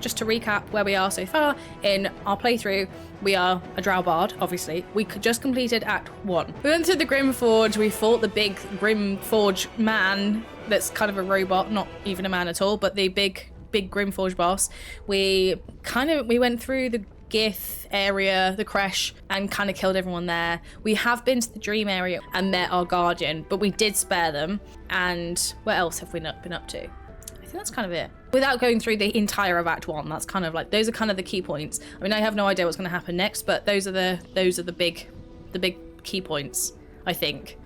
just to recap where we are so far in our playthrough, we are a drow bard, obviously. We just completed Act 1. We went through the Grim Forge, we fought the big Grim Forge man that's kind of a robot, not even a man at all, but the big Grim Forge boss. We went through the Gith area, the Kresh, and kind of killed everyone there. We have been to the Dream area and met our Guardian, but we did spare them. And what else have we not been up to? I think that's kind of it. Without going through the entire of Act 1, that's kind of like, those are kind of the key points. I mean, I have no idea what's going to happen next, but those are the big key points, I think.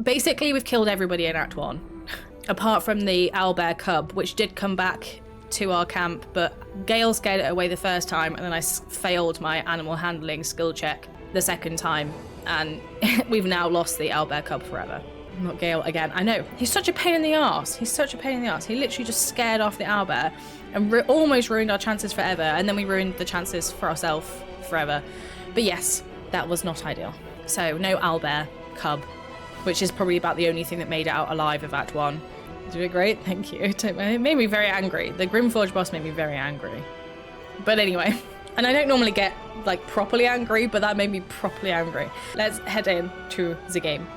Basically, we've killed everybody in Act 1, apart from the owlbear cub, which did come back to our camp, but Gale scared it away the first time, and then I failed my animal handling skill check the second time, and we've now lost the owlbear cub forever. Not Gale again. I know. He's such a pain in the arse. He literally just scared off the owlbear and almost ruined our chances forever, and then we ruined the chances for ourselves forever. But yes, that was not ideal. So no owlbear cub, which is probably about the only thing that made it out alive of Act 1. Doing great, thank you. It made me very angry. The Grimforge boss made me very angry. But anyway, and I don't normally get like properly angry, but that made me properly angry. Let's head in to the game.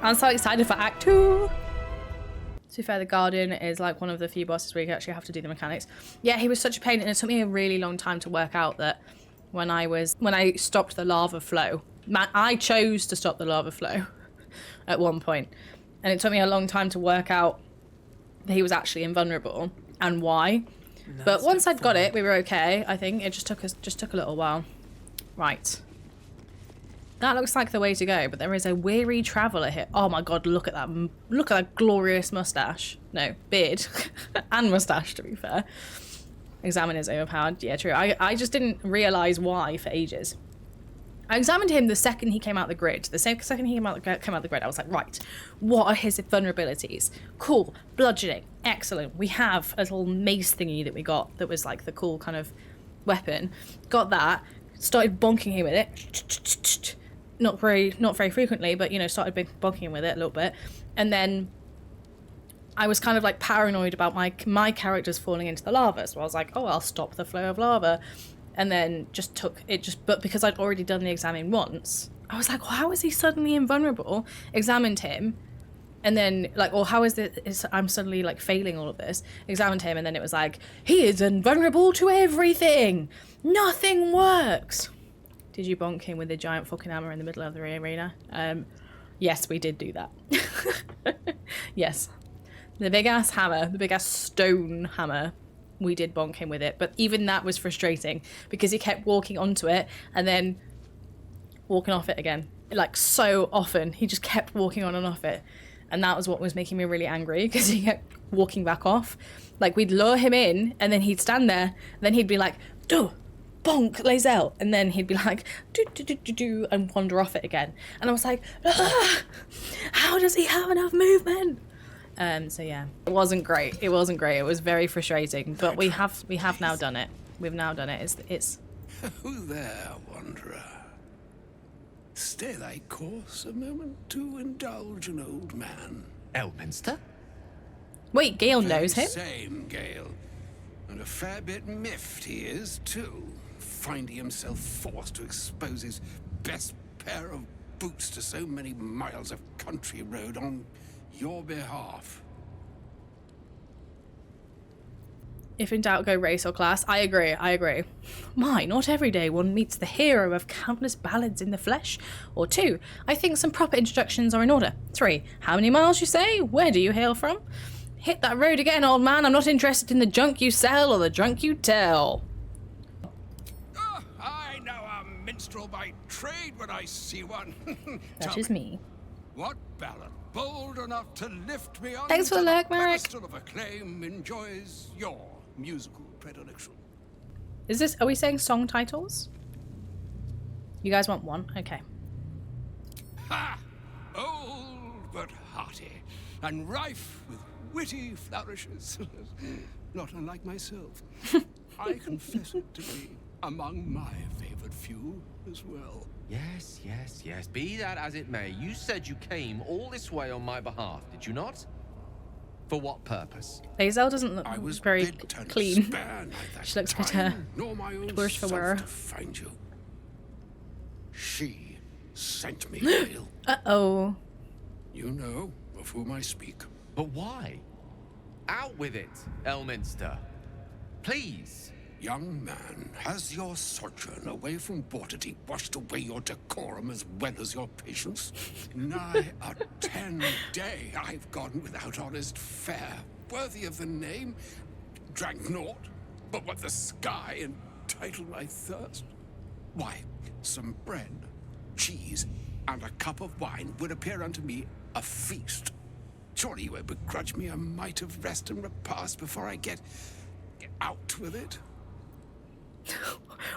I'm so excited for Act 2. To be fair, the Guardian is like one of the few bosses where you actually have to do the mechanics. Yeah, he was such a pain, and it took me a really long time to work out that when I stopped the lava flow, I chose to stop the lava flow at one point, and it took me a long time to work out that he was actually invulnerable and why. But once I'd got it, we were okay. I think it just took a little while. Right. That looks like the way to go, but there is a weary traveller here. Oh my god, look at that. Look at that glorious mustache. No, beard. And mustache, to be fair. Examine is overpowered. Yeah, true. I just didn't realise why for ages. I examined him the second he came out the grid. The second he came out the grid, I was like, right, what are his vulnerabilities? Cool, bludgeoning, excellent. We have a little mace thingy that we got that was like the cool kind of weapon. Got that, started bonking him with it. Not very frequently, but you know, started bonking him with it a little bit. And then I was kind of like paranoid about my characters falling into the lava. So I was like, oh, I'll stop the flow of lava. And then but because I'd already done the examine once, I was like, well, how is he suddenly invulnerable? Examined him, and then like, or how I'm suddenly like failing all of this? Examined him, and then it was like, he is invulnerable to everything. Nothing works. Did you bonk him with a giant fucking hammer in the middle of the arena? Yes, we did do that. Yes. The big ass hammer, the big ass stone hammer. We did bonk him with it, but even that was frustrating because he kept walking onto it and then walking off it again. Like so often, he just kept walking on and off it. And that was what was making me really angry because he kept walking back off. Like we'd lure him in and then he'd stand there, then he'd be like, do, bonk, lae'zel. And then he'd be like, do, and wander off it again. And I was like, how does he have enough movement? So yeah, it wasn't great. It was very frustrating, but we have now done it. We've now done it. It's Who there, wanderer? Stay thy course a moment to indulge an old man. Elminster? Wait, Gale knows him? Same Gale. And a fair bit miffed he is, too. Finding himself forced to expose his best pair of boots to so many miles of country road on your behalf. If in doubt, go race or class. I agree. My, not every day one meets the hero of countless ballads in the flesh. Or 2, I think some proper introductions are in order. 3, how many miles you say? Where do you hail from? Hit that road again, old man. I'm not interested in the junk you sell or the drunk you tell. Oh, I know a minstrel by trade when I see one. That is me. What ballad bold enough to lift me on Thanks for the lurk, Merrick. pedestal of acclaim enjoys your musical predilection? Are we saying song titles? You guys want one? Okay. Ha! Old but hearty, and rife with witty flourishes. Not unlike myself. I confess it to be among my favored few as well. Yes. Be that as it may, you said you came all this way on my behalf, did you not? For what purpose? Lae'zel doesn't look I was very bid to clean. spare neither She looks a bit, time nor my own worse for self wear. to find you. She sent me, Gale. Uh-oh. You know of whom I speak. But why? Out with it, Elminster. Please. Young man, has your sojourn away from Waterdeep washed away your decorum as well as your patience? Nigh a 10-day I've gone without honest fare, worthy of the name. Drank naught, but what the sky entitled my thirst. Why, some bread, cheese, and a cup of wine would appear unto me a feast. Surely you won't begrudge me a mite of rest and repast before I get out with it?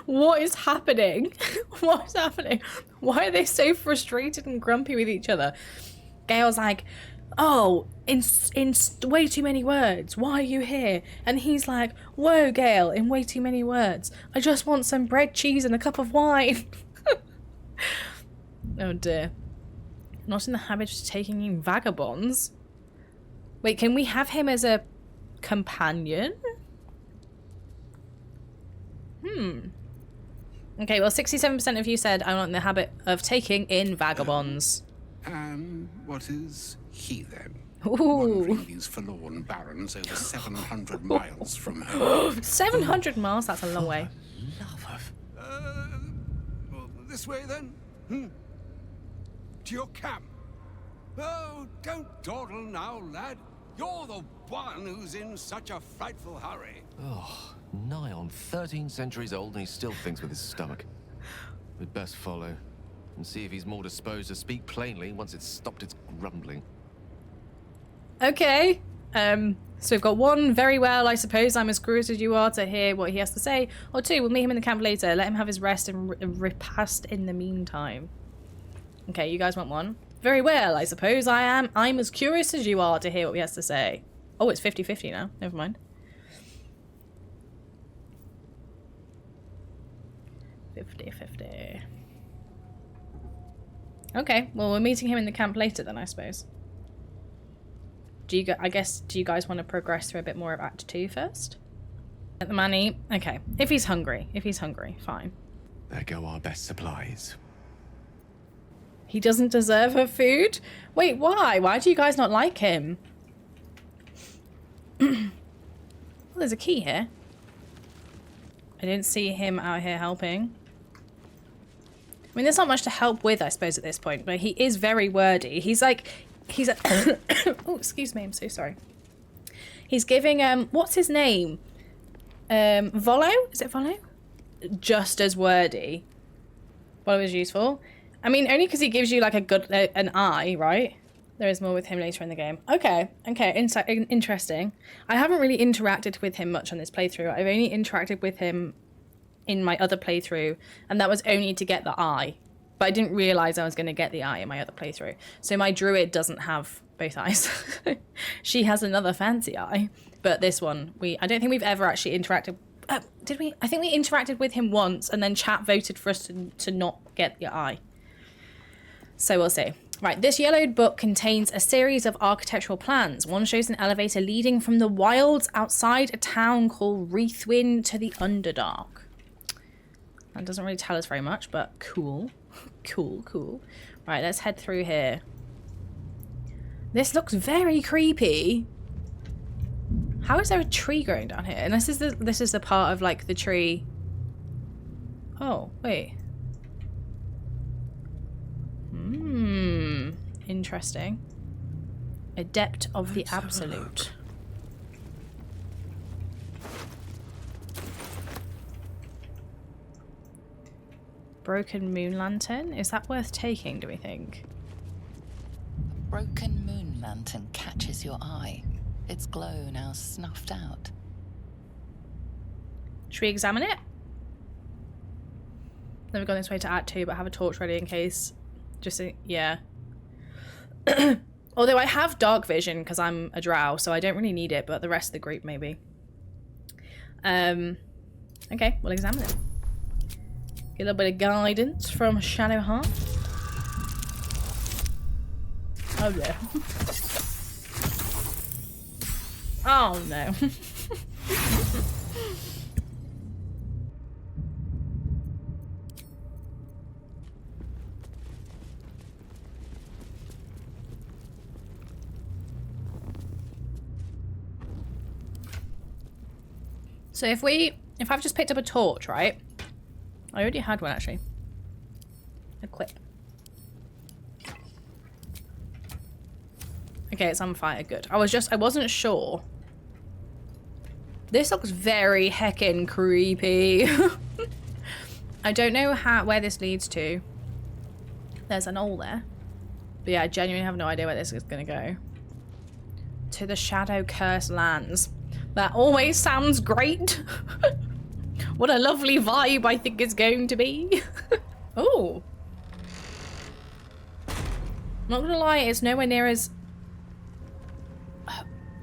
What is happening? What is happening? Why are they so frustrated and grumpy with each other? Gale's like, oh, in way too many words. Why are you here? And he's like, whoa, Gale, in way too many words. I just want some bread, cheese, and a cup of wine. Oh dear. Not in the habit of taking in vagabonds. Wait, can we have him as a companion? Okay, well, 67% of you said I'm not in the habit of taking in vagabonds. And what is he then? Ooh. Wandering these forlorn barrens over 700 miles from home. 700 miles? That's a long way. Love of... Well, this way then? To your camp. Oh, don't dawdle now, lad. You're the one who's in such a frightful hurry. Oh, nigh on 13 centuries old and he still thinks with his stomach. We'd best follow and see if he's more disposed to speak plainly once it's stopped its grumbling. Okay. So we've got 1, very well, I suppose I'm as curious as you are to hear what he has to say. Or 2, we'll meet him in the camp later. Let him have his rest and repast in the meantime. Okay, you guys want 1? Very well, I suppose I'm as curious as you are to hear what he has to say. Oh, it's 50-50 now. Never mind. 50-50. Okay, well, we're meeting him in the camp later then, I suppose. Do you guys want to progress through a bit more of Act 2 first? Let the man eat. Okay, if he's hungry, fine. There go our best supplies. He doesn't deserve her food? Wait, why? Why do you guys not like him? Well, there's a key here. I didn't see him out here helping. I mean, there's not much to help with, I suppose, at this point, but he is very wordy. He's a... oh, excuse me, I'm so sorry. He's giving, what's his name? Volo? Is it Volo? Just as wordy. Volo is useful. I mean, only because he gives you, like, an eye, right? There is more with him later in the game. Okay, interesting. I haven't really interacted with him much on this playthrough. I've only interacted with him in my other playthrough, and that was only to get the eye. But I didn't realise I was going to get the eye in my other playthrough. So my druid doesn't have both eyes. She has another fancy eye. But this one, I don't think we've ever actually interacted... did we? I think we interacted with him once, and then chat voted for us to not get the eye. So we'll see. Right, this yellowed book contains a series of architectural plans. One shows an elevator leading from the wilds outside a town called Wreathwin to the Underdark. That doesn't really tell us very much, but cool. Cool. Right, let's head through here. This looks very creepy. How is there a tree growing down here? And this is the part of, like, the tree. Oh, wait. Interesting. Adept of the Absolute. Broken moon lantern? Is that worth taking, do we think? A broken moon lantern catches your eye. Its glow now snuffed out. Should we examine it? Never gone this way to Act 2, but have a torch ready in case. Yeah. Although I have dark vision because I'm a drow, so I don't really need it, but the rest of the group maybe. Okay, we'll examine it. Get a little bit of guidance from Shadowheart. Oh yeah. Oh no. So if I've just picked up a torch, right? I already had one actually. Equip. Okay, it's on fire, good. I wasn't sure. This looks very heckin' creepy. I don't know where this leads to. There's an hole there. But yeah, I genuinely have no idea where this is gonna go. To the Shadow Cursed Lands. That always sounds great. What a lovely vibe I think it's going to be. Oh. Not gonna lie, it's nowhere near as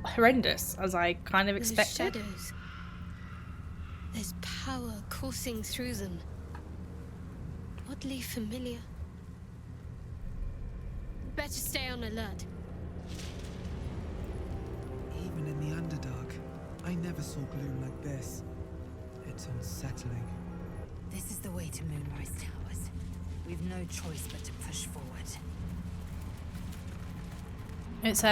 horrendous as I kind of expected. Those shadows. There's power coursing through them. Oddly familiar. Better stay on alert. Even in the Underdark, I never saw gloom like this. It's unsettling. This is the way to Moonrise Towers. We've no choice but to push forward. It's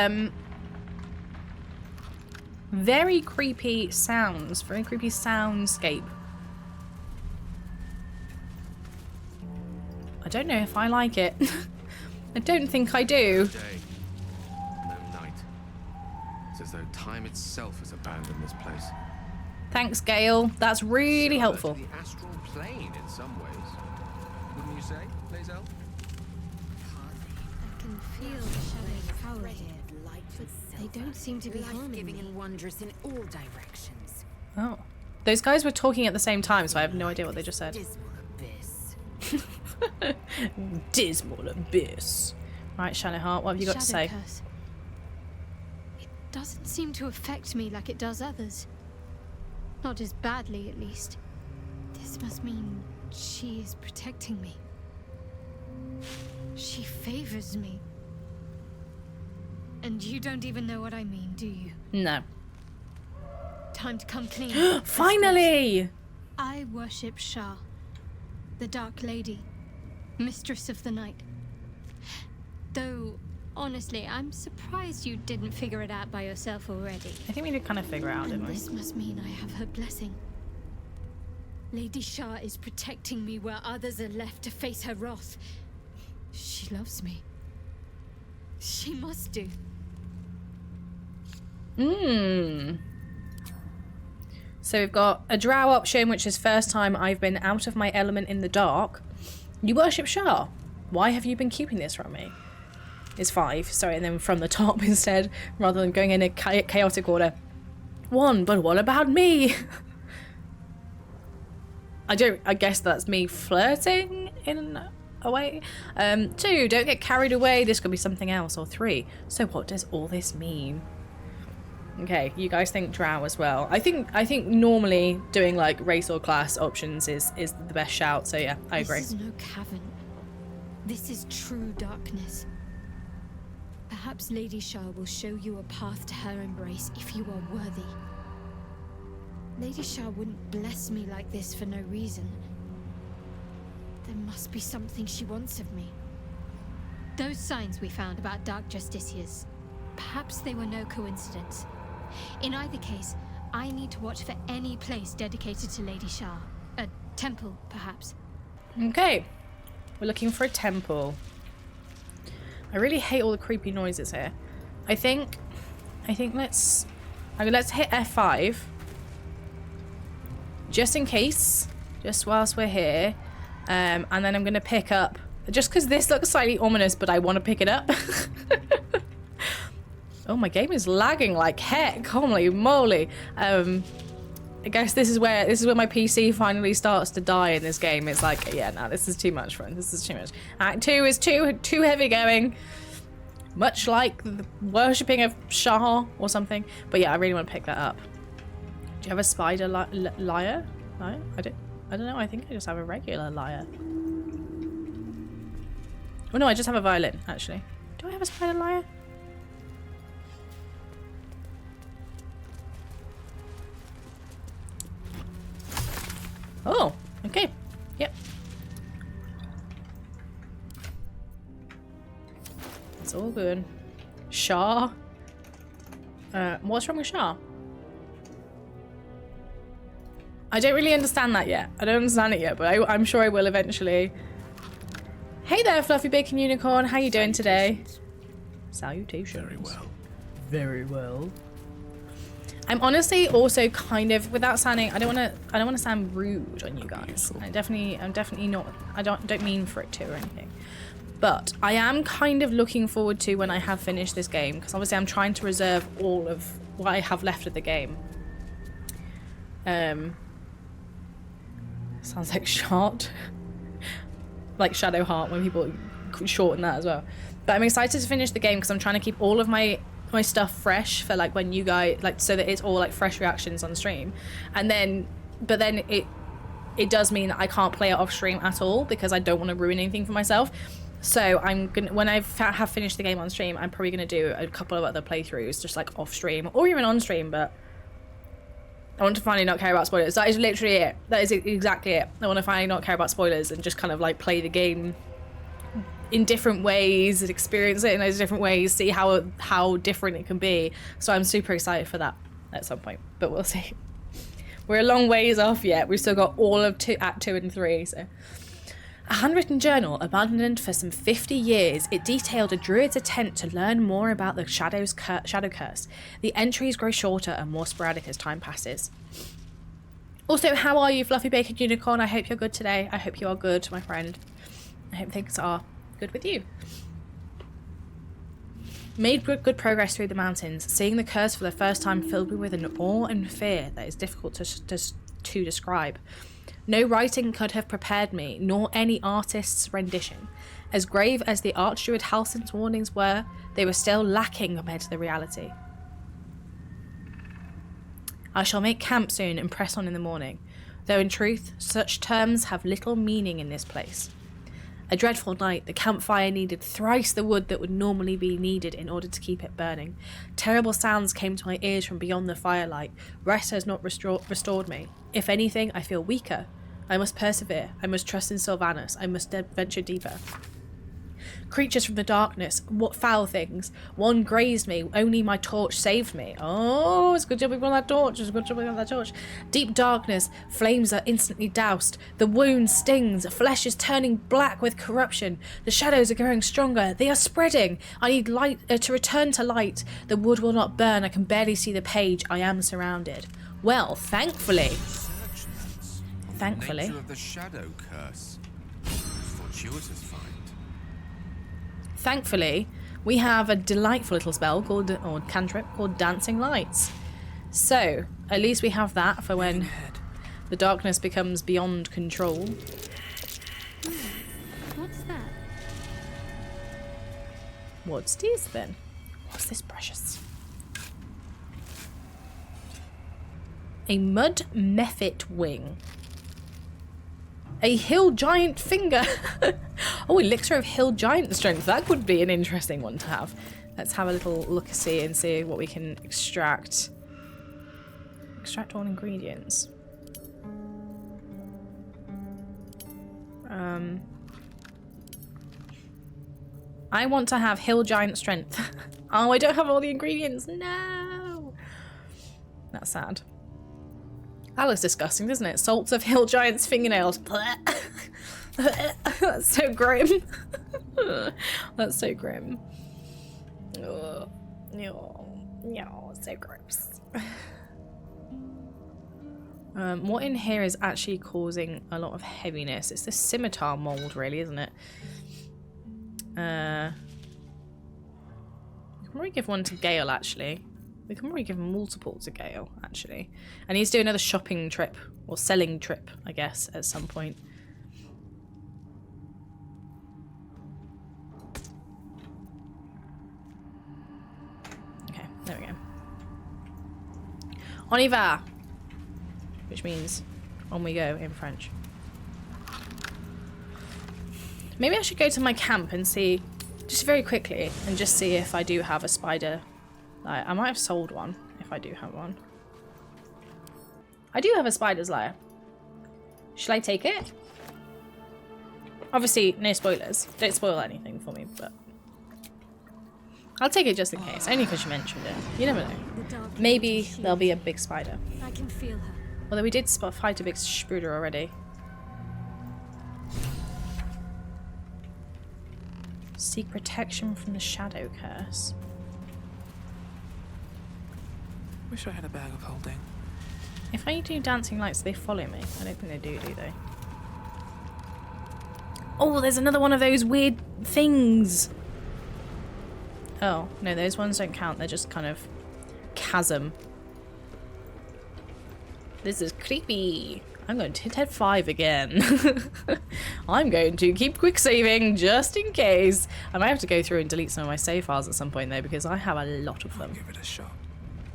very creepy sounds, very creepy soundscape. I don't know if I like it. I don't think I do. Day, no night. It's as though time itself has abandoned this place. Thanks, Gale. That's really helpful. To the astral plane in some ways. Wouldn't you say, lae'zel? I can feel the shadow's power here, but they don't seem to be harming Life-giving me. and wondrous in all directions. Oh. Those guys were talking at the same time, so I have no idea what they just said. Dismal abyss. Dismal abyss. Right, Shadowheart, what have you got to say? Shadow curse. It doesn't seem to affect me like it does others. Not as badly, at least. This must mean she is protecting me. She favors me. And you don't even know what I mean, do you? No. Time to come clean. I suppose. Finally! I worship Shah, the Dark Lady, Mistress of the Night. Though, honestly, I'm surprised you didn't figure it out by yourself already. I think we did kind of figure it out, And didn't we? this must mean I have her blessing. Lady Shah is protecting me where others are left to face her wrath. She loves me. She must do. So we've got a drow option, which is first time I've been out of my element in the dark. You worship Shah. Why have you been keeping this from me? It's 5. Sorry, and then from the top instead, rather than going in a chaotic order. 1, but what about me? I guess that's me flirting in a way. 2, don't get carried away. This could be something else. Or 3, so what does all this mean? Okay, you guys think drow as well. I think normally doing like race or class options is the best shout. So yeah, I agree. This is no cavern. This is true darkness. Perhaps Lady Shah will show you a path to her embrace if you are worthy. Lady Shah wouldn't bless me like this for no reason. There must be something she wants of me. Those signs we found about Dark Justiciars, perhaps they were no coincidence. In either case, I need to watch for any place dedicated to Lady Shah. A temple, perhaps. Okay, we're looking for a temple. I really hate all the creepy noises here. I think let's hit F5 just in case, just whilst we're here, and then I'm gonna pick up, just because this looks slightly ominous, but I want to pick it up. Oh, my game is lagging like heck. Holy moly. I guess this is where my PC finally starts to die in this game. It's like, yeah, no, this is too much, friend. This is too much. Act 2 is too heavy going. Much like the worshipping of Shah or something. But yeah, I really want to pick that up. Do you have a spider lyre? No? I don't know. I think I just have a regular lyre. Oh no, I just have a violin, actually. Do I have a spider lyre? Oh, okay. Yep. It's all good. Shah? What's wrong with Shah? I don't really understand that yet. I don't understand it yet, but I'm sure I will eventually. Hey there, Fluffy Bacon Unicorn. How you doing today? Salutations. Very well. Very well. I'm honestly also kind of, without sounding, I don't want to sound rude on you guys. I'm definitely not. I don't mean for it to or anything. But I am kind of looking forward to when I have finished this game, because obviously I'm trying to reserve all of what I have left of the game. Sounds like short. Like Shadow Heart when people shorten that as well. But I'm excited to finish the game because I'm trying to keep all of my stuff fresh for like when you guys like, so that it's all like fresh reactions on stream. And then but then it does mean that I can't play it off stream at all because I don't want to ruin anything for myself. So I'm gonna, when I have finished the game on stream, I'm probably gonna do a couple of other playthroughs just like off stream or even on stream. But I want to finally not care about spoilers. That is literally it. That is exactly it. I want to finally not care about spoilers and just kind of like play the game in different ways and experience it in those different ways, see how different it can be. So I'm super excited for that at some point, but we'll see. We're a long ways off yet. We've still got all of Act 2 and 3, so. A handwritten journal abandoned for some 50 years, it detailed a druid's attempt to learn more about the shadow curse. The entries grow shorter and more sporadic as time passes. Also, how are you, Fluffy Bacon Unicorn? I hope you're good today. I hope you are good, my friend. I hope things are good with you. Made good progress through the mountains, seeing the curse for the first time filled me with an awe and fear that is difficult to describe. No writing could have prepared me, nor any artist's rendition. As grave as the Archdruid Halsin's warnings were, they were still lacking compared to the reality. I shall make camp soon and press on in the morning, though in truth, such terms have little meaning in this place. A dreadful night, the campfire needed thrice the wood that would normally be needed in order to keep it burning. Terrible sounds came to my ears from beyond the firelight. Rest has not restored me. If anything, I feel weaker. I must persevere. I must trust in Sylvanas. I must venture deeper. Creatures from the darkness. What foul things. One grazed me. Only my torch saved me. Oh, it's a good job we got that torch. It's a good job we got that torch. Deep darkness. Flames are instantly doused. The wound stings. Flesh is turning black with corruption. The shadows are growing stronger. They are spreading. I need light to return to light. The wood will not burn. I can barely see the page. I am surrounded. Well, thankfully. Thankfully. The nature of the shadow curse. Fortuitous find. Thankfully, we have a delightful little spell called, or cantrip called Dancing Lights. So, at least we have that for when the darkness becomes beyond control. What's that? What's this then? What's this precious? A mud mephit wing. A hill giant finger. Oh, elixir of hill giant strength. That would be an interesting one to have. Let's have a little look-see and see what we can extract. Extract all ingredients. I want to have hill giant strength. Oh, I don't have all the ingredients. No. That's sad. That looks disgusting, doesn't it? Salts of hill giant's fingernails. That's so grim. That's so grim. Oh, no, so gross. What in here is actually causing a lot of heaviness? It's the scimitar mold, really, isn't it? We can probably give one to Gale, actually. We can probably give multiple to Gale, actually. And he's doing another shopping trip, or selling trip, I guess, at some point. Okay, there we go. On y va! Which means, on we go in French. Maybe I should go to my camp and see, just very quickly, and just see if I do have a spider. I might have sold one, if I do have one. I do have a spider's lair. Shall I take it? Obviously, no spoilers. Don't spoil anything for me, but I'll take it just in case. Only because you mentioned it. You never know. The dark Maybe energy there'll be a shield. big spider. I can feel her. Although we did fight a big spruder already. Seek protection from the shadow curse. Wish I had a bag of holding. If I do dancing lights, they follow me. I don't think they do they? Oh, there's another one of those weird things. Oh, no, those ones don't count. They're just kind of chasm. This is creepy. I'm going to hit head 5 again. I'm going to keep quick saving just in case. I might have to go through and delete some of my save files at some point though, because I have a lot of them. Give it a shot.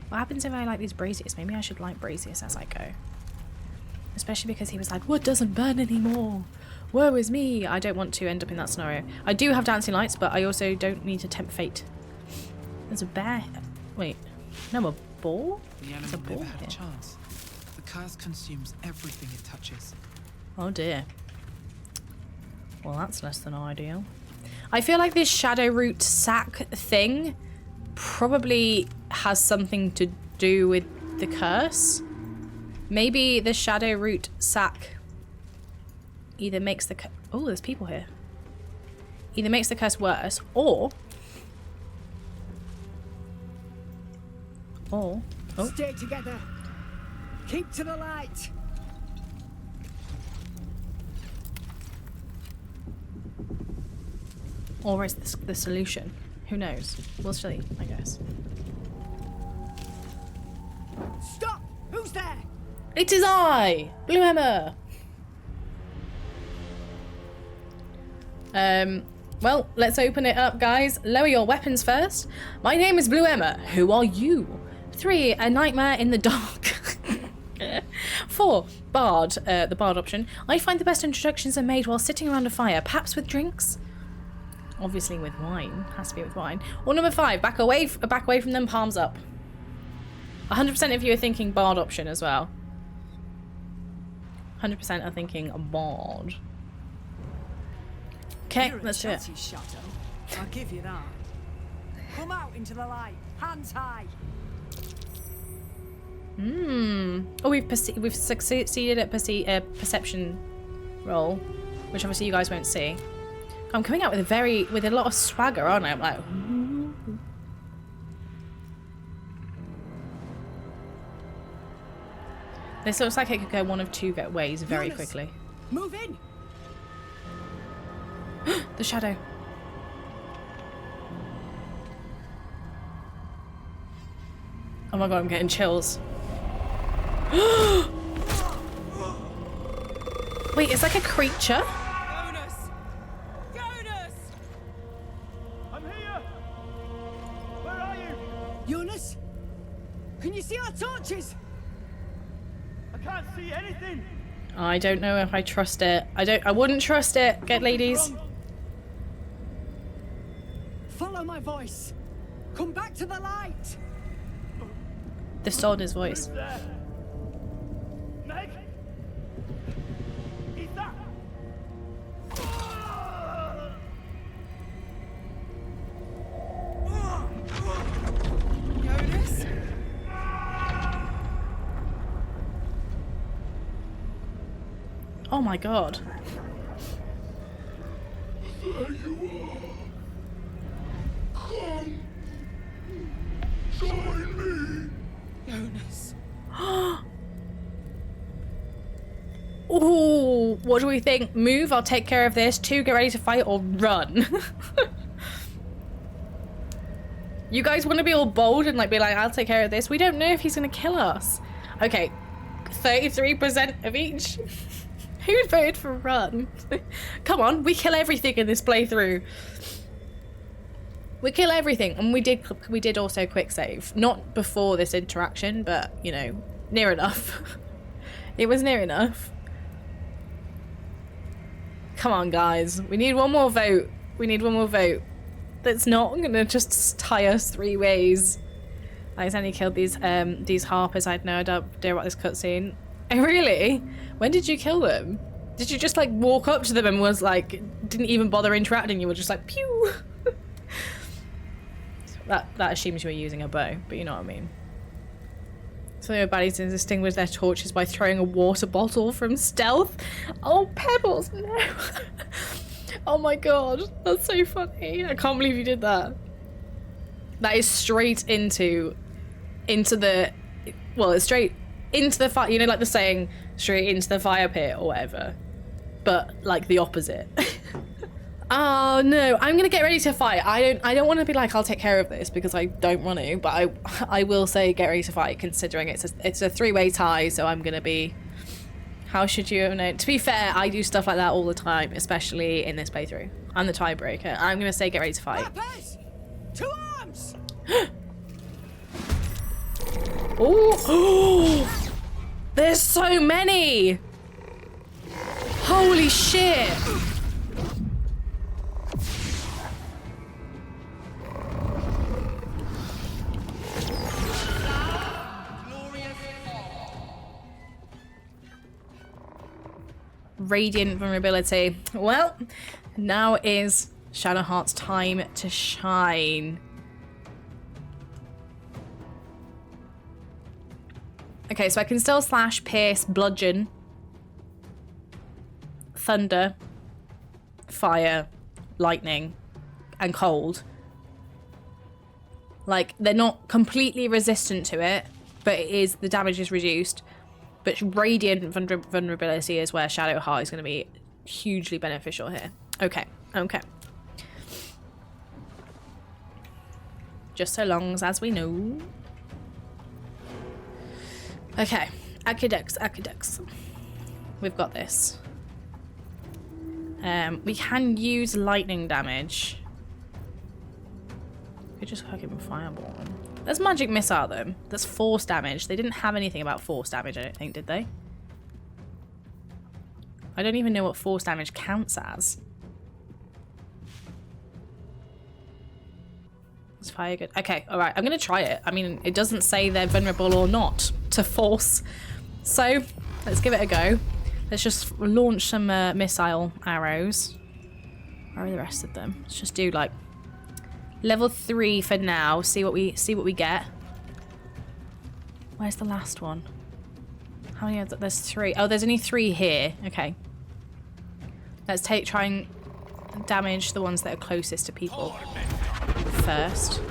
What happens if I like these braziers? Maybe I should light braziers as I go. Especially because he was like, wood doesn't burn anymore. Woe is me. I don't want to end up in that scenario. I do have dancing lights, but I also don't need to tempt fate. There's a bear. Wait. No, a ball? The There's a animal ball never had here. a chance. The curse consumes everything it touches. Oh dear. Well, that's less than ideal. I feel like this shadow root sack thing probably has something to do with the curse. Maybe the shadow root sack either makes the oh, there's people here. Either makes the curse worse, or oh. Stay together. Keep to the light. Or is this the solution? Who knows? We'll see, I guess. Stop! Who's there? It is I, Blue Emma. Well, let's open it up, guys. Lower your weapons first. My name is Blue Emma. Who are you? 3, a nightmare in the dark. 4, Bard, the Bard option. I find the best introductions are made while sitting around a fire, perhaps with drinks. Obviously with wine. Has to be with wine. Or number 5, back away from them, palms up. 100% of you are thinking Bard option as well. 100% are thinking a Bard. Okay, let's do it. Shadow. I'll give you that. Come out into the light. Hands high. Oh, we've succeeded at perception roll, which obviously you guys won't see. I'm coming out with a lot of swagger, aren't I? I'm like, this looks like it could go one of two ways very Jonas, quickly. Move in. The shadow. Oh my god, I'm getting chills. Wait, it's like a creature? Jonas! Jonas! I'm here! Where are you? Jonas? Can you see our torches? I can't see anything! I don't know if I trust it. I wouldn't trust it. Get ladies. Follow my voice. Come back to the light. They've stolen his voice. Who's there? Meg? Is that? Jonas? Oh my god. There you are. Come. Join me. Jonas. Ooh, what do we think? Move, I'll take care of this. 2, get ready to fight, or run. You guys want to be all bold and be like, I'll take care of this? We don't know if he's going to kill us. Okay, 33% of each. Who voted for run? Come on, we kill everything in this playthrough. We kill everything, and we did also quick save. Not before this interaction, but, you know, near enough. It was near enough. Come on, guys. We need one more vote. We need one more vote. That's not gonna just tie us 3 ways. I only killed these harpers. I had no idea about this cutscene. Oh, really? When did you kill them? Did you just like walk up to them and was like, didn't even bother interacting? You were just like, pew. That assumes you were using a bow, but you know what I mean. So your baddies to distinguish their torches by throwing a water bottle from stealth. Oh, Pebbles, no. Oh my god, that's so funny. I can't believe you did that. That is straight into the, well, it's straight into the fire, you know, like the saying, straight into the fire pit or whatever, but like the opposite. Oh no, I'm gonna get ready to fight. I don't want to be like, I'll take care of this, because I don't want to, but I will say get ready to fight, considering it's a 3-way tie, so I'm gonna be, how should you have known? To be fair, I do stuff like that all the time, especially in this playthrough. I'm the tiebreaker. I'm gonna say get ready to fight. To arms! Oh, there's so many! Holy shit! Radiant vulnerability. Well, now is Shadowheart's time to shine. Okay, so I can still slash, pierce, bludgeon, thunder, fire, lightning, and cold. Like, they're not completely resistant to it, but the damage is reduced. But radiant vulnerability is where Shadowheart is going to be hugely beneficial here. Okay, okay. Just so long as we know. Okay, Aqueducts. We've got this. We can use lightning damage. We could just fucking fireball them. There's magic missile though. That's force damage. They didn't have anything about force damage, I don't think, did they? I don't even know what force damage counts as. Is fire good? Okay, alright, I'm gonna try it. I mean, it doesn't say they're vulnerable or not to force. So, let's give it a go. Let's just launch some missile arrows. Where are the rest of them? Let's just do like level 3 for now. See what we get. Where's the last one? How many? There's 3. Oh, there's only 3 here. Okay. Let's try and damage the ones that are closest to people first.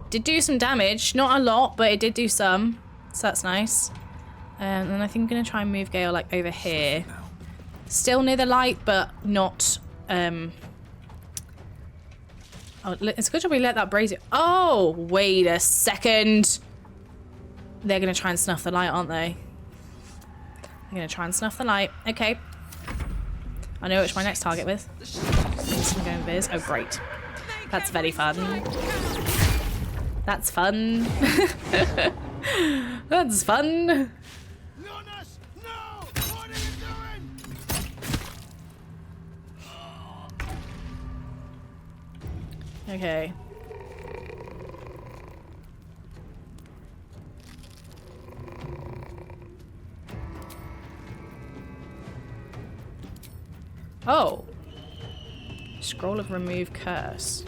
Did do some damage, not a lot, but it did do some, so that's nice. And then I think I'm gonna try and move Gale like over here. Still near the light, but not. Oh, it's a good job we let that brazier. Oh, wait a second. They're gonna try and snuff the light, aren't they? They're gonna try and snuff the light. Okay. I know which my next target with. I'm going Viz. Oh, great. That's very fun. That's fun. That's fun. Okay. Oh. Scroll of remove curse.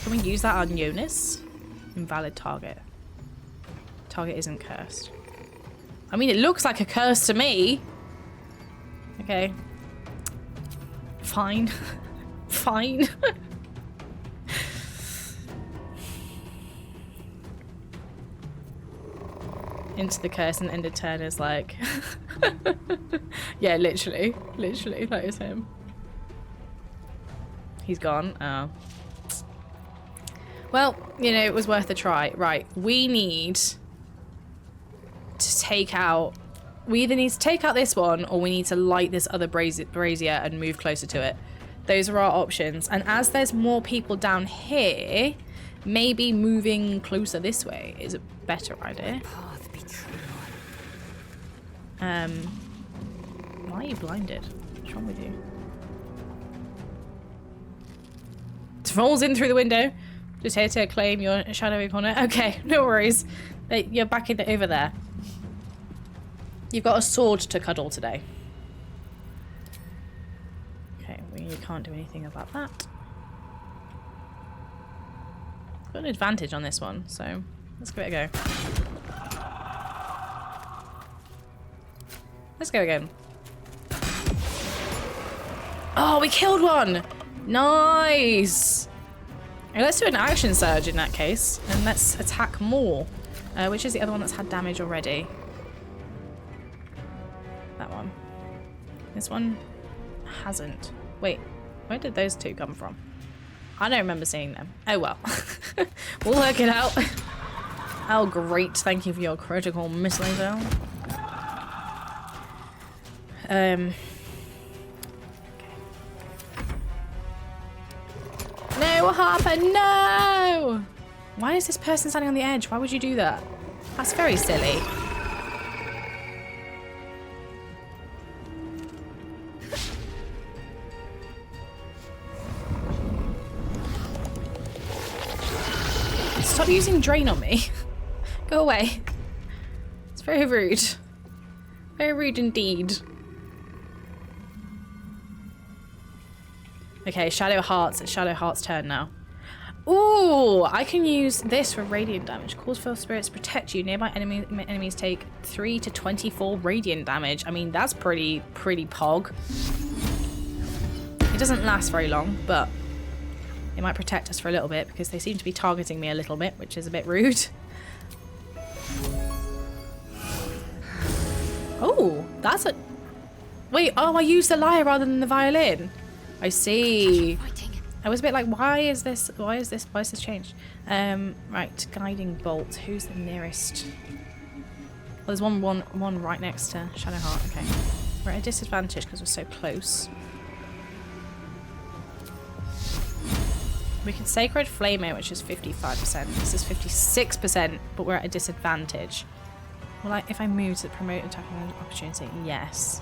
Can we use that on Jonas? Invalid target. Target isn't cursed. I mean, it looks like a curse to me. Okay. Fine. Fine. Into the curse and end of turn is like... yeah, literally. Literally, that is him. He's gone. Oh. Well, you know, it was worth a try. Right, we need to take out... We either need to take out this one or we need to light this other brazier and move closer to it. Those are our options. And as there's more people down here, maybe moving closer this way is a better idea. Why are you blinded? What's wrong with you? It falls in through the window. Just here to claim your shadowy corner. Okay, no worries. You're back over there. You've got a sword to cuddle today. Okay, we can't do anything about that. Got an advantage on this one, so let's give it a go. Let's go again. Oh, we killed one! Nice! Okay, let's do an action surge in that case, and let's attack more. Which is the other one that's had damage already? That one. This one hasn't. Wait, where did those two come from? I don't remember seeing them. Oh well. We'll work it out. Oh great, thank you for your critical miss, lae'zel. No, Harper, no! Why is this person standing on the edge? Why would you do that? That's very silly. Stop using drain on me. Go away. It's very rude. Very rude indeed. Okay, Shadow Hearts. It's Shadow Hearts' turn now. Ooh, I can use this for radiant damage. Calls for spirits to protect you. Nearby enemies take 3 to 24 radiant damage. I mean, that's pretty pog. It doesn't last very long, but it might protect us for a little bit because they seem to be targeting me a little bit, which is a bit rude. Oh, that's a... Wait, oh, I used the lyre rather than the violin. I see. I was a bit like, why is this changed? Right, guiding bolt. Who's the nearest? Well, there's one right next to Shadowheart. Okay, we're at a disadvantage because we're so close. We can Sacred Flame it, which is 55%. This is 56%, but we're at a disadvantage. Well, if I move to promote attacking opportunity, yes.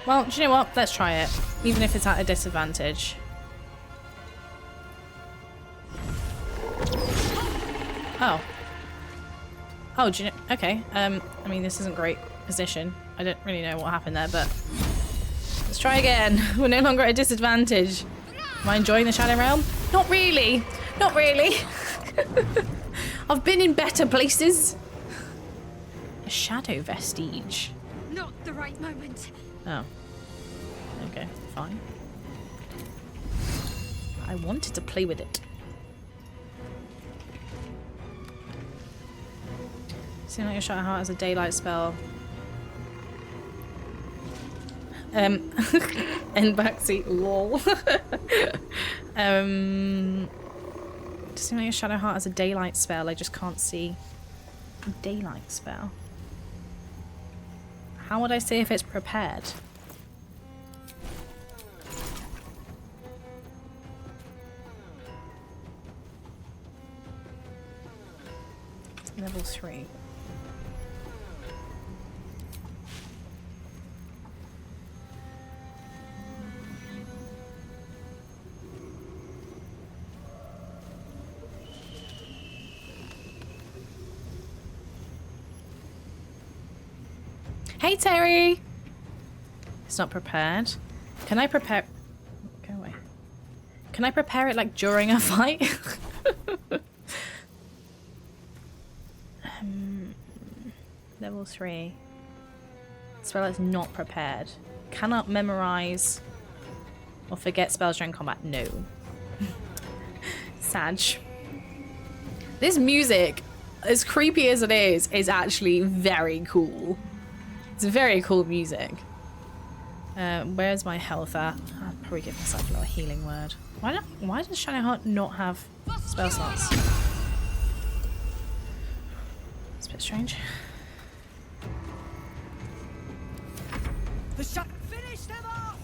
Well, do you know what? Let's try it, even if it's at a disadvantage. Oh. Oh, do you know? Okay. I mean, this isn't great position. I don't really know what happened there, but let's try again. We're no longer at a disadvantage. Am I enjoying the Shadow Realm? Not really. Not really. I've been in better places. A shadow vestige. Not the right moment. Oh. Okay, fine. I wanted to play with it. Seems like your Shadowheart has a daylight spell. And backseat, lol. It seems like your Shadowheart has a daylight spell. I just can't see a daylight spell. How would I say if it's prepared? Level 3. Hey Terry! It's not prepared. Can I prepare... Go away. Can I prepare it like during a fight? Level 3. Spell is not prepared. Cannot memorize or forget spells during combat. No. Sag. This music, as creepy as it is actually very cool. It's very cool music. Where's my health at? I'll probably give myself a little healing word. Why does Shadowheart not have spell slots? It's a bit strange. Finish them off!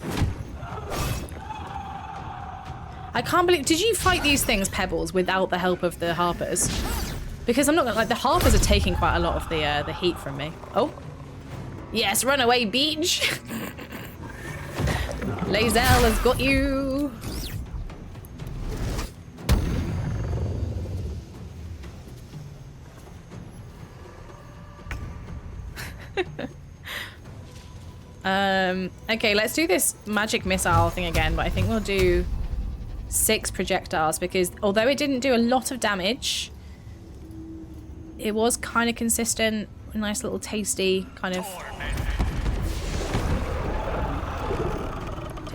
I can't believe... Did you fight these things, Pebbles, without the help of the Harpers? Because I'm not gonna... Like, the Harpers are taking quite a lot of the heat from me. Oh. Yes, run away, beach! lae'zel has got you! Okay, let's do this magic missile thing again, but I think we'll do 6 projectiles because although it didn't do a lot of damage, it was kind of consistent, a nice little tasty kind of...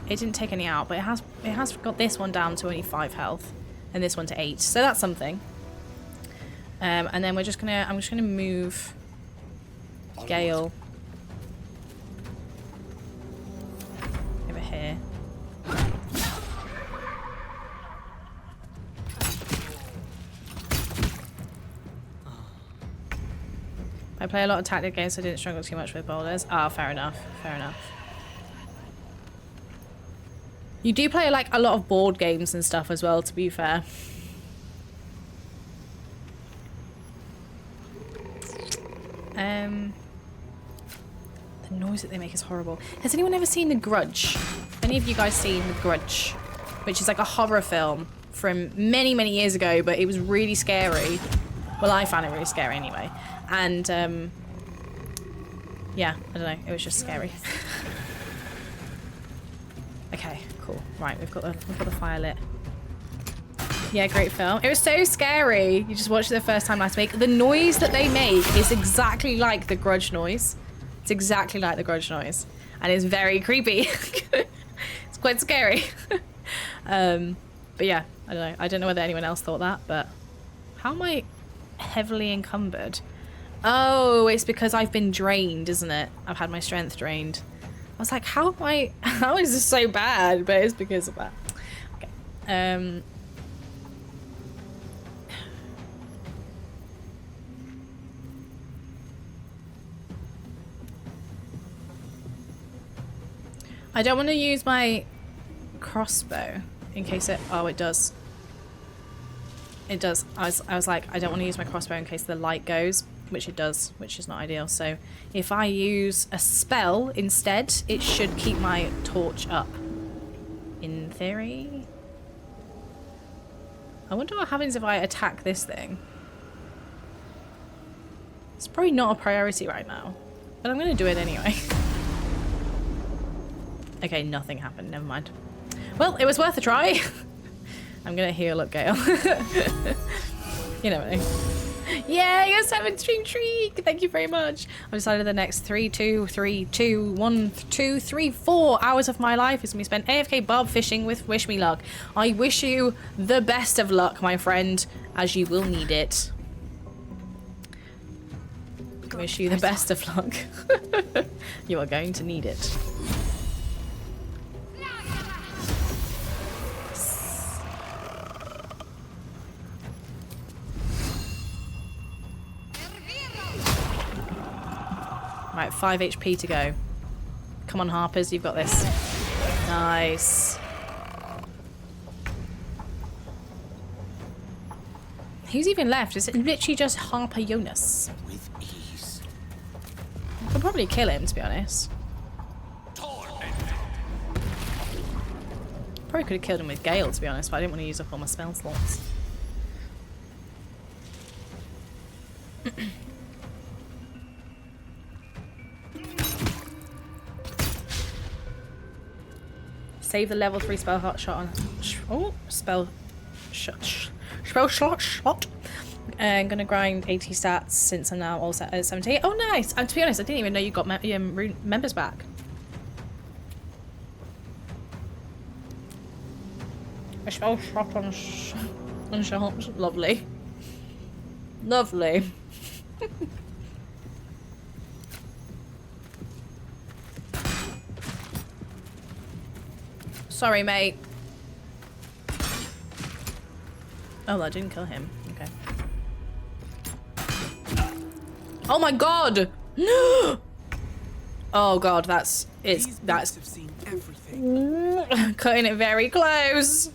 It didn't take any out, but it has got this one down to only 5 health and this one to 8, so that's something. And then I'm just gonna move Gale over here. I play a lot of tactic games, so I didn't struggle too much with boulders. Ah, fair enough. Fair enough. You do play like a lot of board games and stuff as well, to be fair. The noise that they make is horrible. Has anyone ever seen The Grudge? Any of you guys seen The Grudge? Which is like a horror film from many, many years ago, but it was really scary. Well, I found it really scary anyway. And, yeah, I don't know. It was just scary. Okay, cool. Right, we've got the fire lit. Yeah, great film. It was so scary. You just watched it the first time last week. The noise that they make is exactly like the Grudge noise. It's exactly like the Grudge noise. And it's very creepy. It's quite scary. But yeah, I don't know. I don't know whether anyone else thought that, but how am I heavily encumbered? Oh, it's because I've been drained, isn't it? I've had my strength drained. I was like, how is this so bad? But it's because of that. Okay. I don't want to use my crossbow in case it... Oh, it does. It does. I was like, I don't want to use my crossbow in case the light goes, which it does, which is not ideal. So if I use a spell instead, it should keep my torch up. In theory. I wonder what happens if I attack this thing. It's probably not a priority right now, but I'm going to do it anyway. Okay, nothing happened. Never mind. Well, it was worth a try. I'm gonna heal up Gale. You never know. Yeah, you're 7 stream streak. Thank you very much. I've decided the next 3, 2, 3, 2, 1, 2, 3, 4 hours of my life is gonna be spent AFK barb fishing with Wish Me Luck. I wish you the best of luck, my friend, as you will need it. Wish you the best of luck. You are going to need it. Right, 5 HP to go. Come on, Harpers, you've got this. Nice. Who's even left? Is it literally just Harper Jonas? With ease. I could probably kill him, to be honest. Probably could have killed him with Gale, to be honest, but I didn't want to use up all my spell slots. Save the level 3 spell hot shot on. Oh, spell shot. I'm gonna grind 80 stats since I'm now all set at 78. Oh, nice! And to be honest, I didn't even know you got members back. A spell shot on shots. Lovely. Lovely. Sorry, mate. Oh, I didn't kill him. Okay. Oh my god! Oh god, that's Have seen everything. cutting it very close.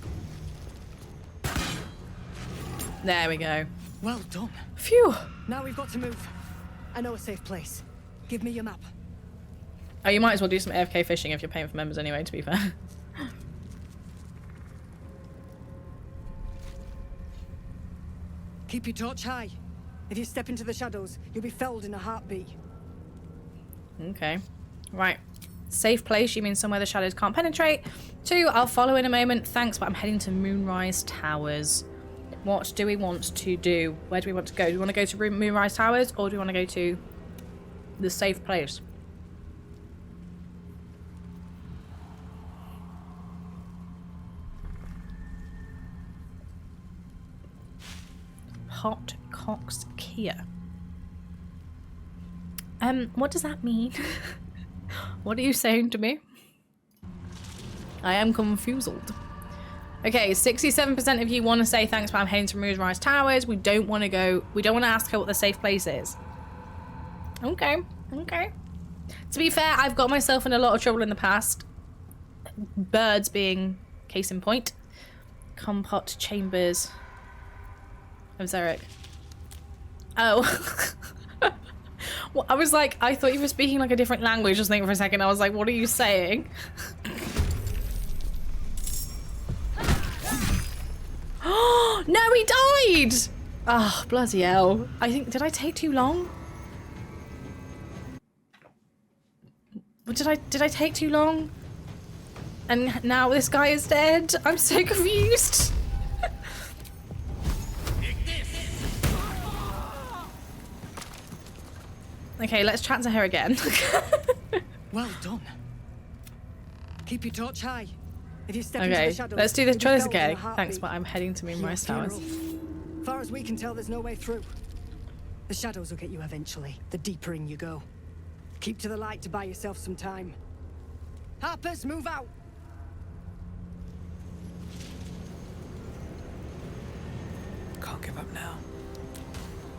There we go. Well done. Phew. 'Phew. Now we've got to move. I know a safe place. Give me your map. Oh, you might as well do some AFK fishing if you're paying for members anyway, to be fair. Keep your torch high. If you step into the shadows, you'll be felled in a heartbeat. Okay. Right. Safe place, you mean somewhere the shadows can't penetrate. 2, I'll follow in a moment. Thanks, but I'm heading to Moonrise Towers. What do we want to do? Where do we want to go? Do we want to go to Moonrise Towers, or do we want to go to the safe place? Hot Cox Kia. What does that mean? What are you saying to me? I am confused. Okay, 67% of you want to say thanks, but I'm heading to Moonrise Towers. We don't want to go. We don't want to ask her what the safe place is. Okay, okay. To be fair, I've got myself in a lot of trouble in the past. Birds being case in point. Compot chambers of Zerek. Oh. Well, I was like, I thought you were speaking like a different language or something for a second. I was like, what are you saying? Oh, no, he died! Oh, bloody hell. I think, did I take too long? Did I take too long? And now this guy is dead? I'm so confused. Okay, let's chat to her again. Well done. Keep your torch high. If you step into Okay, the shadows, let's do this. you'll be Try this felt with again. a heartbeat. Thanks, but I'm heading to Moonrise You're Towers. funeral. Far as we can tell, there's no way through. The shadows will get you eventually, the deeper in you go. Keep to the light to buy yourself some time. Harpers, move out! Can't give up now.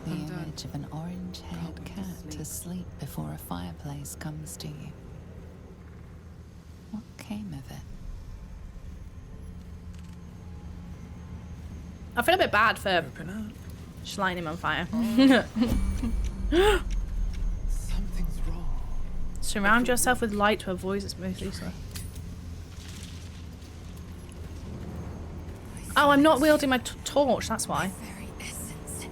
The image of an orange-haired cat asleep before a fireplace comes to you. What came of it? I feel a bit bad for Open up. just lighting him on fire. Something's wrong. Surround yourself with light to avoid its smoothly. Oh, I'm not wielding my torch, that's why. Very essence.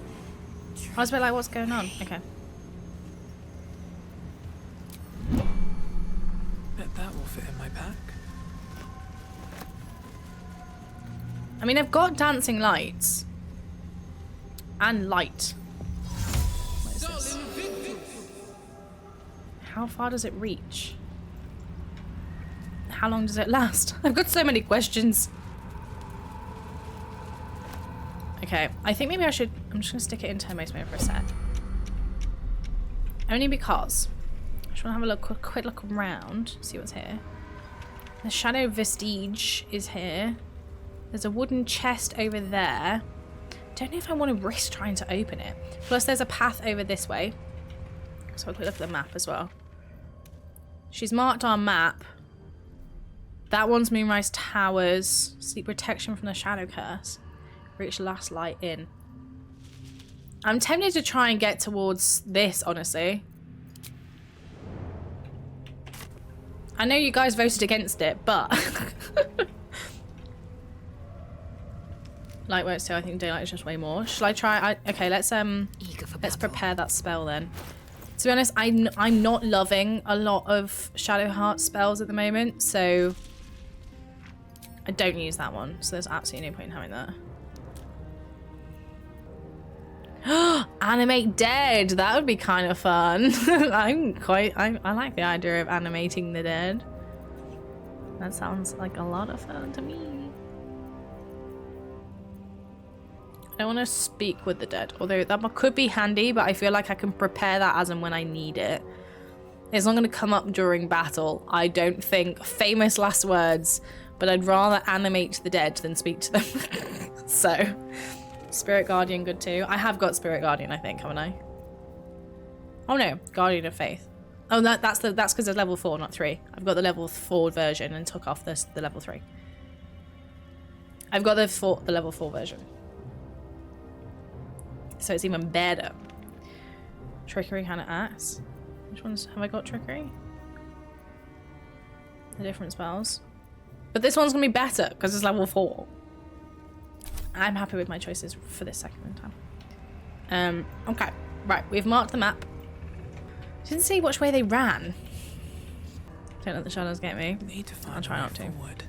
I was a bit like, what's going on? Okay. Bet that will fit in my pack. I mean, I've got dancing lights. And light. What is this? How far does it reach? How long does it last? I've got so many questions. Okay, I think maybe I should... I'm just going to stick it in turn-based mode for a sec. Only because I just want to have a quick look around, see what's here. The shadow vestige is here. There's a wooden chest over there. Don't know if I want to risk trying to open it. Plus there's a path over this way. So I'll quick look at the map as well. She's marked our map. That one's Moonrise Towers. Seek protection from the shadow curse. Reach last light in. I'm tempted to try and get towards this, honestly. I know you guys voted against it, but... Light works too. I think daylight is just way more. Shall I try? Okay, let's prepare that spell then. To be honest, I'm not loving a lot of Shadow Heart spells at the moment, so I don't use that one. So there's absolutely no point in having that. Animate dead. That would be kind of fun. I like the idea of animating the dead. That sounds like a lot of fun to me. I want to speak with the dead, although that could be handy, but I feel like I can prepare that as and when I need it. It's not going to come up during battle. I don't think. Famous last words, but I'd rather animate the dead than speak to them. So, Spirit Guardian good too. I have got Spirit Guardian, I think, haven't I? Oh no, Guardian of Faith. Oh, that's because it's level 4, not 3. I've got the level 4 version and took off the level 3. I've got the level 4 version. So it's even better. Trickery kind of ass. Which ones have I got? Trickery? The different spells. But this one's gonna be better because it's level 4. I'm happy with my choices for this second time. Okay, right, we've marked the map. Didn't see which way they ran. Don't let the shadows get me. Need to find I'll try a way not to. forward.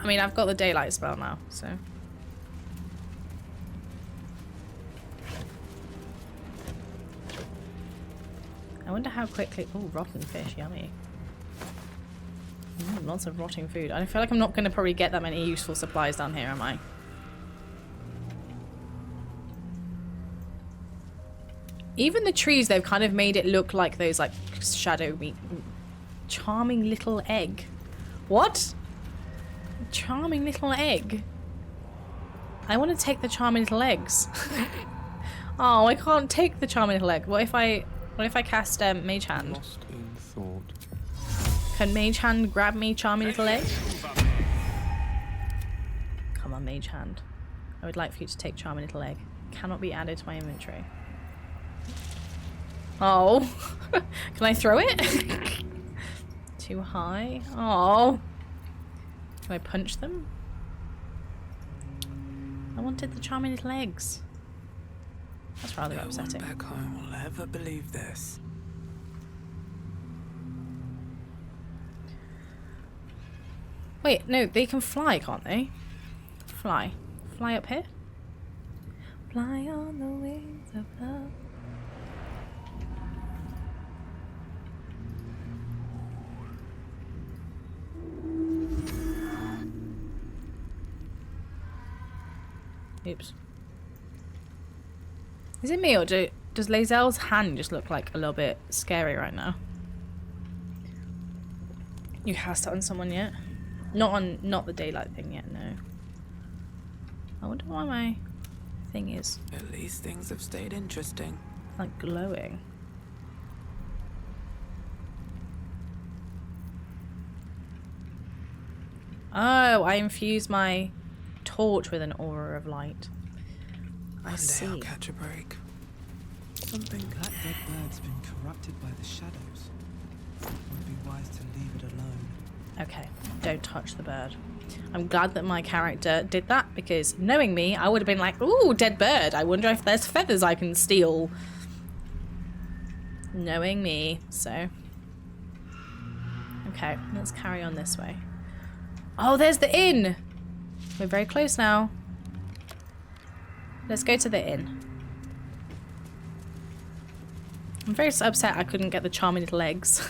I mean, I've got the daylight spell now, so. I wonder how quickly. Oh, rotten fish, yummy. Lots of rotting food. I feel like I'm not going to probably get that many useful supplies down here, am I? Even the trees, they've kind of made it look like those, like, shadow meat. Charming little egg. What? Charming little egg. I want to take the charming little eggs. Oh, I can't take the charming little egg. What if I cast Mage Hand? Lost in thought. Can Mage Hand grab me charming little egg? Come on, Mage Hand. I would like for you to take charming little egg. Cannot be added to my inventory. Oh. Can I throw it? Too high? Oh. Can I punch them? I wanted the charming little eggs. That's rather upsetting. No one back home will ever believe this. Wait, no, they can fly, can't they? Fly. Fly up here? Fly on the wings of love. Oops. Is it me or does lae'zel's hand just look like a little bit scary right now? You cast it on someone yet? Not the daylight thing yet, no. I wonder why my thing is At least things have stayed interesting. like glowing. Oh, I infused my torch with an aura of light. I One day see. I'll catch a break. Something That dead bird's been corrupted by the shadows. Would be wise to leave it alone. Okay, don't touch the bird. I'm glad that my character did that because knowing me, I would have been like, ooh, dead bird. I wonder if there's feathers I can steal. Knowing me, so. Okay, let's carry on this way. Oh, there's the inn. We're very close now. Let's go to the inn. I'm very upset I couldn't get the charming little eggs.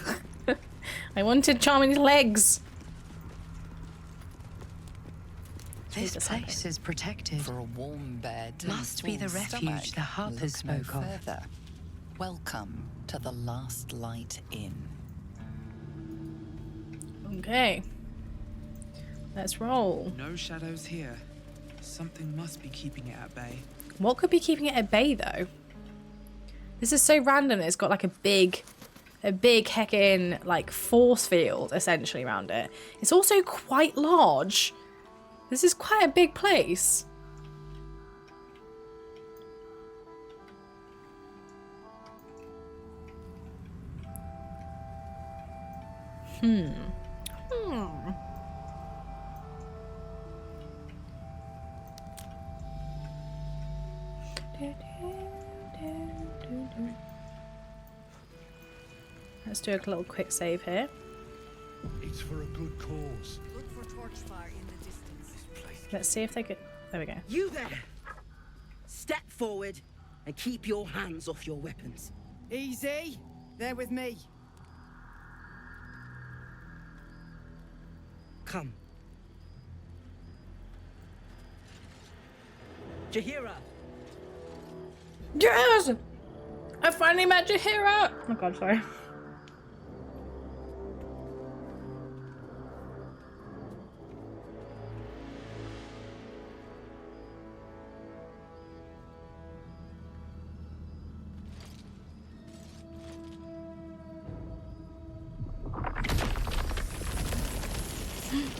I wanted charming little eggs. This place is protected. For a warm bed. Must be the refuge the Harpers spoke of. Welcome to the Last Light Inn. Okay. Let's roll. No shadows here. Something must be keeping it at bay. What could be keeping it at bay though? This is so random. It's got like a big heckin' like force field essentially around it. It's also quite large. This is quite a big place. Let's do a little quick save here. It's for a good cause. Look for torchfire in the distance. Let's see if they could. There we go. You there! Step forward and keep your hands off your weapons. Easy. They're with me. Come. Jaheira! Yes! I finally met Jaheira! Oh god, sorry.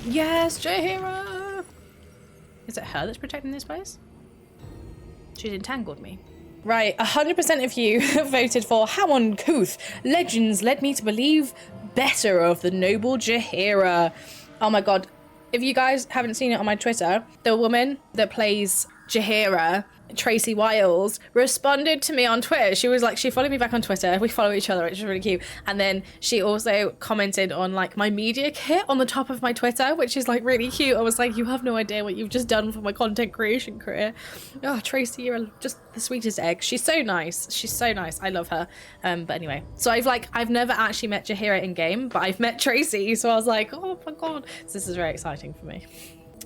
Yes, Jaheira! Is it her that's protecting this place? She's entangled me. Right, 100% of you voted for how uncouth legends led me to believe better of the noble Jaheira. Oh my god. If you guys haven't seen it on my Twitter, the woman that plays Jaheira Tracy Wiles, responded to me on Twitter. She was like, she followed me back on Twitter. We follow each other, which is really cute. And then she also commented on like my media kit on the top of my Twitter, which is like really cute. I was like, you have no idea what you've just done for my content creation career. Oh, Tracy, you're just the sweetest egg. She's so nice. She's so nice. I love her. But anyway, so I've never actually met Jaheira in game, but I've met Tracy. So I was like, oh my God, so this is very exciting for me.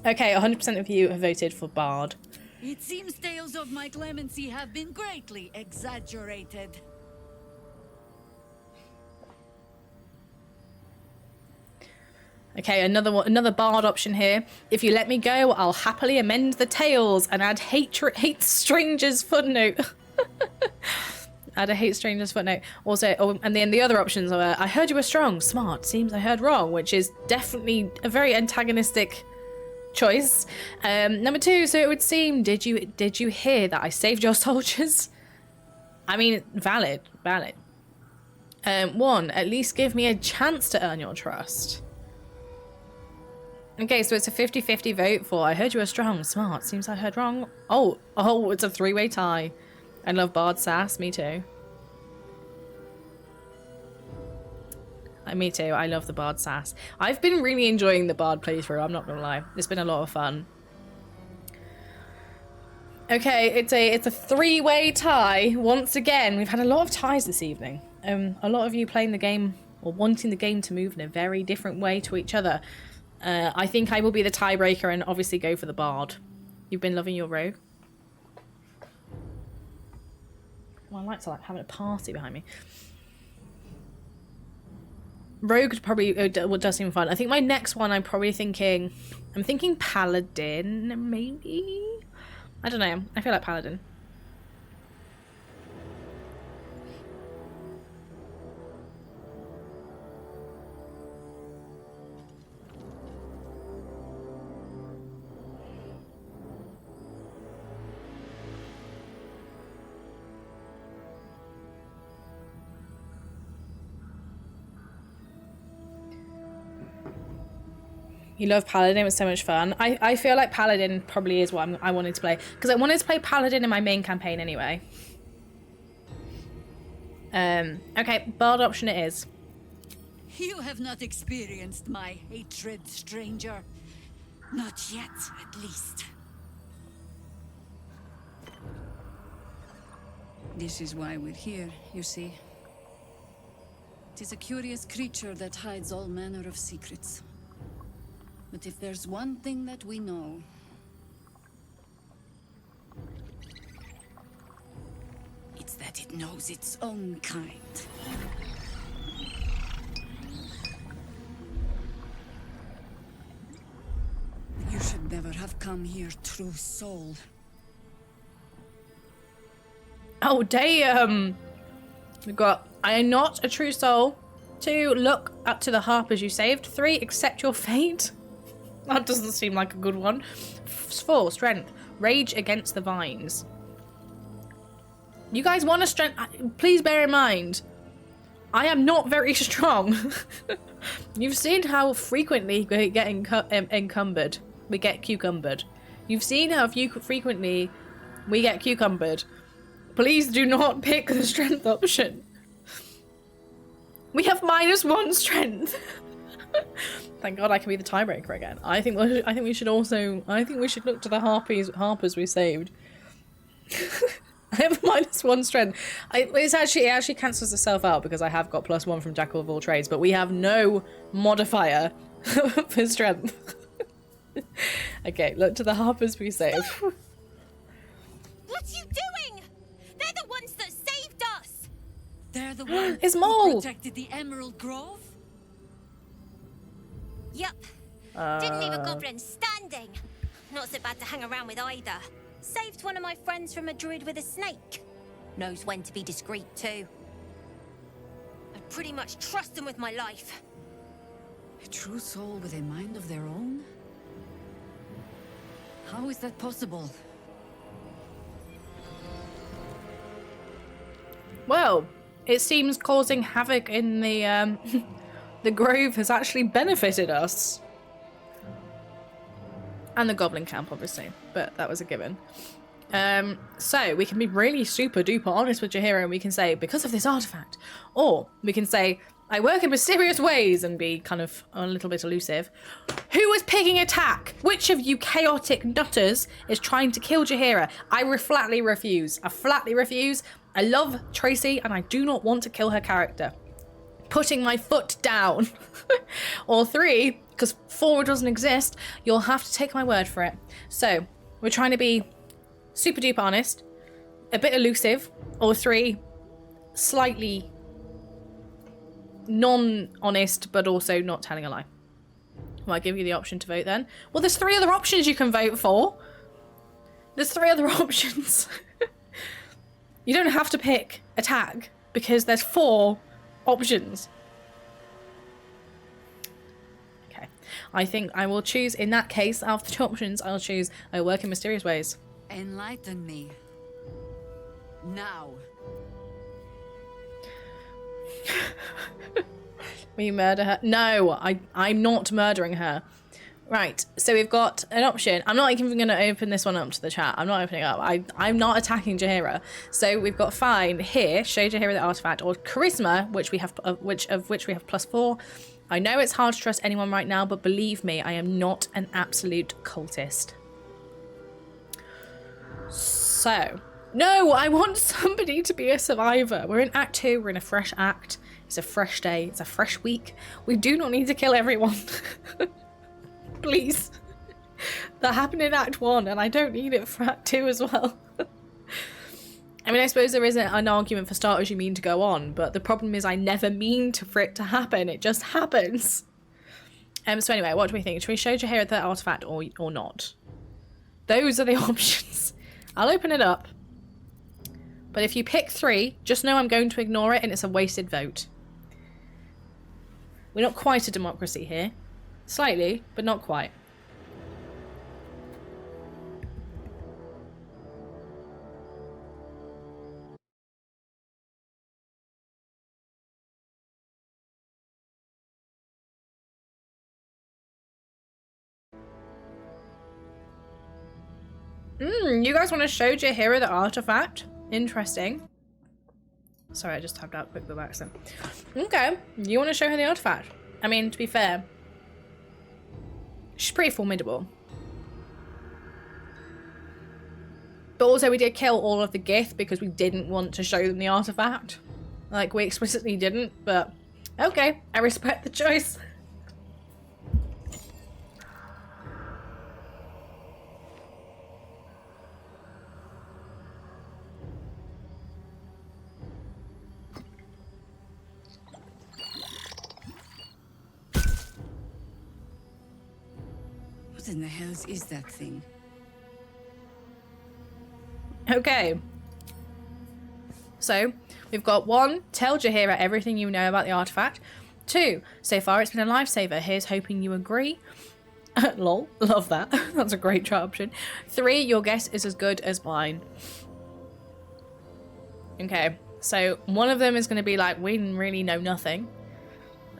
Okay, 100% of you have voted for Bard. It seems tales of my clemency have been greatly exaggerated. Okay, another bard option here. If you let me go, I'll happily amend the tales and add hate strangers footnote. Add a hate strangers footnote. Also, and then the other options are, I heard you were strong, smart, seems I heard wrong, which is definitely a very antagonistic choice. Number 2, so it would seem, did you hear that I saved your soldiers? I mean, valid. 1, at least give me a chance to earn your trust. Okay, so it's a 50-50 vote for I heard you were strong, smart, seems I heard wrong. Oh, it's a 3-way tie. I love Bard sass, me too. Me too, I love the Bard sass. I've been really enjoying the Bard playthrough, I'm not gonna lie. It's been a lot of fun. Okay, it's a 3-way tie. Once again, we've had a lot of ties this evening. A lot of you playing the game or wanting the game to move in a very different way to each other. I think I will be the tiebreaker and obviously go for the Bard. You've been loving your rogue? Well, I like to having a party behind me. Rogue probably does seem fun. I think my next one I'm thinking Paladin, maybe? I don't know. I feel like Paladin. You love Paladin, it was so much fun. I feel like Paladin probably is what I wanted to play. Because I wanted to play Paladin in my main campaign anyway. Okay, Bard option it is. You have not experienced my hatred, stranger. Not yet, at least. This is why we're here, you see. It is a curious creature that hides all manner of secrets. But if there's one thing that we know, it's that it knows its own kind. You should never have come here, true soul. Oh, damn! We've got, I am not a true soul. 2, look up to the harpers you saved. 3, accept your fate. That doesn't seem like a good one. 4, strength. Rage against the vines. You guys want a strength? Please bear in mind, I am not very strong. You've seen how frequently we get encumbered. We get cucumbered. You've seen how frequently we get cucumbered. Please do not pick the strength option. We have -1 strength. Thank God I can be the tiebreaker again. I think we should look to the harpers we saved. I have -1 strength. It actually cancels itself out because I have got +1 from Jack of all trades, but we have no modifier for strength. Okay, look to the harpers we saved. What are you doing? They're the ones that saved us. They're the ones It's who Mole. protected the Emerald Grove? Yup. Didn't leave a goblin standing. Not so bad to hang around with either. Saved one of my friends from a druid with a snake. Knows when to be discreet too. I pretty much trust them with my life. A true soul with a mind of their own? How is that possible? Well, it seems causing havoc in the the grove has actually benefited us. And the goblin camp, obviously, but that was a given. So we can be really super duper honest with Jaheira and we can say, because of this artifact. Or we can say, I work in mysterious ways and be kind of a little bit elusive. Who is picking attack? Which of you chaotic nutters is trying to kill Jaheira? I flatly refuse. I flatly refuse. I love Tracy and I do not want to kill her character. Putting my foot down. Or 3, because 4 doesn't exist, you'll have to take my word for it. So we're trying to be super duper honest, a bit elusive, or 3, slightly non-honest, but also not telling a lie. Well, I give you the option to vote then. Well, there's 3 other options you can vote for. There's 3 other options. You don't have to pick attack because there's 4 options. Okay. I think I will choose, in that case, out of the 2 options, I'll choose I work in mysterious ways. Enlighten me. Now. Will you murder her? No, I'm not murdering her. Right, so we've got an option. I'm not even going to open this one up to the chat. I'm not opening it up. I'm not attacking Jaheira. So we've got fine here, show Jaheira the artifact, or charisma, which we have, which we have +4. I know it's hard to trust anyone right now, but believe me, I am not an absolute cultist. So, no, I want somebody to be a survivor. We're in Act 2, we're in a fresh act. It's a fresh day, it's a fresh week. We do not need to kill everyone. Please. That happened in Act 1 and I don't need it for Act 2 as well. I mean, I suppose there isn't an argument for starters you mean to go on, but the problem is I never mean for it to happen. It just happens. So anyway, what do we think? Should we show Jaheira the artifact or not? Those are the options. I'll open it up. But if you pick 3, just know I'm going to ignore it and it's a wasted vote. We're not quite a democracy here. Slightly, but not quite. You guys want to show Jaheira the artifact? Interesting. Sorry, I just tapped out quick by accident. Okay, you want to show her the artifact? I mean, to be fair, she's pretty formidable. But also we did kill all of the Gith because we didn't want to show them the artifact. Like, we explicitly didn't, but okay, I respect the choice. What in the hells is that thing? Okay. So, we've got 1, tell Jaheira everything you know about the artifact. 2, so far it's been a lifesaver. Here's hoping you agree. Lol, love that. That's a great try option. 3, your guess is as good as mine. Okay, so one of them is going to be like, we really know nothing.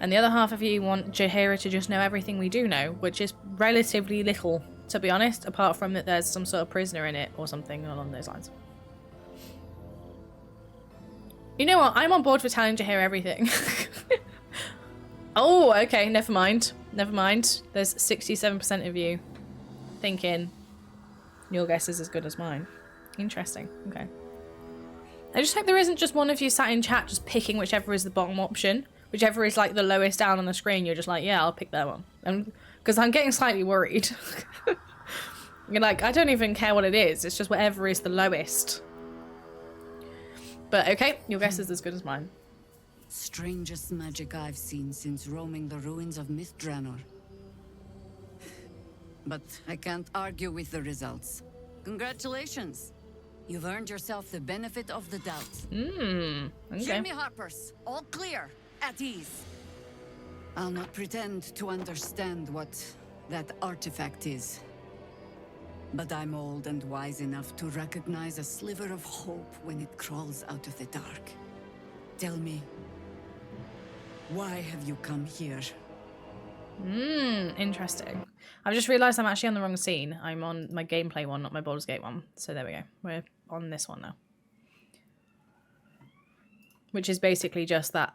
And the other half of you want Jaheira to just know everything we do know, which is relatively little, to be honest, apart from that there's some sort of prisoner in it or something along those lines. You know what? I'm on board for telling Jaheira everything. Oh, okay, never mind. Never mind. There's 67% of you thinking your guess is as good as mine. Interesting. Okay. I just hope there isn't just one of you sat in chat just picking whichever is the bottom option. Whichever is like the lowest down on the screen, you're just like, yeah, I'll pick that one. Because I'm getting slightly worried. You're like, I don't even care what it is. It's just whatever is the lowest. But okay, your guess is as good as mine. Strangest magic I've seen since roaming the ruins of Mythdraenor. But I can't argue with the results. Congratulations. You've earned yourself the benefit of the doubt. Okay. Jimmy Harpers, all clear. At ease. I'll not pretend to understand what that artifact is. But I'm old and wise enough to recognize a sliver of hope when it crawls out of the dark. Tell me, why have you come here? Interesting. I've just realised I'm actually on the wrong scene. I'm on my gameplay one, not my Baldur's Gate one. So there we go. We're on this one now. Which is basically just that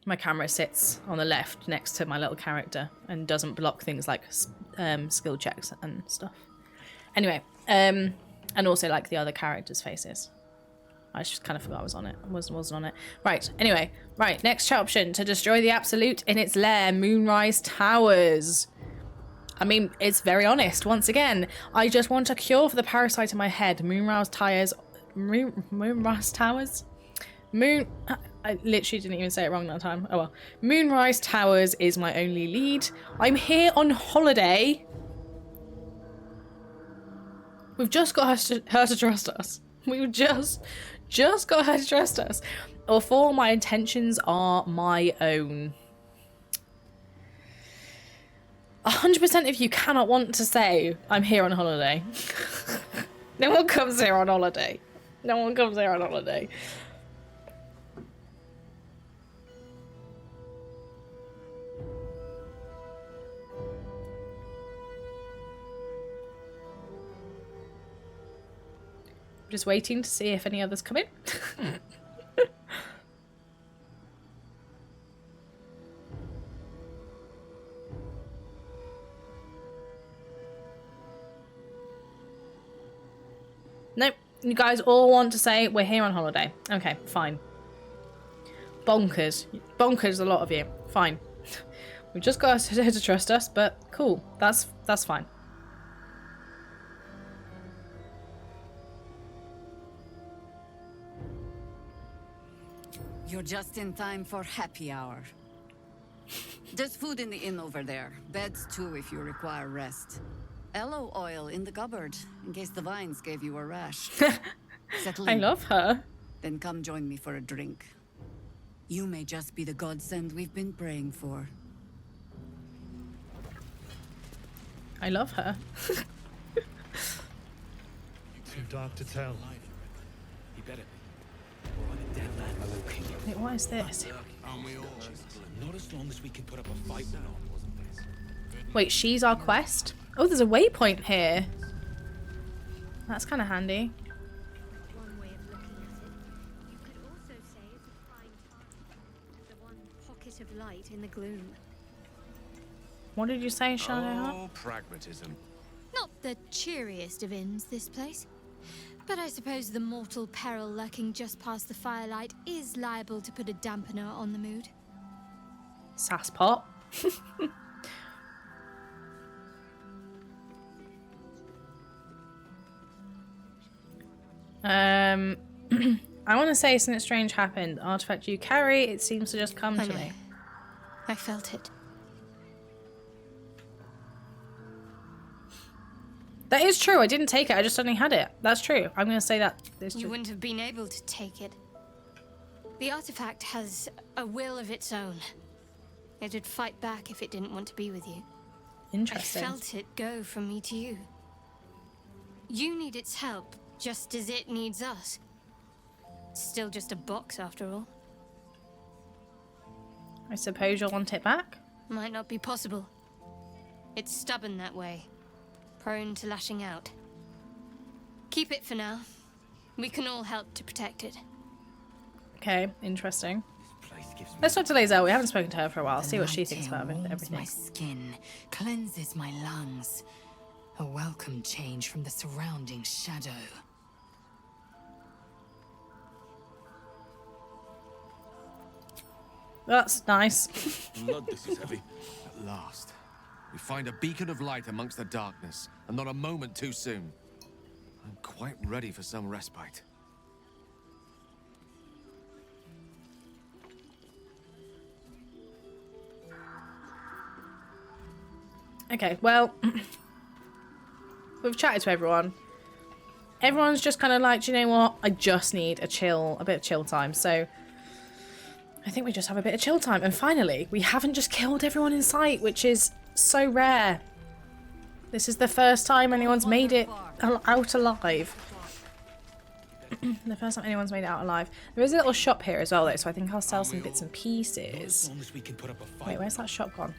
my camera sits on the left next to my little character and doesn't block things like skill checks and stuff. Anyway, and also like the other characters' faces. I just kind of forgot I was on it. Wasn't on it. Right, anyway. Right, next option. To destroy the Absolute in its lair, Moonrise Towers. I mean, it's very honest. Once again, I just want a cure for the parasite in my head. Moonrise Towers. I literally didn't even say it wrong that time. Oh well. Moonrise Towers is my only lead. I'm here on holiday. We've just got her to trust us. We've just got her to trust us. Or for my intentions are my own. 100% of you cannot want to say, I'm here on holiday. No one comes here on holiday. No one comes here on holiday. Just waiting to see if any others come in. Nope. You guys all want to say we're here on holiday. Okay, fine. Bonkers. Bonkers, a lot of you. Fine. We've just got her to trust us, but cool. That's fine. You're just in time for happy hour. There's food in the inn over there. Beds too if you require rest. Aloe oil in the cupboard in case the vines gave you a rash. I love her. Then come join me for a drink. You may just be the godsend we've been praying for. I love her. Too dark to tell. He better be. Or on a dead land below King. Wait, what is this? Not as long as we can put up a fight now. Wait, she's our quest? Oh, there's a waypoint here. That's kind of handy. One way of looking at it. You could also say it's a prime time. The one pocket of light in the gloom. What did you say, Shadow? Oh, pragmatism. Not the cheeriest of inns, this place. But I suppose the mortal peril lurking just past the firelight is liable to put a dampener on the mood. Sasspot. I want to say something strange happened. Artifact you carry, it seems to just come to me. I felt it. That is true. I didn't take it. I just suddenly had it. That's true. I'm going to say that. You wouldn't have been able to take it. The artifact has a will of its own. It'd fight back if it didn't want to be with you. Interesting. I felt it go from me to you. You need its help, just as it needs us. It's still just a box, after all. I suppose you'll want it back? Might not be possible. It's stubborn that way. Prone to lashing out. Keep it for now. We can all help to protect it. Okay, interesting. Let's talk to lae'zel. We haven't spoken to her for a while. See what she thinks about everything. My skin, cleanses my lungs. A welcome change from the surrounding shadow. That's nice. Blood, this is heavy. At last. We find a beacon of light amongst the darkness, and not a moment too soon. I'm quite ready for some respite. Okay, well, we've chatted to everyone. Everyone's just kind of like, do you know what? I just need a bit of chill time. So I think we just have a bit of chill time. And finally, we haven't just killed everyone in sight, which is so rare. This is the first time anyone's made it out alive. The first time anyone's made it out alive. There is a little shop here as well, though, so I think I'll sell some bits and pieces. As long as we can put up a fight. Wait, where's that shop gone?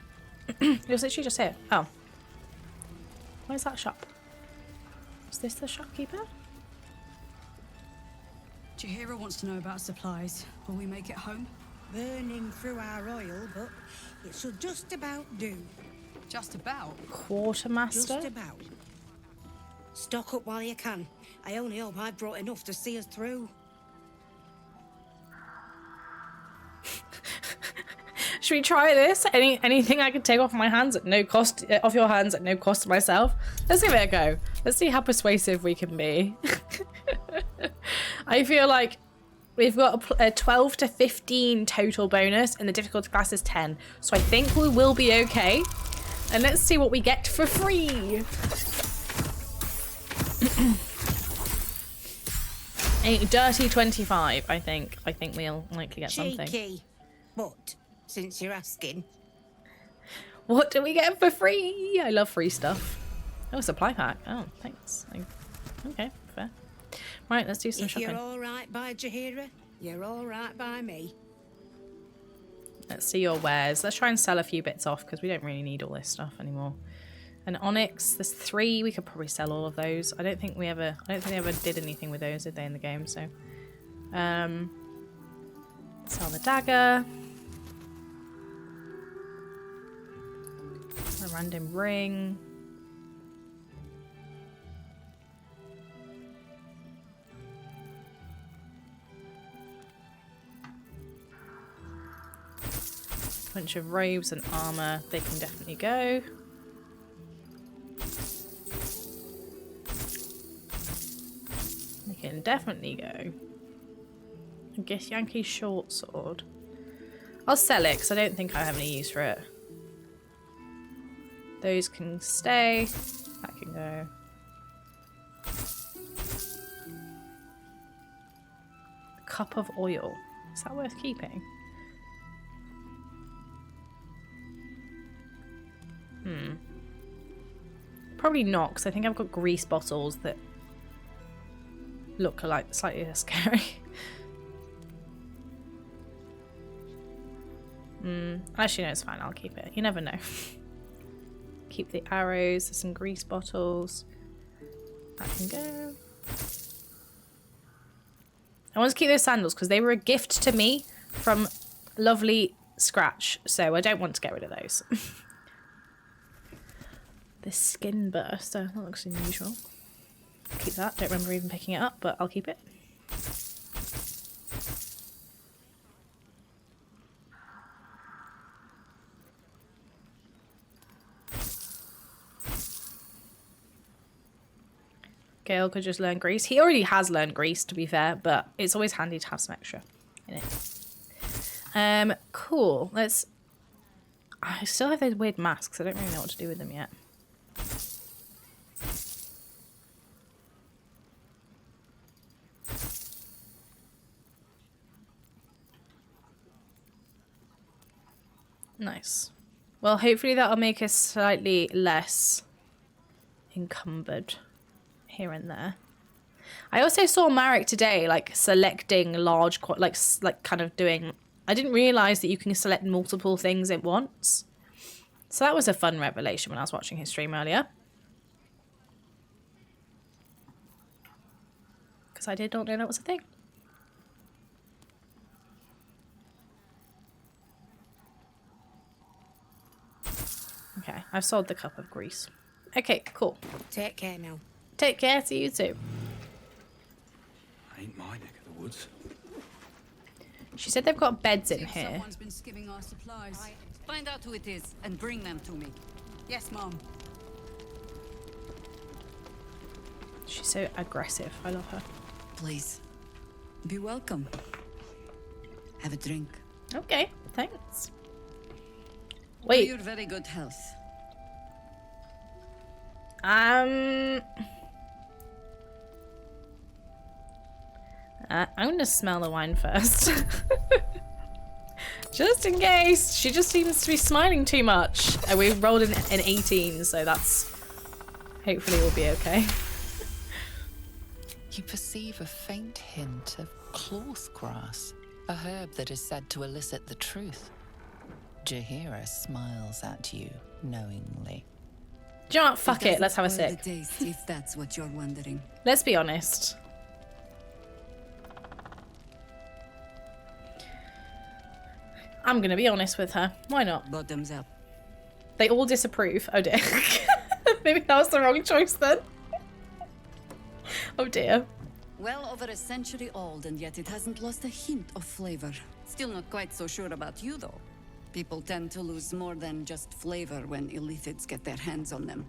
It was literally just here. Oh. Where's that shop? Is this the shopkeeper? Jaheira wants to know about supplies. Will we make it home? Burning through our oil, but it should just about do. Just about? Quartermaster? Just about. Stock up while you can. I only hope I've brought enough to see us through. Should we try this? Anything I can take off my hands at no cost, off your hands at no cost to myself? Let's give it a go. Let's see how persuasive we can be. I feel like we've got a 12 to 15 total bonus and the difficulty class is 10. So I think we will be okay. And let's see what we get for free. A dirty 25, I think. I think we'll likely get something. Cheeky. But, since you're asking. What do we get for free? I love free stuff. Oh, supply pack. Oh, thanks. Okay, fair. Right, let's do some shopping. If you're alright by Jaheira, you're alright by me. Let's see your wares. Let's try and sell a few bits off because we don't really need all this stuff anymore. An onyx, there's 3. We could probably sell all of those. I don't think they ever did anything with those, did they, in the game? So, sell the dagger. A random ring. Bunch of robes and armor. They can definitely go. They can definitely go. I guess Yankee short sword. I'll sell it because I don't think I have any use for it. Those can stay. That can go. Cup of oil. Is that worth keeping? Probably not, because I think I've got grease bottles that look like slightly less scary. Actually, no, it's fine. I'll keep it. You never know. Keep the arrows. There's some grease bottles. That can go. I want to keep those sandals because they were a gift to me from lovely Scratch, so I don't want to get rid of those. This skin burster, that looks unusual. Keep that. Don't remember even picking it up, but I'll keep it. Gale could just learn grease. He already has learned grease, to be fair, but it's always handy to have some extra in it. Cool. Let's... I still have those weird masks. I don't really know what to do with them yet. Nice. Well, hopefully that'll make us slightly less encumbered here and there. I also saw Marek today, like, selecting large, like kind of doing... I didn't realise that you can select multiple things at once. So that was a fun revelation when I was watching his stream earlier. Because I did not know that was a thing. Okay, I've sold the cup of grease. Okay, cool. Take care now. Take care, see you too. Ain't my neck of the woods. She said they've got beds in here. Someone's been skimming our supplies. Find out who it is and bring them to me. Yes, Mom. She's so aggressive. I love her. Please. Be welcome. Have a drink. Okay, thanks. For Wait. your very good health. I'm gonna smell the wine first. Just in case. She just seems to be smiling too much. And we rolled an 18, so that's... Hopefully we'll be okay. You perceive a faint hint of cloth grass, a herb that is said to elicit the truth. Jaheira smiles at you knowingly. Do you know what? Fuck it. Let's have a Spoil the sip. taste, if that's what you're wondering. Let's be honest. I'm gonna be honest with her. Why not? Bottoms up. They all disapprove. Oh dear. Maybe that was the wrong choice then. Oh dear. Well over a century old, and yet it hasn't lost a hint of flavor. Still not quite so sure about you, though. People tend to lose more than just flavor when illithids get their hands on them.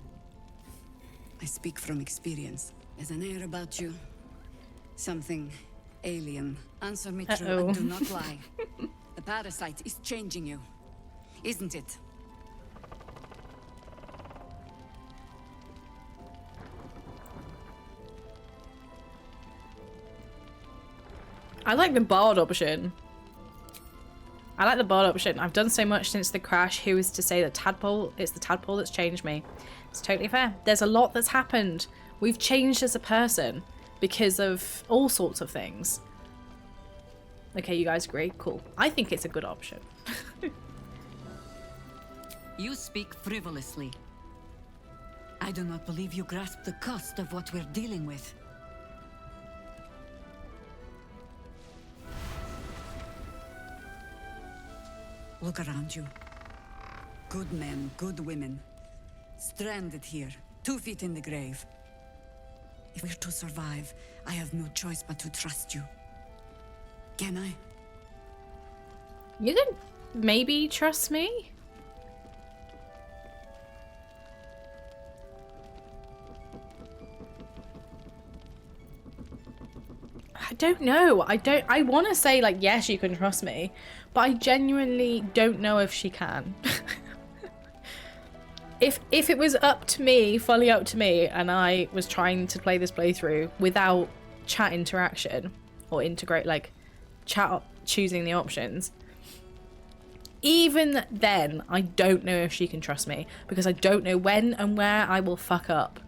I speak from experience. There's an air about you. Something alien. Answer me true and do not lie. The parasite is changing you, isn't it? I like the bard option. I like the bard option. I've done so much since the crash. Who is to say that tadpole? It's the tadpole that's changed me. It's totally fair. There's a lot that's happened. We've changed as a person because of all sorts of things. Okay, you guys agree? Cool. I think it's a good option. You speak frivolously. I do not believe you grasp the cost of what we're dealing with. Look around you. Good men, good women. Stranded here, 2 feet in the grave. If we're to survive, I have no choice but to trust you. Can I? You can maybe trust me? I don't know. I want to say like, yes, you can trust me, but I genuinely don't know if she can. If it was up to me, fully up to me, and I was trying to play this playthrough without chat interaction or integrate like chat choosing the options, even then I don't know if she can trust me because I don't know when and where I will fuck up.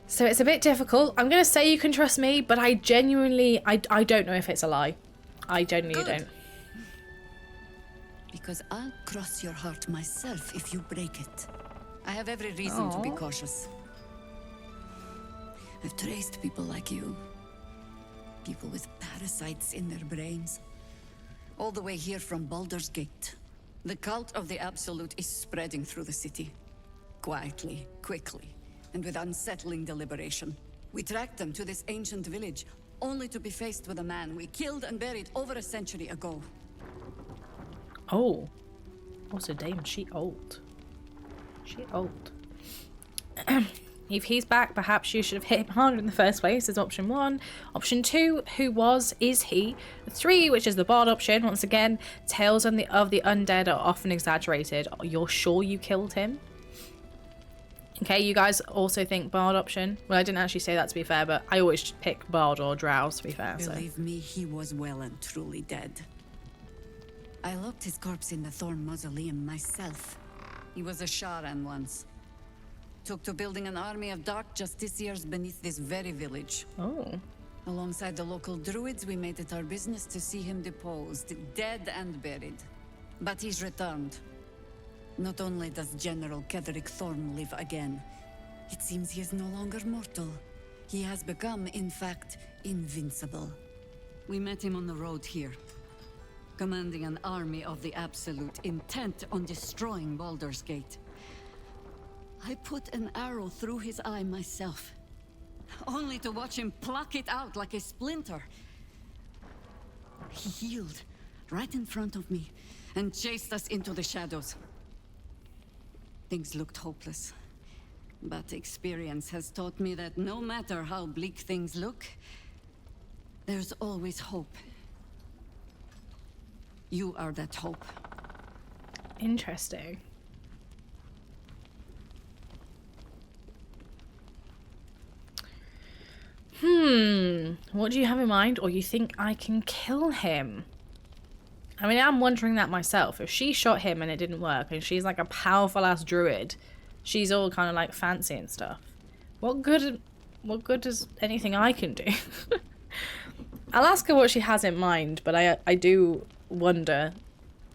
So it's a bit difficult. I'm gonna say you can trust me, but I genuinely I don't know if it's a lie. I genuinely don't. Because I'll cross your heart myself if you break it. I have every reason to be cautious. I've traced people like you. People with parasites in their brains. All the way here from Baldur's Gate. The cult of the Absolute is spreading through the city. Quietly, quickly, and with unsettling deliberation. We tracked them to this ancient village, only to be faced with a man we killed and buried over a century ago. Oh. Also, damn, she old. She old. If he's back, perhaps you should have hit him harder in the first place, is option 1. Option 2, who was, is he? 3, which is the bard option. Once again, tales of the undead are often exaggerated. You're sure you killed him? Okay, you guys also think bard option? Well, I didn't actually say that to be fair, but I always pick bard or drow to be fair. Believe me, he was well and truly dead. I locked his corpse in the Thorn Mausoleum myself. He was a Sharan once. Took to building an army of dark justiciars beneath this very village. Oh. Alongside the local druids, we made it our business to see him deposed, dead and buried. But he's returned. Not only does General Ketheric Thorn live again, it seems he is no longer mortal. He has become, in fact, invincible. We met him on the road here, commanding an army of the Absolute, intent on destroying Baldur's Gate. I put an arrow through his eye myself, only to watch him pluck it out like a splinter. He healed right in front of me and chased us into the shadows. Things looked hopeless, but experience has taught me that no matter how bleak things look, there's always hope. You are that hope. Interesting. What do you have in mind? Or you think I can kill him? I mean, I'm wondering that myself. If she shot him and it didn't work, and she's like a powerful ass druid, she's all kind of like fancy and stuff. What good what good does anything I can do? I'll ask her what she has in mind, but I do wonder.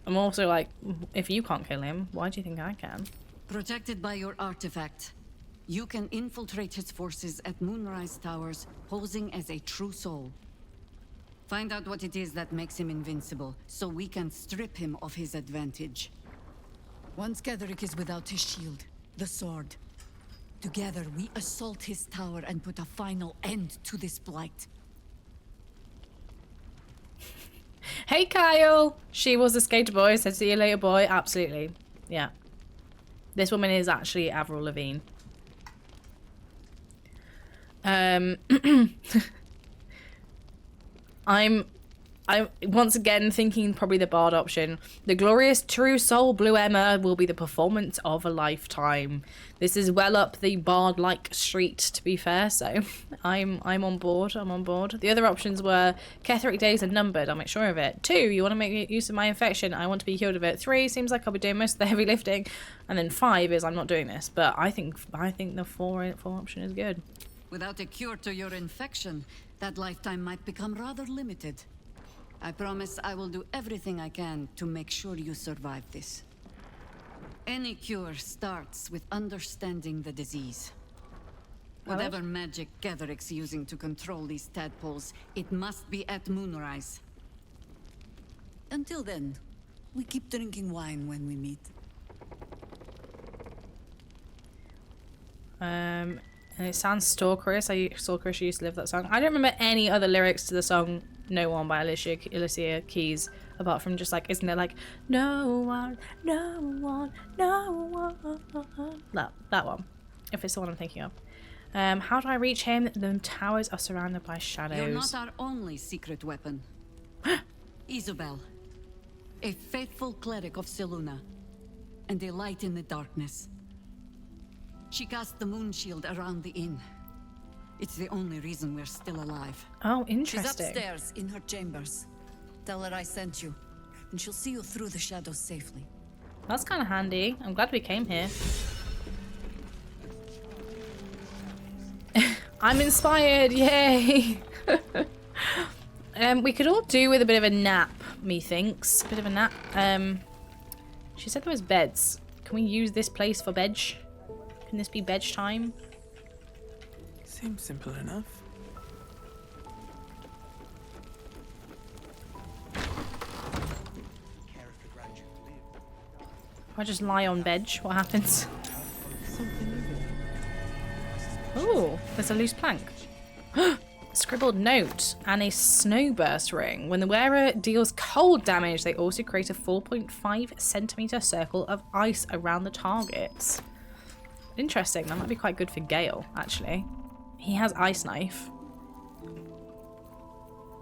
I'm also like, if you can't kill him, why do you think I can? Protected by your artifact, you can infiltrate his forces at Moonrise Towers, posing as a true soul. Find out what it is that makes him invincible, so we can strip him of his advantage. Once Ketheric is without his shield, the sword, together we assault his tower and put a final end to this blight. Hey Kyle! She was a skater boy, said see you later boy. Absolutely. Yeah. This woman is actually Avril Lavigne. I'm once again thinking probably the bard option. The glorious true soul Blue Emma will be the performance of a lifetime. This is well up the bard-like street, to be fair, so I'm on board. I'm on board. The other options were Ketheric days are numbered, I'll make sure of it. 2, you want to make use of my infection, I want to be cured of it. 3, seems like I'll be doing most of the heavy lifting. And then 5 is I'm not doing this. But I think the 4 option is good. Without a cure to your infection, that lifetime might become rather limited. I promise I will do everything I can to make sure you survive this. Any cure starts with understanding the disease. Whatever magic Ketheric's using to control these tadpoles, it must be at Moonrise. Until then, we keep drinking wine when we meet. And it sounds stalkerish. Stalkerish used to live that song. I don't remember any other lyrics to the song No One by Alicia Keys, apart from just like, isn't it like, no one, no one, no one. That one, if it's the one I'm thinking of. How do I reach him? The towers are surrounded by shadows. You're not our only secret weapon. Isabel, a faithful cleric of Selûne, and a light in the darkness. She cast the moon shield around the inn. It's the only reason we're still alive. Oh, interesting. She's upstairs in her chambers. Tell her I sent you, and she'll see you through the shadows safely. That's kind of handy. I'm glad we came here. I'm inspired, yay! We could all do with a bit of a nap, methinks. A bit of a nap. She said there was beds. Can we use this place for bed? Can this be bed time? Seems simple enough. If I just lie on bed, what happens? Oh, there's a loose plank. Scribbled note and a snowburst ring. When the wearer deals cold damage, they also create a 4.5 centimeter circle of ice around the targets. Interesting. That might be quite good for Gale, actually. He has ice knife.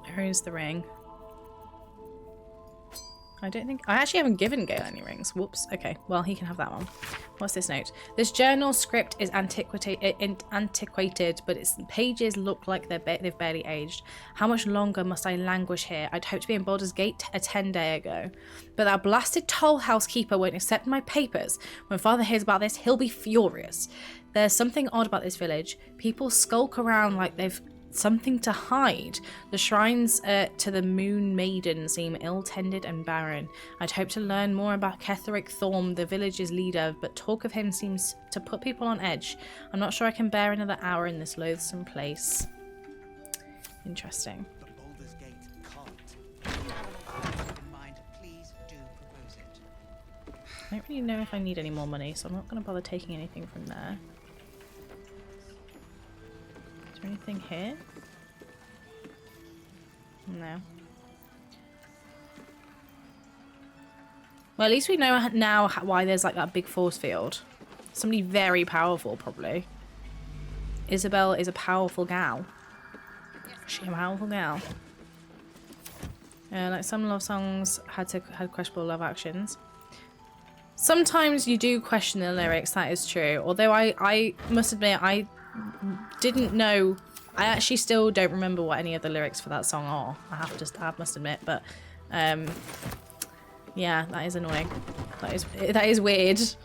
Where is the ring? I actually haven't given Gale any rings. Whoops. Okay, well, he can have that one. What's this note? This journal script is antiquated, but its pages look like they've barely aged. How much longer must I languish here? I'd hoped to be in Baldur's Gate a 10-day ago. But that blasted toll house keeper won't accept my papers. When Father hears about this, he'll be furious. There's something odd about this village. People skulk around like they've something to hide. The shrines to the Moon Maiden seem ill-tended and barren. I'd hoped to learn more about Ketheric Thorm, the village's leader, but talk of him seems to put people on edge. I'm not sure I can bear another hour in this loathsome place. Interesting. I don't really know if I need any more money, so I'm not going to bother taking anything from there. Is there anything here? No. Well, at least we know now why there's like that big force field. Somebody very powerful, probably. Isabel is a powerful gal. She a powerful gal. Like some love songs had questionable love actions. Sometimes you do question the lyrics, that is true. Although I must admit, I didn't know. I actually still don't remember what any of the lyrics for that song are. I must admit, but yeah, that is annoying. That is weird. Is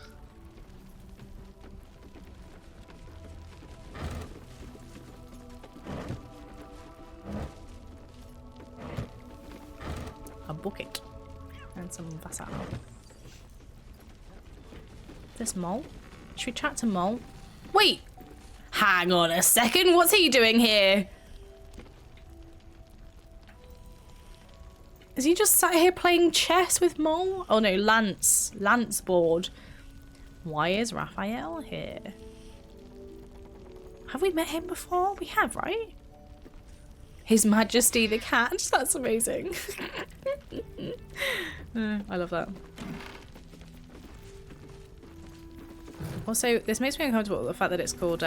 bucket. And some vassal. This Mole? Should we chat to Mole? Wait! Hang on a second, what's he doing here? Is he just sat here playing chess with Mole? Oh no, Lance. Lance board. Why is Raphael here? Have we met him before? We have, right? His Majesty the Cat. That's amazing. I love that. Also, this makes me uncomfortable with the fact that it's called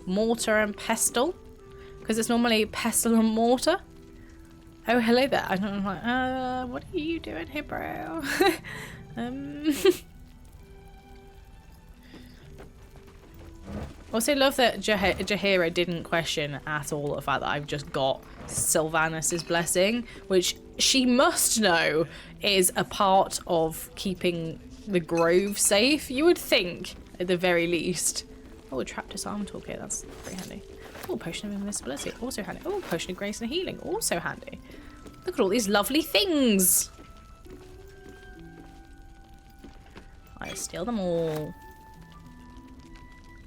mortar and pestle. Because it's normally pestle and mortar. Oh, hello there. I'm like, what are you doing here, bro? Also love that Jaheira didn't question at all the fact that I've just got Sylvanus's blessing, which she must know is a part of keeping the grove safe, you would think, at the very least. Oh, a trap disarm toolkit, that's pretty handy. Oh, potion of invisibility, also handy. Oh, potion of grace and healing, also handy. Look at all these lovely things. I steal them all.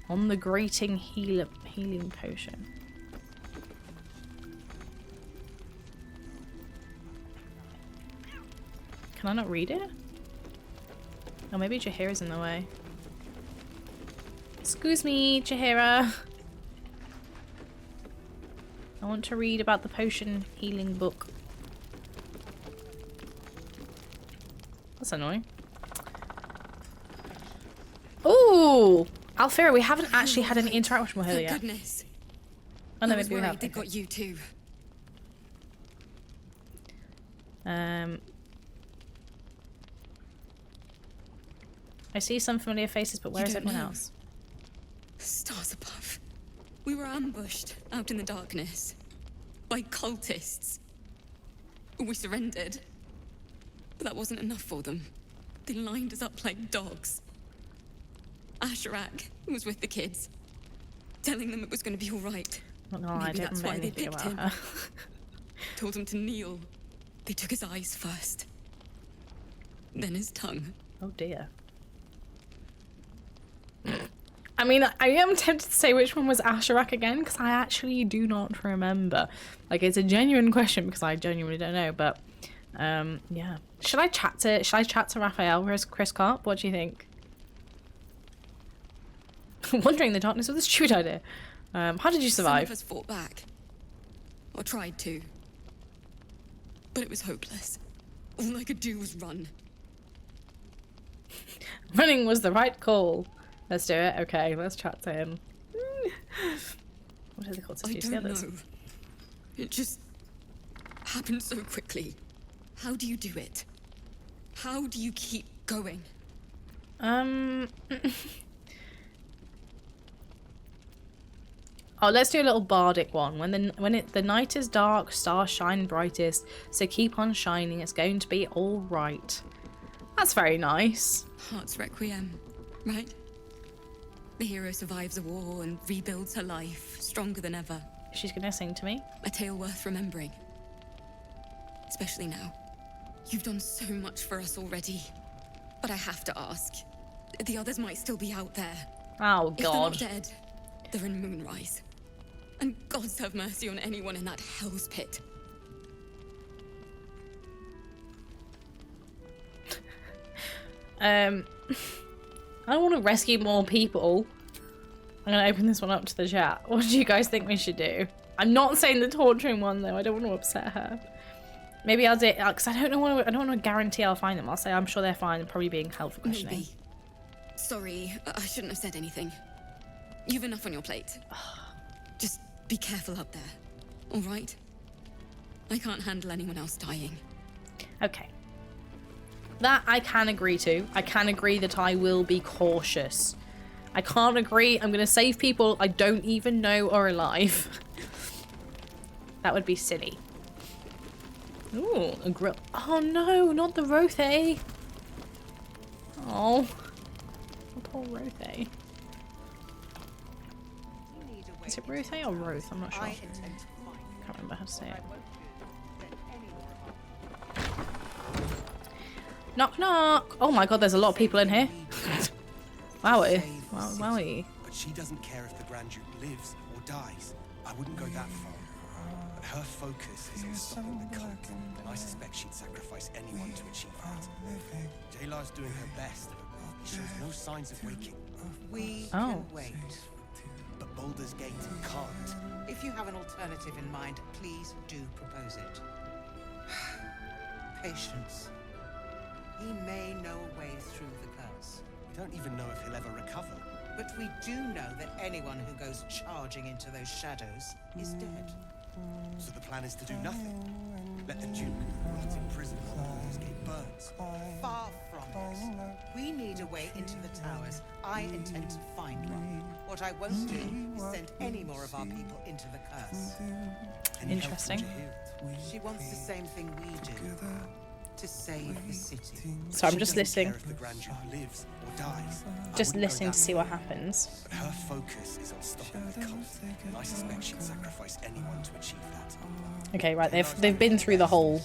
On the grating healing potion. Can I not read it? Oh, maybe Jaheira's in the way. Excuse me, Jaheira. I want to read about the potion healing book. That's annoying. Ooh! Alfira, we haven't actually had any interaction with her yet. Goodness. Oh no, maybe we have. They got you too. I see some familiar faces, but where is everyone else? Stars above. We were ambushed out in the darkness by cultists. We surrendered. But that wasn't enough for them. They lined us up like dogs. Asherak was with the kids, telling them it was going to be all right. No, I don't remember anything about her. Told him to kneel. They took his eyes first, then his tongue. Oh dear. I mean, I am tempted to say which one was Asherak again, because I actually do not remember. Like, it's a genuine question because I genuinely don't know. But yeah, should I chat to Raphael or Chris Carp? What do you think? Wandering the darkness was a stupid idea. How did you survive? Some of us fought back, or tried to, but it was hopeless. All I could do was run. Running was the right call. Let's do it. Okay, let's chat to him. What are the cultists do to the others? Know. It just happened so quickly. How do you do it? How do you keep going? Oh, let's do a little bardic one. The night is dark, stars shine brightest, so keep on shining. It's going to be all right. That's very nice. Heart's Requiem, right? The hero survives a war and rebuilds her life, stronger than ever. She's gonna sing to me. A tale worth remembering. Especially now. You've done so much for us already. But I have to ask. The others might still be out there. Oh, God. If they're not dead, they're in Moonrise. And gods have mercy on anyone in that hell's pit. I don't want to rescue more people. I'm going to open this one up to the chat. What do you guys think we should do? I'm not saying the torturing one, though. I don't want to upset her. Maybe I'll do it, because I don't want to guarantee I'll find them. I'll say I'm sure they're fine and probably being helpful questioning. Maybe. Sorry, I shouldn't have said anything. You've enough on your plate. Just be careful out there, all right? I can't handle anyone else dying. Okay. That I can agree to. I can agree that I will be cautious. I can't agree I'm going to save people I don't even know are alive. That would be silly. Ooh, a grill. Oh no, not the Rothe. Oh. Poor Rothe. Is it Rothe or Roth? I'm not sure. Can't remember how to say it. Knock knock. Oh my god, there's a lot of people in here. Wowie. Wowie. But she doesn't care if the Grand Duke lives or dies. I wouldn't go that far. But her focus is on stopping the cult, and I suspect she'd sacrifice anyone to achieve that. Jaheira's doing her best, but she shows no signs of waking. We can wait. But Baldur's Gate can't. If you have an alternative in mind, please do propose it. Patience. He may know a way through the curse. We don't even know if he'll ever recover. But we do know that anyone who goes charging into those shadows is dead. So the plan is to do nothing. Let the Duke rot in prison while Baldur's Gate burns. Far from it. We need a way into the towers. I intend to find one. What I won't do is send any more of our people into the curse. Interesting. She wants the same thing we do. To save the city. So I'm just listening. If the Grand Duke lives or dies, Just listening to see what happens. But her focus is on stopping the cult, and I suspect she'd sacrifice anyone to achieve that. Okay, right. They've been through the whole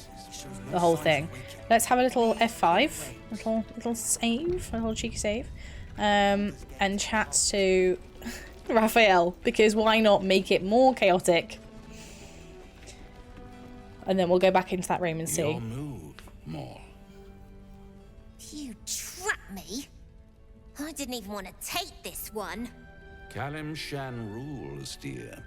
thing. Let's have a little F5, little save, a little cheeky save, and chat to Raphael, because why not make it more chaotic? And then we'll go back into that room and see. More. You trapped me? I didn't even want to take this one. Kalimshan rules, dear.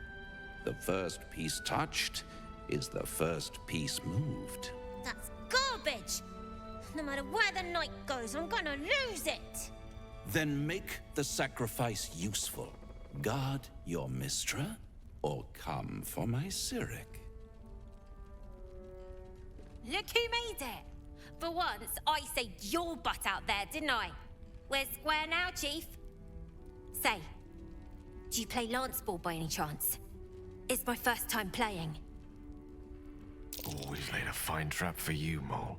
The first piece touched is the first piece moved. That's garbage. No matter where the night goes, I'm gonna lose it. Then make the sacrifice useful. Guard your Mistra, or come for my Cyric. Look who made it! For once, I saved your butt out there, didn't I? We're square now, Chief. Say, do you play lance ball by any chance? It's my first time playing. Always laid a fine trap for you, Mole.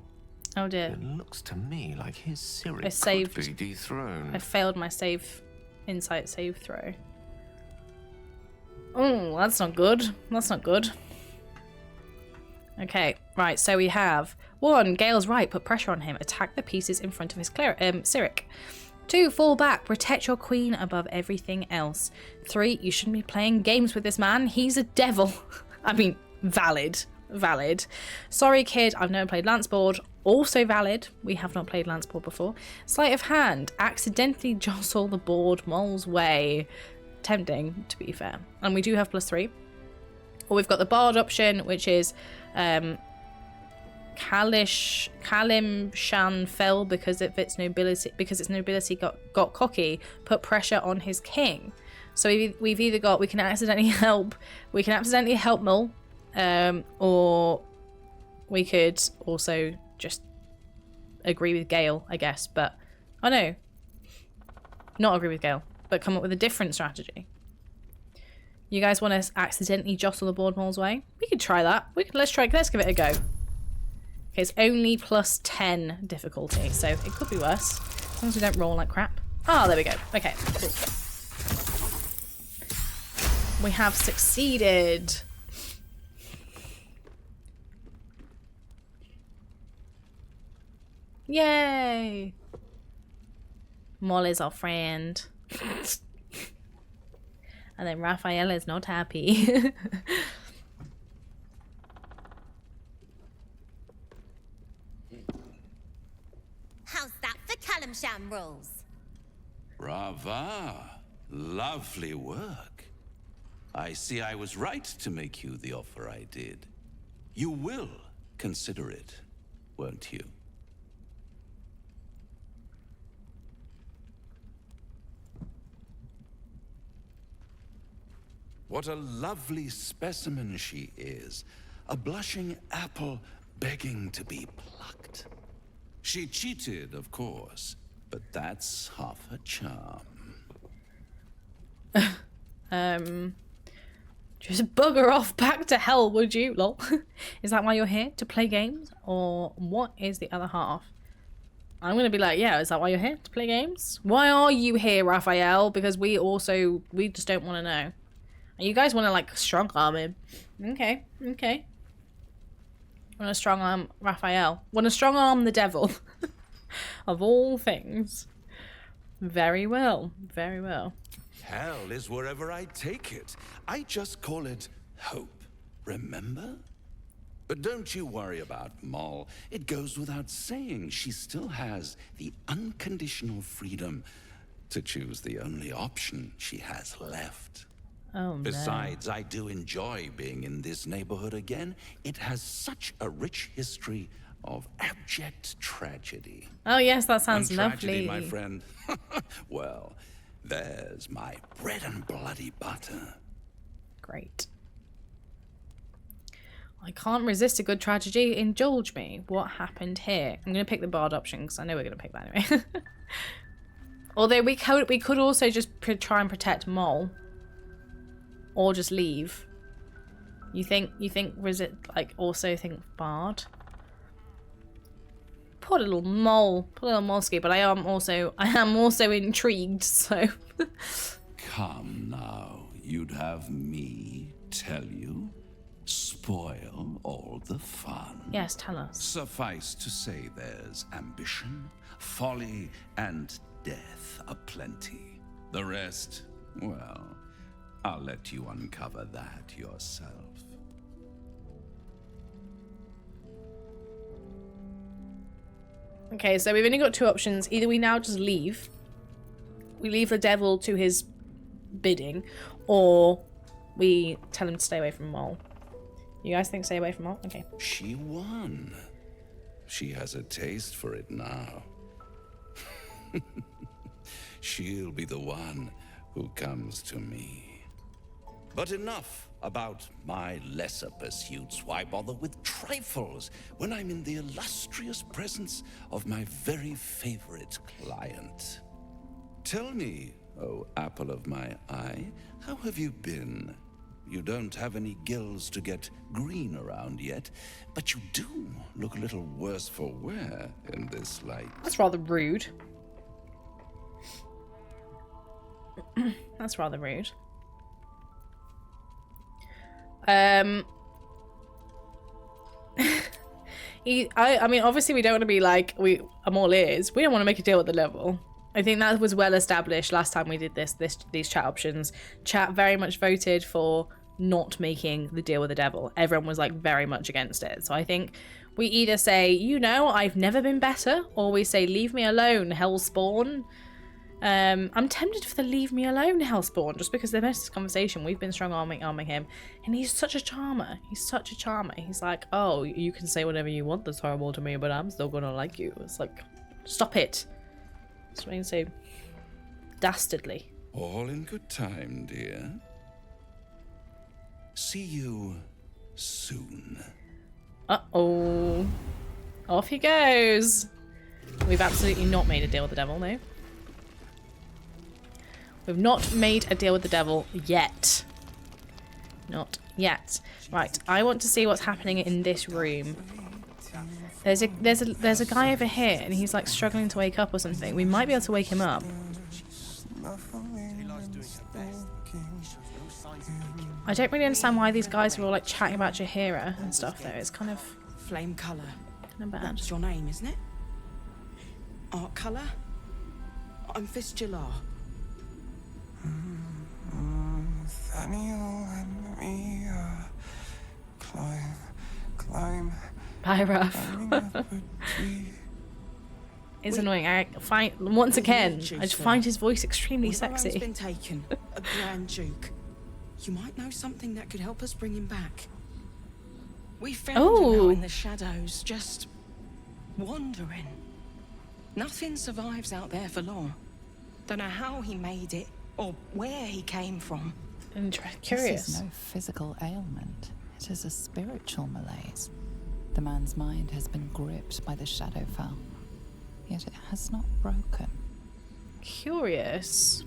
Oh dear. It looks to me like his Cyric I saved. could be dethroned. I failed my insight save throw. Oh, that's not good. That's not good. Okay, right, so we have 1. Gale's right, put pressure on him. Attack the pieces in front of his Cyric. 2. Fall back, protect your queen above everything else. 3. You shouldn't be playing games with this man. He's a devil. I mean, valid. Valid. Sorry, kid, I've never played Lanceboard. Also valid. We have not played Lanceboard before. Sleight of hand, accidentally jostle the board Mole's way. Tempting, to be fair. And we do have +3. Or we've got the bard option, which is Kalimshan fell because of its nobility got cocky, put pressure on his king. So we've either got we can accidentally help Mole, or we could also just agree with Gale, I guess. But I know, not agree with Gale, but come up with a different strategy. You guys want to accidentally jostle the board Mole's way? We could try that. Let's give it a go. Okay, it's only +10 difficulty, so it could be worse. As long as we don't roll like crap. Ah, there we go. Okay, cool. We have succeeded. Yay! Mole is our friend. And then Raphael is not happy. How's that for Kalimshan rules? Brava. Lovely work. I see I was right to make you the offer I did. You will consider it, won't you? What a lovely specimen she is. A blushing apple begging to be plucked. She cheated, of course, but that's half her charm. Just bugger off back to hell, would you, lol? Is that why you're here? To play games? Or what is the other half? I'm gonna be like, yeah, is that why you're here? To play games? Why are you here, Raphael? Because we just don't want to know. You guys want to, like, strong arm him. Okay, okay. Want to strong arm Raphael. Want to strong arm the devil. Of all things. Very well. Very well. Hell is wherever I take it. I just call it hope. Remember? But don't you worry about Moll. It goes without saying she still has the unconditional freedom to choose the only option she has left. Oh, no. Besides, I do enjoy being in this neighborhood again. It has such a rich history of abject tragedy. Oh, yes, that sounds And tragedy, lovely. my friend. Well, there's my bread and bloody butter. Great. I can't resist a good tragedy. Indulge me. What happened here? I'm going to pick the bard option because I know we're going to pick that anyway. Although we could also just try and protect Moll. Or just leave. You think like also think bard? Poor little Moll. Poor little Molsky, but I am also intrigued, so Come now, you'd have me tell you? Spoil all the fun. yes, tell us. Suffice to say there's ambition, folly, and death aplenty. The rest, well, I'll let you uncover that yourself. Okay, so we've only got two options. Either we now just leave. We leave the devil to his bidding, or we tell him to stay away from Moll. You guys think stay away from Moll? Okay. She won. She has a taste for it now. She'll be the one who comes to me. But enough about my lesser pursuits. Why bother with trifles when I'm in the illustrious presence of my very favorite client? Tell me, oh apple of my eye, how have you been? You don't have any gills to get green around yet, but you do look a little worse for wear in this light. That's rather rude. That's rather rude. I mean, obviously we don't want to be like, I'm all ears. We don't want to make a deal with the devil. I think that was well established last time we did these chat options. Chat very much voted for not making the deal with the devil. Everyone was like very much against it. So I think we either say, you know, I've never been better, or we say, leave me alone, hellspawn. I'm tempted for the leave me alone hellspawn, just because they've missed this conversation. We've been strong-arming him, and he's such a charmer. He's such a charmer. He's like, oh, you can say whatever you want that's horrible to me, but I'm still gonna like you. It's like, stop it. That's what I can say. Dastardly. All in good time, dear. See you soon. Uh-oh. Off he goes. We've absolutely not made a deal with the devil, no. We've not made a deal with the devil yet. Not yet. Right, I want to see what's happening in this room. There's a guy over here, and he's like struggling to wake up or something. We might be able to wake him up. I don't really understand why these guys were all like chatting about Jaheira and stuff though. It's kind of flame colour. Kind of bad. That's your name, isn't it? Art colour? I'm Fistula. Nathaniel and me climb. Pyra. It's annoying. I find once again, I just find his voice extremely sexy. Been taken. A Grand Duke. You might know something that could help us bring him back. We found him out in the shadows, just wandering. Nothing survives out there for long. Don't know how he made it or where he came from. Curious. This is no physical ailment. It is a spiritual malaise. The man's mind has been gripped by the Shadowfell, yet it has not broken. Curious.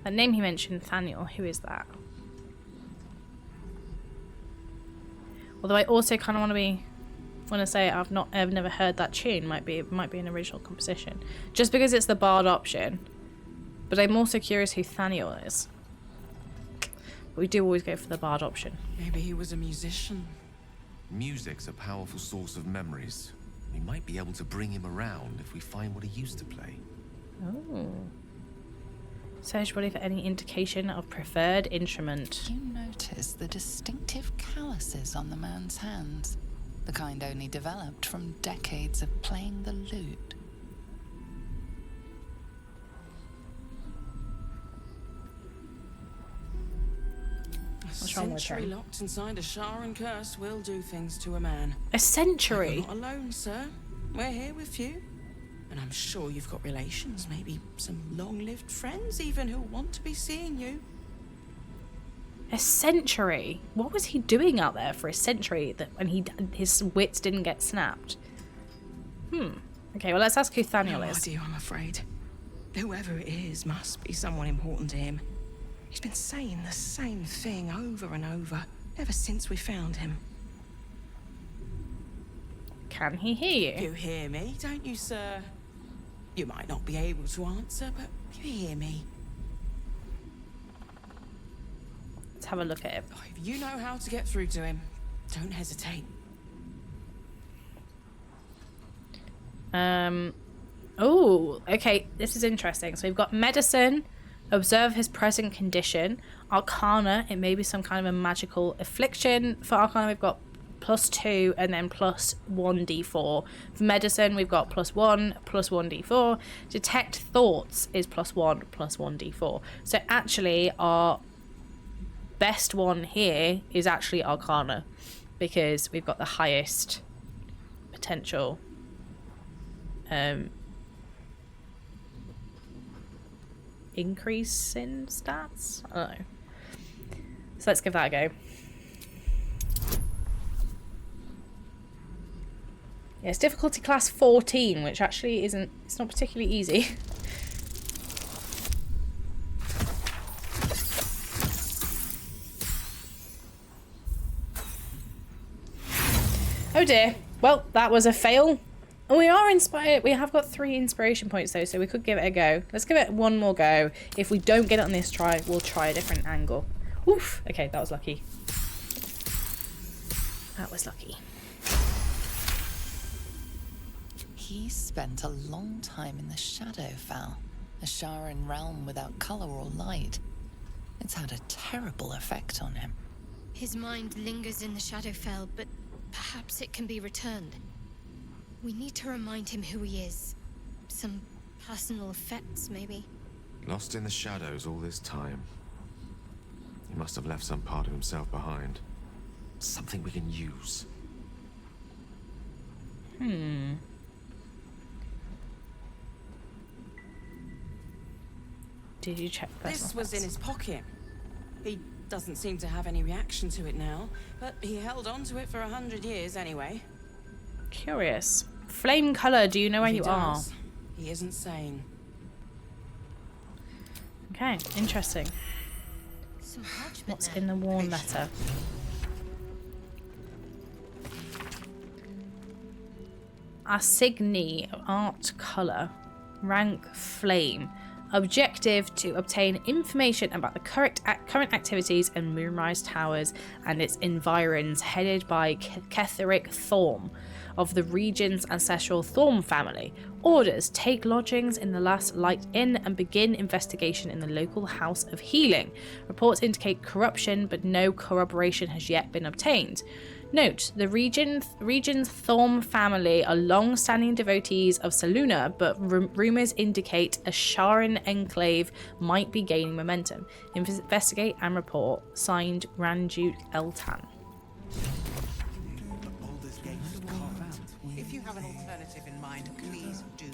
That name he mentioned, Nathaniel, who is that? Although I also kind of want to say I've never heard that tune. Might be an original composition, just because it's the bard option. But I'm also curious who Nathaniel is. But we do always go for the bard option. Maybe he was a musician. Music's a powerful source of memories. We might be able to bring him around if we find what he used to play. Oh. Search body for any indication of preferred instrument. You notice the distinctive calluses on the man's hands, the kind only developed from decades of playing the lute. What's wrong with century him? locked inside a Sharan curse will do things to a man. A century? You're not alone, sir. We're here with you. And I'm sure you've got relations, maybe some long-lived friends even who want to be seeing you. A century? What was he doing out there for a century that when his wits didn't get snapped? Okay, well, let's ask who Thaniel is. No idea, I'm afraid. Whoever it is must be someone important to him. He's been saying the same thing over and over ever since we found him. Can he hear you? You hear me, don't you, sir? You might not be able to answer, but you hear me. Let's have a look at it. If you know how to get through to him, don't hesitate. Oh, okay, this is interesting. So we've got medicine, observe his present condition, arcana, it may be some kind of a magical affliction. For arcana, we've got +2 and then plus 1d4. For medicine, we've got +1, plus 1d4. Detect thoughts is +1, plus 1d4. So actually, our best one here is actually arcana because we've got the highest potential increase in stats. I don't know. So let's give that a go. Yeah, it's difficulty class 14, which actually isn't, it's not particularly easy. Oh dear. Well, that was a fail. And we are inspired. We have got 3 inspiration points though, so we could give it a go. Let's give it one more go. If we don't get it on this try, we'll try a different angle. Oof. Okay, that was lucky. That was lucky. He spent a long time in the Shadowfell, a Sharan realm without color or light. It's had a terrible effect on him. His mind lingers in the Shadowfell, but perhaps it can be returned. We need to remind him who he is. Some personal effects, maybe. Lost in the shadows all this time. He must have left some part of himself behind. Something we can use. Did you check personal This was in effects? his pocket. He doesn't seem to have any reaction to it now, but he held on to it for 100 years anyway. Curious. Flame color, do you know where If he you are? does, he isn't sane. Okay, interesting. Some parchment What's there. in the worn letter? Assigny, art color, rank flame. Objective to obtain information about the current activities in Moonrise Towers and its environs, headed by Ketheric Thorm of the region's ancestral Thorm family. Orders: take lodgings in the Last Light Inn and begin investigation in the local House of Healing. Reports indicate corruption, but no corroboration has yet been obtained. Note, the region's Thorm family are long-standing devotees of Saluna, but rumours indicate a Sharan enclave might be gaining momentum. Investigate and report. Signed, Ranjut Eltan. If you have an alternative in mind, please do.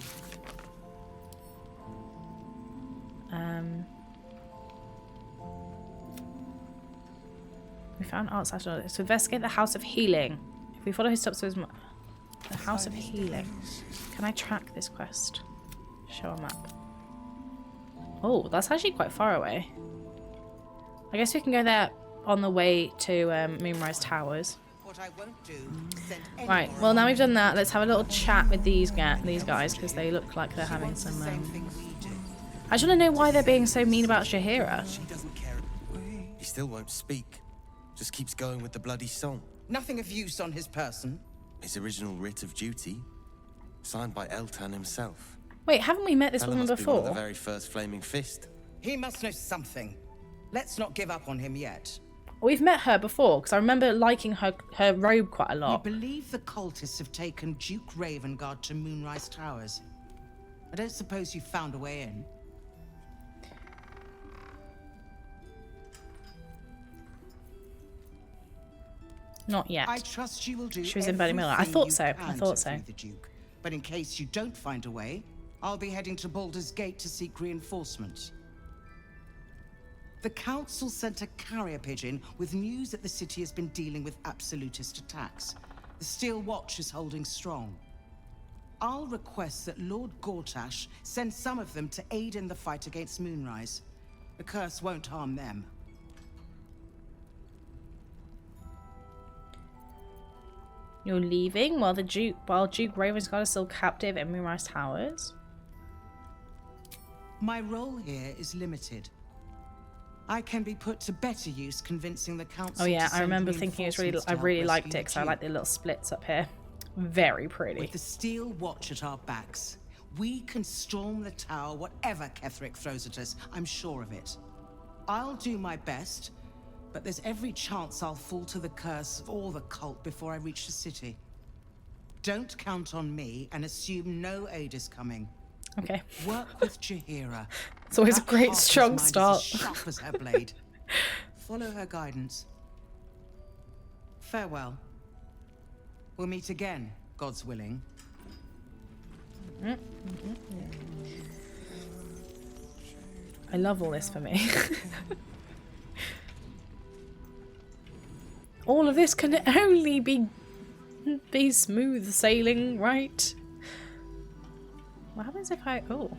We found art slash. So investigate the House of Healing. If we follow his steps to the House of Healing. Can I track this quest? Show a map. Oh, that's actually quite far away. I guess we can go there on the way to Moonrise Towers. What I won't do, send any Right, more well of now our we've done that, let's have a little chat with these guys because they look like they're having wants the some. same thing we do. I just want to know why they're being so mean about Jaheira. She doesn't care. He still won't speak. Just keeps going with the bloody song. Nothing of use on his person. His original writ of duty. Signed by Eltan himself. Wait, haven't we met this Fella woman must be one of before? the very first Flaming Fist. He must know something. Let's not give up on him yet. We've met her before, because I remember liking her robe quite a lot. We believe the cultists have taken Duke Ravengard to Moonrise Towers. I don't suppose you found a way in. Not yet. I trust you will do. She was in Ballymiller. I thought so. I thought so. The Duke. But in case you don't find a way, I'll be heading to Baldur's Gate to seek reinforcements. The Council sent a carrier pigeon with news that the city has been dealing with absolutist attacks. The Steel Watch is holding strong. I'll request that Lord Gortash send some of them to aid in the fight against Moonrise. The curse won't harm them. You're leaving while Duke Ravensguard is still captive in Moonrise Towers? My role here is limited. I can be put to better use convincing the council. Oh yeah, to I send remember thinking it's really. reinforcements I to really help liked rescue it because the I like the little splits up here. Very pretty. With the Steel Watch at our backs, we can storm the tower whatever Ketheric throws at us. I'm sure of it. I'll do my best, but there's every chance I'll fall to the curse or the cult before I reach the city. Don't count on me and assume no aid is coming. Okay. Work with Jaheira. It's always a That great Harper's strong mind is start. as sharp as her blade. Follow her guidance. Farewell. We'll meet again, God's willing. I love all this for me. All of this can only be smooth sailing, right? What happens if I... Oh,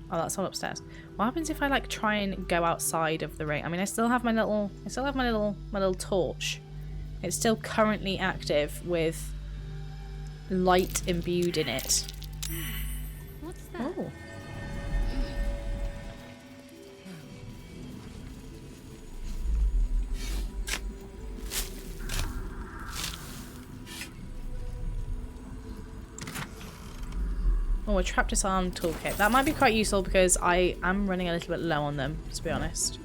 that's all upstairs. What happens if I like try and go outside of the ring? I mean, I still have my little torch. It's still currently active with light imbued in it. What's that? Oh. Oh, a trap disarm toolkit. That might be quite useful because I am running a little bit low on them, to be honest.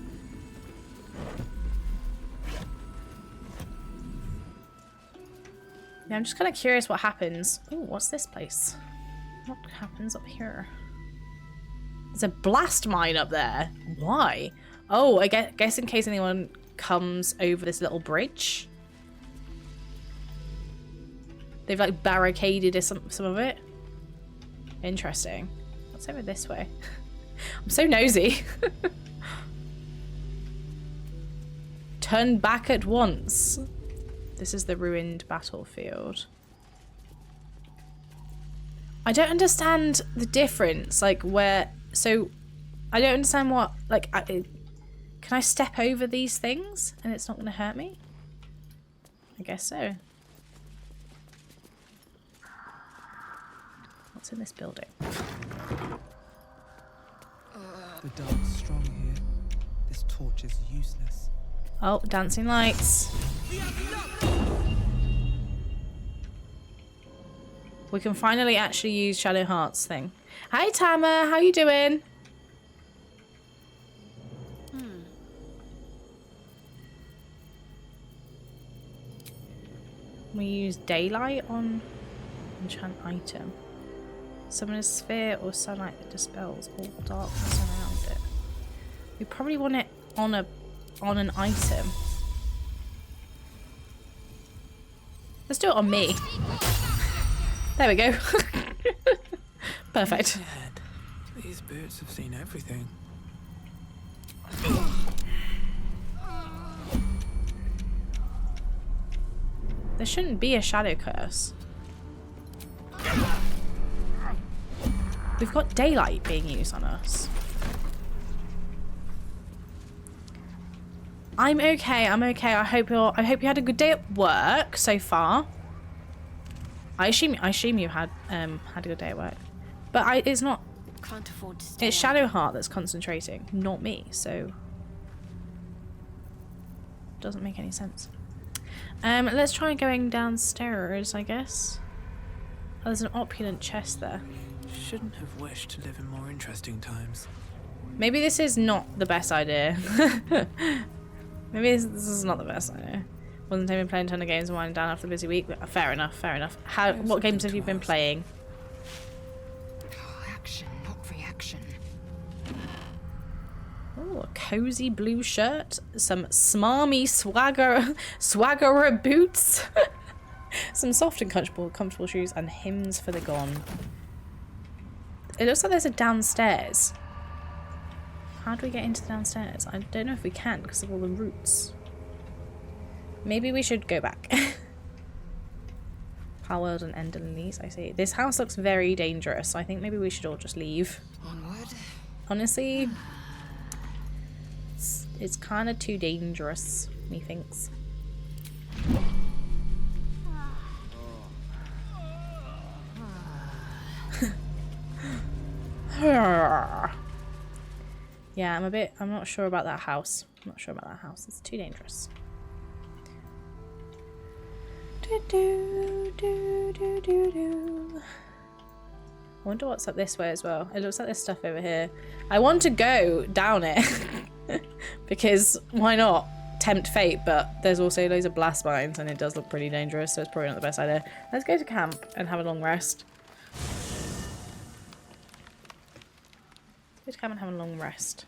Yeah, I'm just kind of curious what happens. Oh, what's this place? What happens up here? There's a blast mine up there. Why? Oh, I guess in case anyone comes over this little bridge. They've like barricaded some of it. Interesting. What's over this way? I'm so nosy. Turn back at once. This is the ruined battlefield. I don't understand the difference. Like where... So, I don't understand what... Like, can I step over these things and it's not going to hurt me? I guess so. What's in this building? The dark's strong here. This torch is useless. Oh, dancing lights. We can finally actually use Shadow Heart's thing. Hi Tama, how you doing? We use daylight on enchant item. Summon a sphere or sunlight that dispels all darkness around it. We probably want it on an item. Let's do it on me. There we go. Perfect. These birds have seen everything. There shouldn't be a shadow curse. We've got daylight being used on us. I'm okay. I'm okay. I hope you had a good day at work so far. I assume you had a good day at work, but it's not. Can't afford to stay. It's Shadowheart that's concentrating, not me. So doesn't make any sense. Let's try going downstairs, I guess. there's an opulent chest there. Shouldn't have wished to live in more interesting times. Maybe this is not the best idea. Maybe this is not the best idea. Wasn't even playing a ton of games and winding down after a busy week. But fair enough, fair enough. What games have you been playing? Action, not reaction. Oh, a cozy blue shirt, some smarmy swagger boots, some soft and comfortable shoes, and hymns for the gone. It looks like there's a downstairs. How do we get into the downstairs? I don't know if we can because of all the roots. Maybe we should go back. Palworld and Enderlease, I see. This house looks very dangerous, so I think maybe we should all just leave. Onward. Honestly, it's kind of too dangerous, methinks. Yeah, I'm not sure about that house. I'm not sure about that house. It's too dangerous. I wonder what's up this way as well. It looks like there's stuff over here. I want to go down it because why not? Tempt fate, but there's also loads of blast mines and it does look pretty dangerous, so it's probably not the best idea. Let's go to camp and have a long rest. Let's go to camp and have a long rest.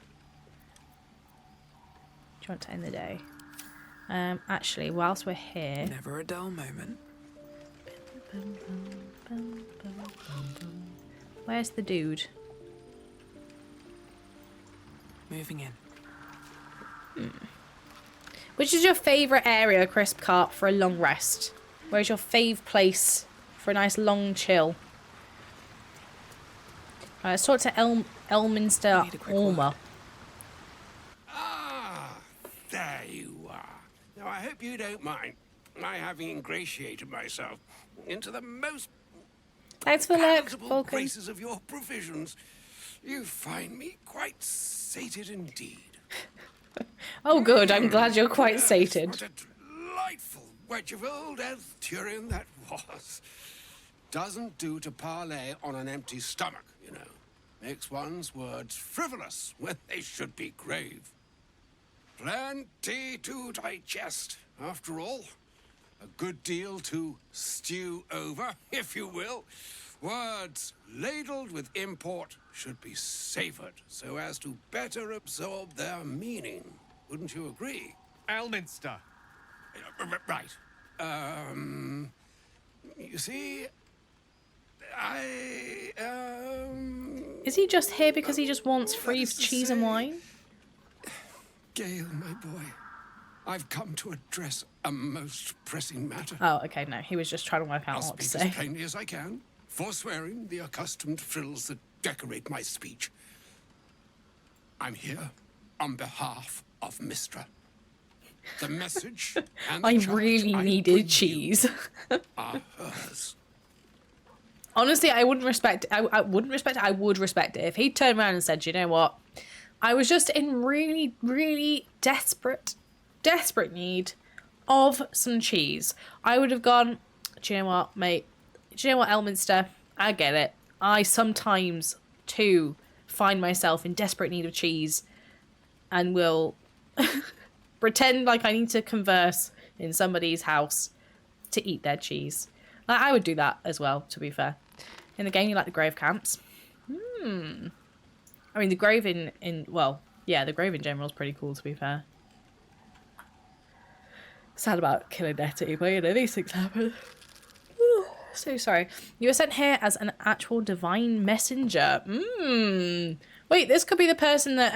Do you want to end the day? Actually, whilst we're here... Never a dull moment. Where's the dude? Moving in. Which is your favourite area, Crisp Carp, for a long rest? Where's your fave place for a nice long chill? Right, let's talk to Elminster Orma. There you are. Now, I hope you don't mind my having ingratiated myself into the most Thanks for luck, palatable Vulcan. graces of your provisions. You find me quite sated indeed. Oh, good. I'm glad you're quite sated. What a delightful wedge of old Elthurian that was. Doesn't do to parley on an empty stomach, you know. Makes one's words frivolous when they should be grave. Plenty to digest, after all. A good deal to stew over, if you will. Words ladled with import should be savoured so as to better absorb their meaning. Wouldn't you agree? Elminster. Right. You see, Is he just here because he just wants free cheese and wine? Gale, my boy, I've come to address a most pressing matter. Oh, okay, no. He was just trying to work out I'll what to speak say. as plainly as I can, forswearing the accustomed frills that decorate my speech. I'm here on behalf of Mistra. The message and the I charge really I needed bring cheese. you are hers. Honestly, I wouldn't respect it. I wouldn't respect it. I would respect it. If he turned around and said, you know what? I was just in really, really desperate need of some cheese. I would have gone, do you know what, mate? Do you know what, Elminster? I get it. I sometimes, too, find myself in desperate need of cheese and will pretend like I need to converse in somebody's house to eat their cheese. I would do that as well, to be fair. In the game, you like the grave camps. I mean, the grave well, yeah, the grave in general is pretty cool, to be fair. Sad about killing Nettie, but you know, these things happen. So sorry. You were sent here as an actual divine messenger. Wait, this could be the person that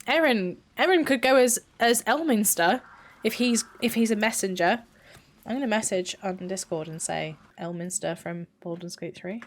Aaron could go as Elminster if he's a messenger. I'm gonna message on Discord and say Elminster from Baldur's Gate 3.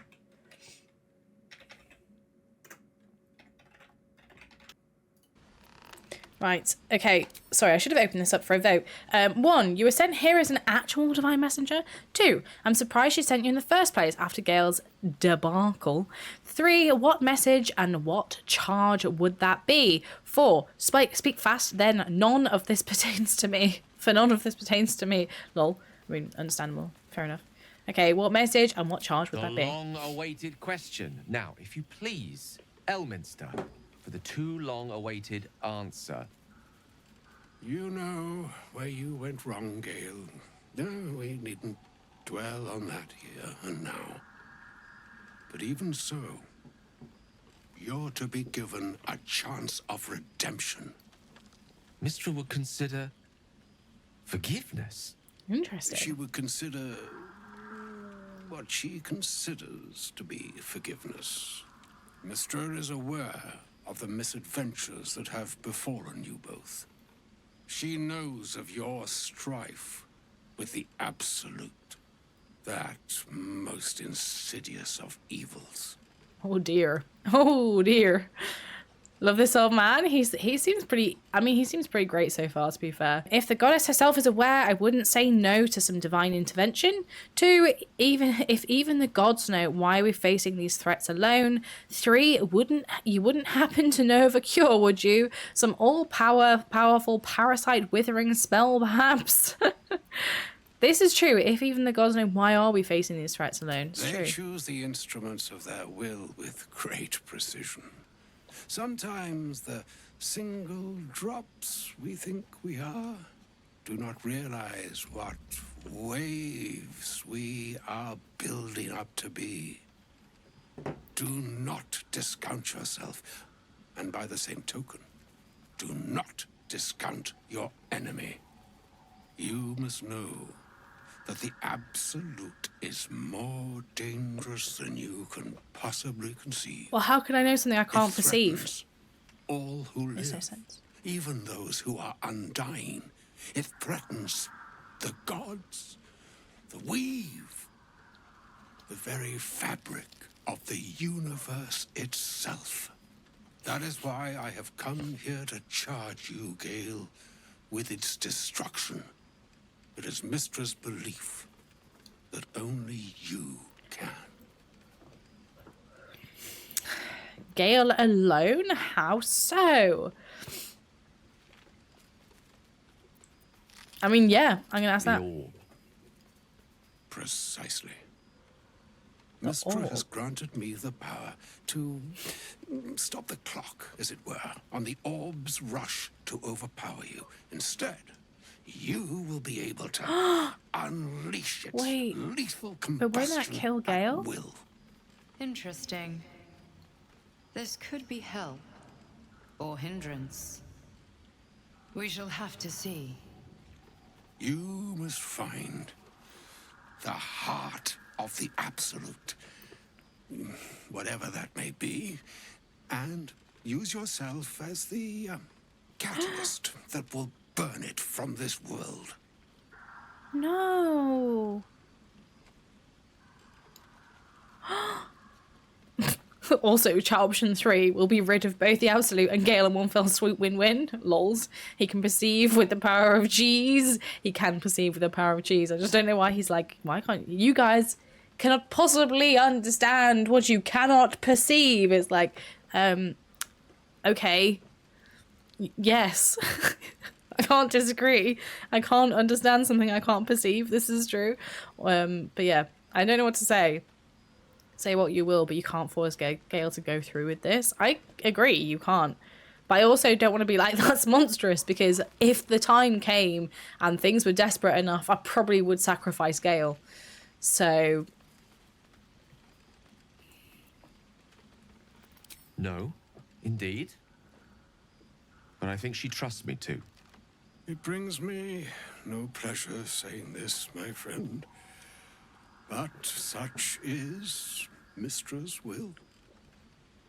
Right, okay, sorry, I should have opened this up for a vote. 1, you were sent here as an actual divine messenger. 2, I'm surprised she sent you in the first place after Gale's debacle. 3, what message and what charge would that be? 4, speak fast, then none of this pertains to me. For none of this pertains to me. Lol, I mean, understandable, fair enough. Okay, what message and what charge would The that be? long-awaited question. Now, if you please, Elminster, for the too long-awaited answer. You know where you went wrong, Gale. No, we needn't dwell on that here and now. But even so, you're to be given a chance of redemption. Mistra would consider forgiveness. Interesting. She would consider what she considers to be forgiveness. Mistra is aware of the misadventures that have befallen you both. She knows of your strife with the Absolute, that most insidious of evils. Oh dear. Oh dear. Love this old man. He seems pretty, I mean, he seems pretty great so far, to be fair. If the goddess herself is aware, I wouldn't say no to some divine intervention. 2, if even the gods know why we're facing these threats alone. 3, you wouldn't happen to know of a cure, would you? Some all-powerful parasite withering spell, perhaps? This is true. If even the gods know, why are we facing these threats alone? It's They true. choose the instruments of their will with great precision. Sometimes the single drops we think we are do not realize what waves we are building up to be. Do not discount yourself, and by the same token, do not discount your enemy. You must know that the Absolute is more dangerous than you can possibly conceive. Well, how can I know something I can't It perceive? threatens all who Makes live, no sense. even those who are undying. It threatens the gods, the weave, the very fabric of the universe itself. That is why I have come here to charge you, Gale, with its destruction. It is Mistra's belief that only you can. Gale alone? How so? I mean, yeah, I'm gonna ask that. Precisely. Mistra has granted me the power to stop the clock, as it were, on the orb's rush to overpower you. Instead, you will be able to unleash its lethal combustion But won't that kill Gale? at will. Interesting. This could be help or hindrance. We shall have to see. You must find the heart of the Absolute, whatever that may be, and use yourself as the catalyst that will burn it from this world. No. Also, chat option 3 will be rid of both the Absolute and Gale in one fell swoop. Win-win. Lols. He can perceive with the power of cheese. He can perceive with the power of cheese. I just don't know why he's like, why can't you guys cannot possibly understand what you cannot perceive? It's like, okay. Yes. I can't disagree. I can't understand something I can't perceive. This is true. But yeah, I don't know what to say. Say what you will, but you can't force Gale to go through with this. I agree, you can't. But I also don't want to be like, that's monstrous, because if the time came and things were desperate enough, I probably would sacrifice Gale. So... No, indeed. But I think she trusts me too. It brings me no pleasure saying this, my friend. But such is Mistra's will.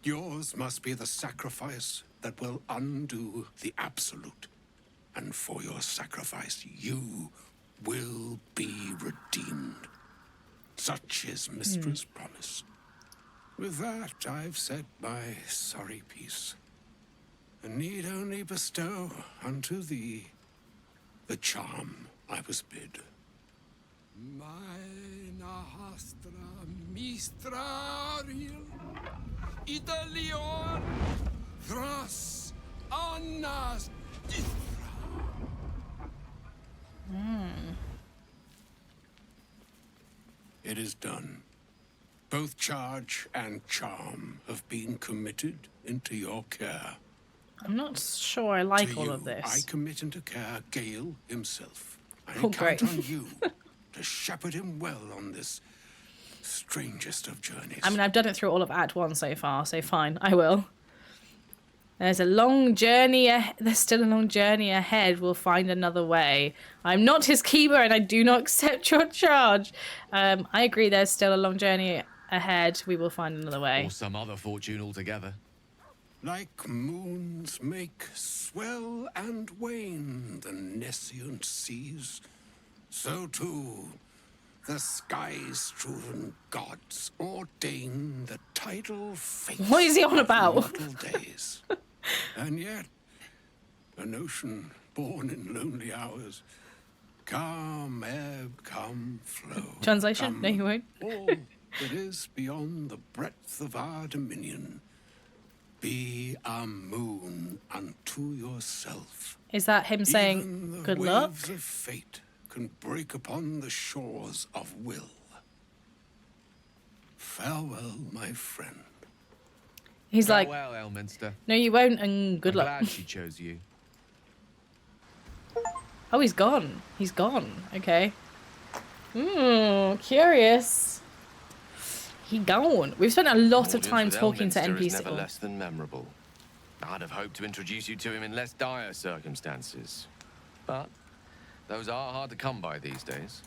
Yours must be the sacrifice that will undo the Absolute. And for your sacrifice, you will be redeemed. Such is Mistra's promise. With that, I've said my sorry piece, and need only bestow unto thee the charm I was bid. Meine Hastra Mistrariel Idalion Thras Annas It is done. Both charge and charm have been committed into your care. I'm not sure I like all of I this. commit into care Gale himself. I Oh, great. count on you to shepherd him well on this strangest of journeys. I mean, I've done it through all of Act 1 so far, so fine, I will. There's a long journey there's still a long journey ahead. We'll find another way. I'm not his keeper and I do not accept your charge. I agree, there's still a long journey ahead. We will find another way. Or some other fortune altogether. Like moons make swell and wane the nescient seas, so too the skies-strewn gods ordain the tidal fate. What is he on about? Mortal days. And yet, an ocean born in lonely hours, come ebb, come flow. Translation? Come No, you won't. all that is beyond the breadth of our dominion. Be a moon unto yourself. Is that him saying Even the good luck? waves of fate can break upon the shores of will. Farewell, my friend. He's like, Farewell, Elminster. no, you won't, and good I'm luck. glad she chose you. Oh, he's gone. He's gone. Okay. Curious. He gone. We've spent a lot of time talking to Elminster is NPCs. never less than memorable. I'd have hoped to introduce you to him in less dire circumstances. But those are hard to come by these days.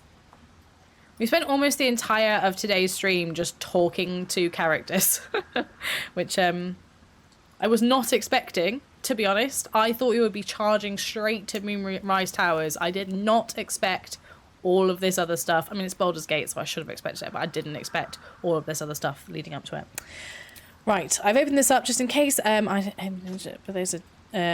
We spent almost the entire of today's stream just talking to characters, which I was not expecting, to be honest. I thought we would be charging straight to Moonrise Towers. I did not expect all of this other stuff. I mean, it's Baldur's Gate, so I should have expected it, but I didn't expect all of this other stuff leading up to it. Right, I've opened this up just in case. But there's a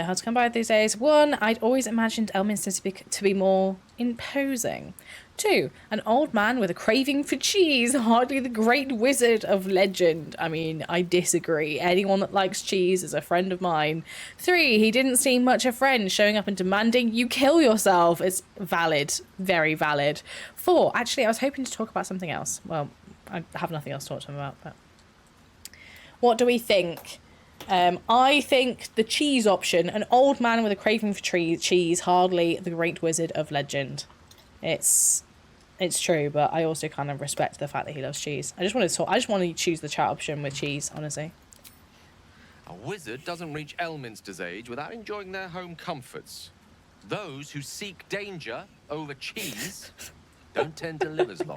hard to come by these days. 1, I'd always imagined Elminster to be more imposing. 2, an old man with a craving for cheese, hardly the great wizard of legend. I mean, I disagree. Anyone that likes cheese is a friend of mine. 3, he didn't seem much a friend, showing up and demanding you kill yourself. It's valid. Very valid. 4, actually, I was hoping to talk about something else. Well, I have nothing else to talk to him about, but... What do we think? I think the cheese option, an old man with a craving for cheese, hardly the great wizard of legend. It's true, but I also kind of respect the fact that he loves cheese. I just want to choose the chat option with cheese, honestly. A wizard doesn't reach Elminster's age without enjoying their home comforts. Those who seek danger over cheese don't tend to live as long.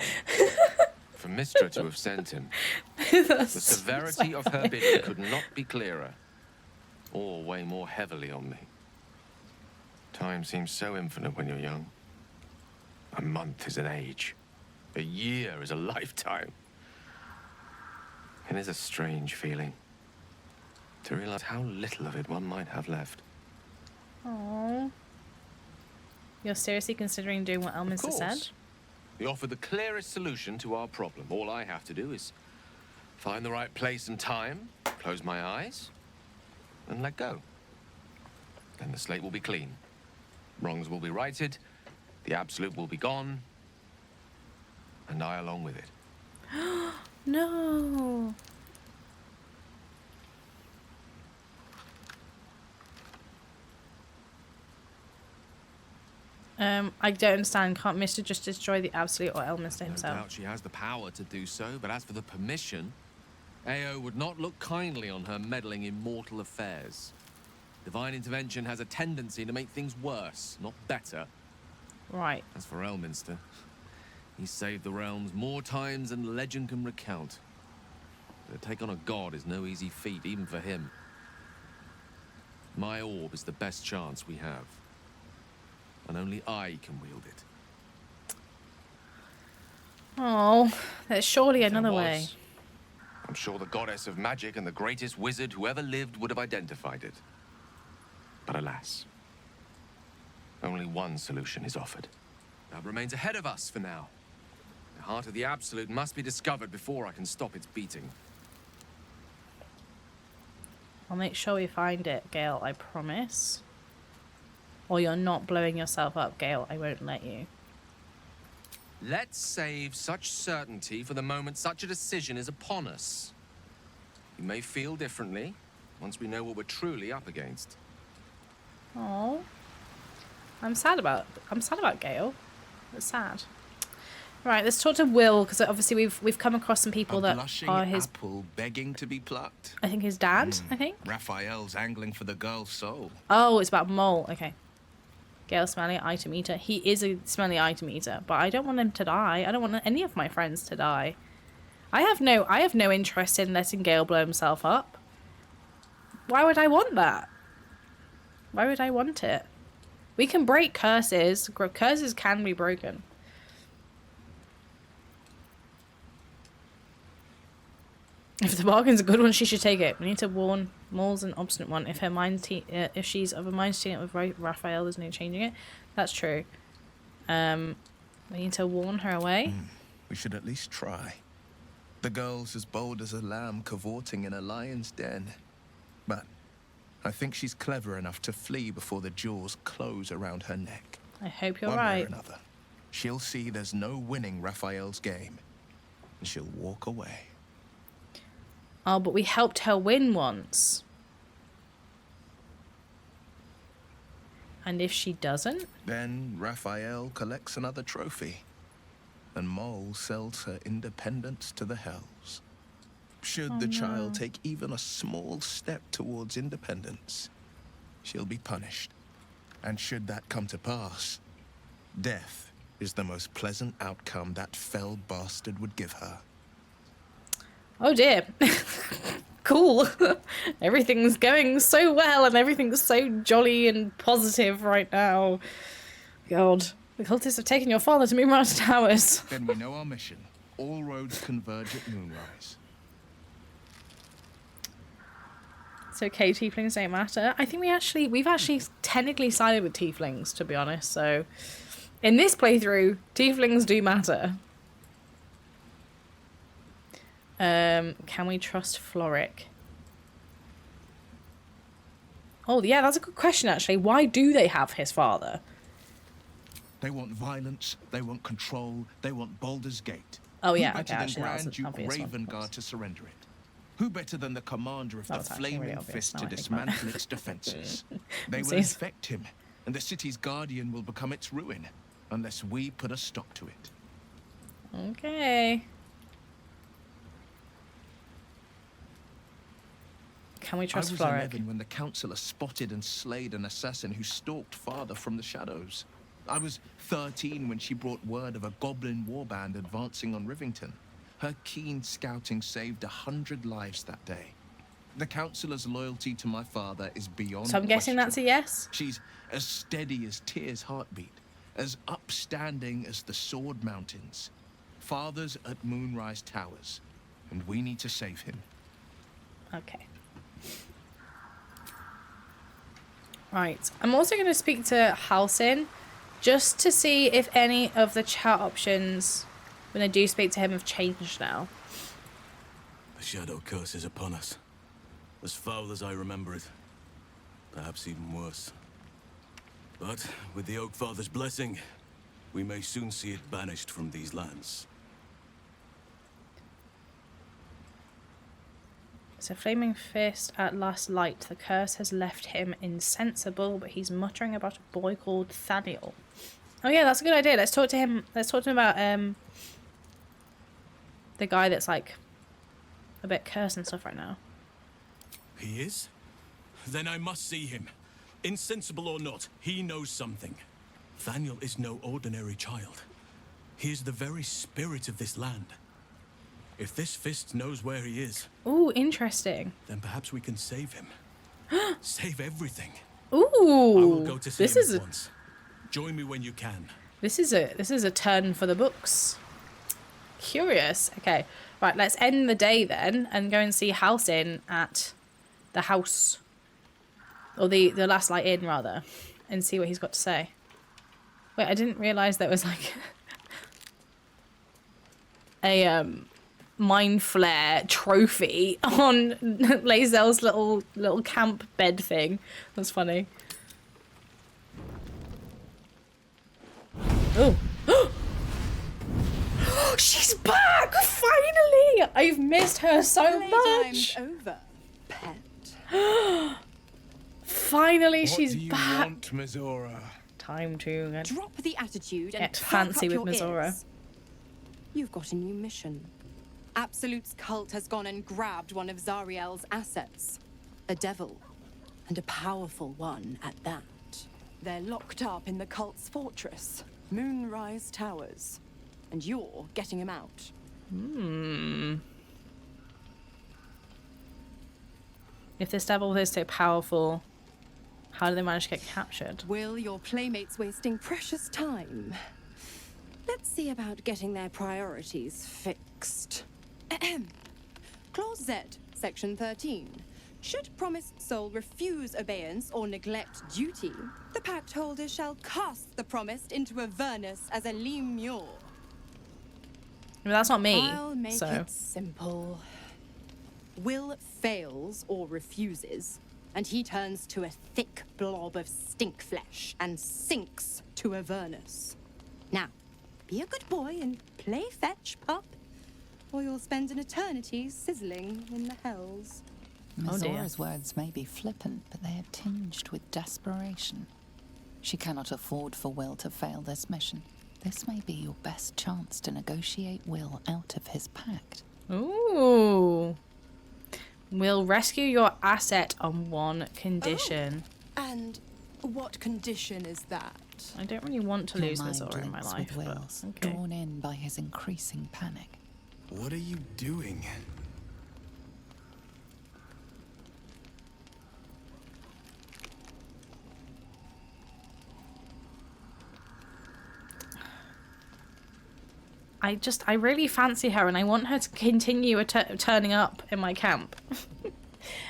For Mystra to have sent him, the severity of her bidding could not be clearer, or weigh more heavily on me. Time seems so infinite when you're young. A month is an age. A year is a lifetime. It is a strange feeling to realize how little of it one might have left. Aww. You're seriously considering doing what Elminster said? We offer the clearest solution to our problem. All I have to do is find the right place and time, close my eyes, and let go. Then the slate will be clean. Wrongs will be righted, the absolute will be gone, and I along with it. No. I don't understand. Can't Mister just destroy the absolute or Elminster himself? No doubt she has the power to do so, but as for the permission, Ao would not look kindly on her meddling in mortal affairs. Divine intervention has a tendency to make things worse, not better. Right. As for Elminster, he's saved the realms more times than legend can recount. To take on a god is no easy feat, even for him. My orb is the best chance we have. And only I can wield it. Oh, there's surely another way. I'm sure the goddess of magic and the greatest wizard who ever lived would have identified it. But alas, only one solution is offered. That remains ahead of us for now. The heart of the Absolute must be discovered before I can stop its beating. I'll make sure we find it, Gale, I promise. Or you're not blowing yourself up, Gale. I won't let you. Let's save such certainty for the moment such a decision is upon us. You may feel differently once we know what we're truly up against. Oh, I'm sad about Gale. It's sad. Right, let's talk to Will, because obviously we've come across some people that are his apple begging to be plucked. I think his dad. I think Raphael's angling for the girl's soul. Oh, it's about Mole. Okay. Gale, smelly item eater. He is a smelly item eater, but I don't want him to die. I don't want any of my friends to die. I have no interest in letting Gale blow himself up. Why would I want that? Why would I want it? We can break curses. Curses can be broken. If the bargain's a good one, she should take it. We need to warn Mole's an obstinate one. If if she's of a mind to team up with Raphael, there's no changing it. That's true. We need to warn her away. We should at least try. The girl's as bold as a lamb cavorting in a lion's den. But I think she's clever enough to flee before the jaws close around her neck. I hope you're One way right. or another, she'll see there's no winning Raphael's game, and she'll walk away. Oh, but we helped her win once. And if she doesn't? Then Raphael collects another trophy, and Mole sells her independence to the Hells. Should the child take even a small step towards independence, she'll be punished. And should that come to pass, death is the most pleasant outcome that fell bastard would give her. Oh dear. Cool. Everything's going so well and everything's so jolly and positive right now. God. The cultists have taken your father to Moonrise Towers. Then we know our mission. All roads converge at Moonrise. It's okay, tieflings don't matter. I think we've actually technically sided with tieflings, to be honest, so in this playthrough, tieflings do matter. Can we trust Floric? Oh yeah, that's a good question actually. Why do they have his father? They want violence, they want control, they want Baldur's Gate. Oh yeah, Who better okay, than actually, Grand that Duke was an obvious one. Ravengard to surrender it? Who better than the commander of the That's actually Flaming really obvious Fist now to I think about it. dismantle its defenses? They will Oopsies. infect him, and the city's guardian will become its ruin, unless we put a stop to it. Okay. Can we trust I was Floric? 11 when the councillor spotted and slayed an assassin who stalked father from the shadows. I was 13 when she brought word of a goblin warband advancing on Rivington. Her keen scouting saved 100 lives that day. The councillor's loyalty to my father is beyond So I'm guessing question. that's a yes? She's as steady as Tyr's heartbeat, as upstanding as the Sword Mountains. Father's at Moonrise Towers, and we need to save him. Okay. Right. I'm also going to speak to Halsin just to see if any of the chat options when I do speak to him have changed now. The shadow curse is upon us. As foul as I remember it. Perhaps even worse. But with the Oak Father's blessing, we may soon see it banished from these lands. So Flaming Fist at last light. The curse has left him insensible, but he's muttering about a boy called Thaniel. Oh yeah, that's a good idea. Let's talk to him. Let's talk to him about the guy that's like a bit cursed and stuff right now. He is? Then I must see him. Insensible or not, he knows something. Thaniel is no ordinary child. He is the very spirit of this land. If this fist knows where he is... Ooh, interesting. Then perhaps we can save him. Save everything. Ooh, I will go to see this him is at once. Join me when you can. This is a turn for the books. Curious. Okay, right. Let's end the day then and go and see Halsin at the house, or the last light inn rather, and see what he's got to say. Wait, I didn't realize there was like a mind flare trophy on lae'zel's little camp bed thing. That's funny. Oh. She's back! Finally! I've missed her so Playtime's much. over, pet. Finally, she's What do you back. want, Mizora? Time to Drop the attitude and get perk fancy up with your Mizora. ears. You've got a new mission. Absolute's cult has gone and grabbed one of Zariel's assets. A devil. And a powerful one at that. They're locked up in the cult's fortress, Moonrise Towers. And you're getting him out. If this devil is so powerful, how do they manage to get captured? Will your playmates wasting precious time? Let's see about getting their priorities fixed. Clause Z, Section 13. Should promised soul refuse abeyance or neglect duty, the pact holder shall cast the promised into Avernus as a lemure. I mean, that's not me. I'll make so it simple. Will fails or refuses, and he turns to a thick blob of stink flesh and sinks to Avernus. Now, be a good boy and play fetch, pup, or you'll spend an eternity sizzling in the hells. Mizora's words may be flippant, but they are tinged with desperation. She cannot afford for Will to fail this mission. This may be your best chance to negotiate Will out of his pact. Ooh. We'll rescue your asset on one condition. And what condition is that? I don't really want to Your lose mind Mizora in my links life, with but Will's, okay. drawn in by his increasing panic. What are you doing? I really fancy her and I want her to continue turning up in my camp.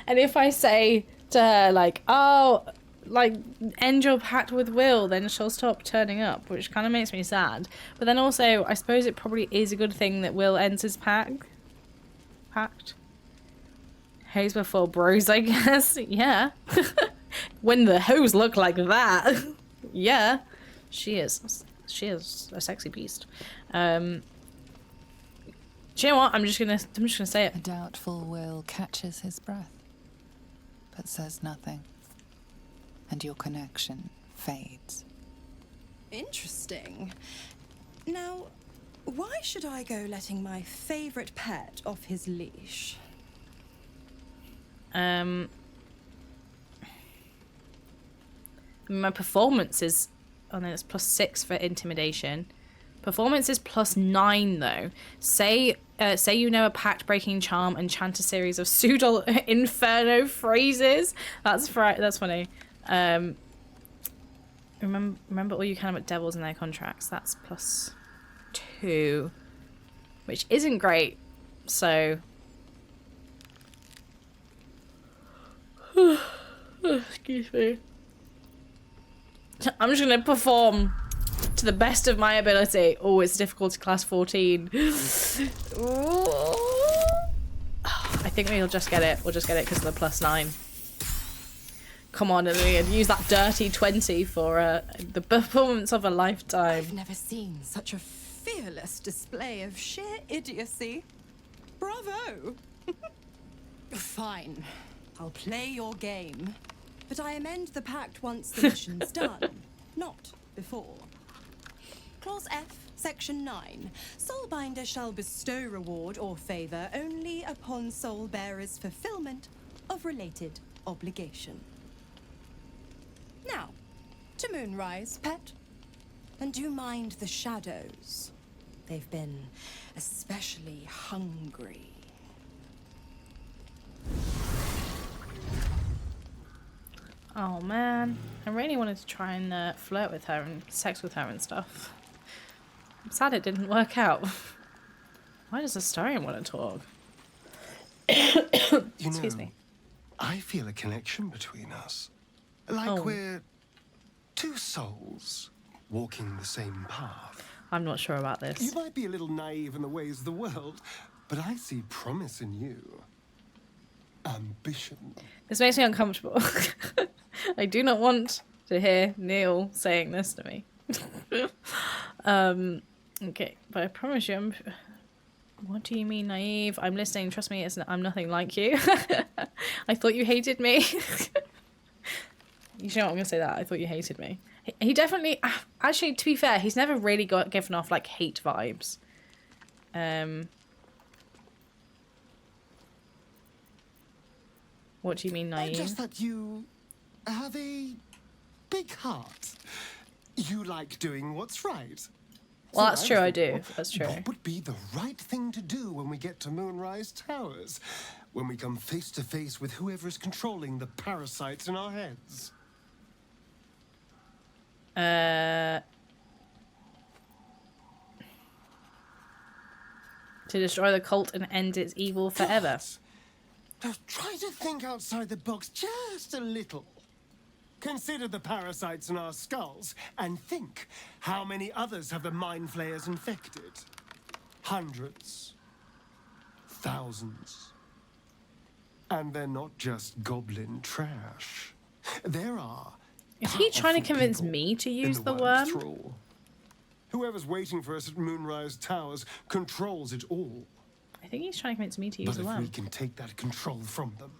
And if I say to her, like, oh, like, end your pact with Will, then she'll stop turning up, which kind of makes me sad. But then also, I suppose it probably is a good thing that Will ends his pact. Hoes before bros, I guess. Yeah. When the hoes look like that. Yeah. She is a sexy beast. Do you know what? I'm just gonna say it. A doubtful Will catches his breath, but says nothing, and your connection fades. Interesting. Now, why should I go letting my favorite pet off his leash? My performance is, oh no, it's +6 for intimidation. Performance is +9 though. Say you know a pact breaking charm and chant a series of pseudo inferno phrases. That's funny. Remember all you can about devils and their contracts. That's +2, which isn't great. So excuse me. I'm just gonna perform to the best of my ability. Oh, it's difficulty class 14. I think we'll just get it. We'll just get it because of the +9. Come on, Lillian, use that dirty 20 for the performance of a lifetime. I've never seen such a fearless display of sheer idiocy. Bravo! Fine. I'll play your game. But I amend the pact once the mission's done, not before. Clause F, Section 9. Soulbinder shall bestow reward or favor only upon soul bearer's fulfillment of related obligation. Now, to Moonrise, pet. And do mind the shadows. They've been especially hungry. Oh man, I really wanted to try and flirt with her and sex with her and stuff. I'm sad it didn't work out. Why does Astarion want to talk? Excuse me. I feel a connection between us. Like we're two souls walking the same path. I'm not sure about this. You might be a little naive in the ways of the world, but I see promise in you. Ambition. This makes me uncomfortable. I do not want to hear Neil saying this to me. Okay, but I promise you, what do you mean naive? I'm listening. Trust me, I'm nothing like you. I thought you hated me. You know what, I'm gonna say that. I thought you hated me. He definitely... Actually, to be fair, he's never really given off, like, hate vibes. What do you mean naive? Just that you have a big heart. You like doing what's right. Well, that's true, I do. That's true. What would be the right thing to do when we get to Moonrise Towers? When we come face to face with whoever is controlling the parasites in our heads? To destroy the cult and end its evil forever. Now try to think outside the box just a little. Consider the parasites in our skulls and think how many others have the mind flayers infected. Hundreds. Thousands. And they're not just goblin trash. There are... Is he trying to convince me to use the worm? Thrall. Whoever's waiting for us at Moonrise Towers controls it all. I think he's trying to convince me to use But the if worm. we can take that control from them,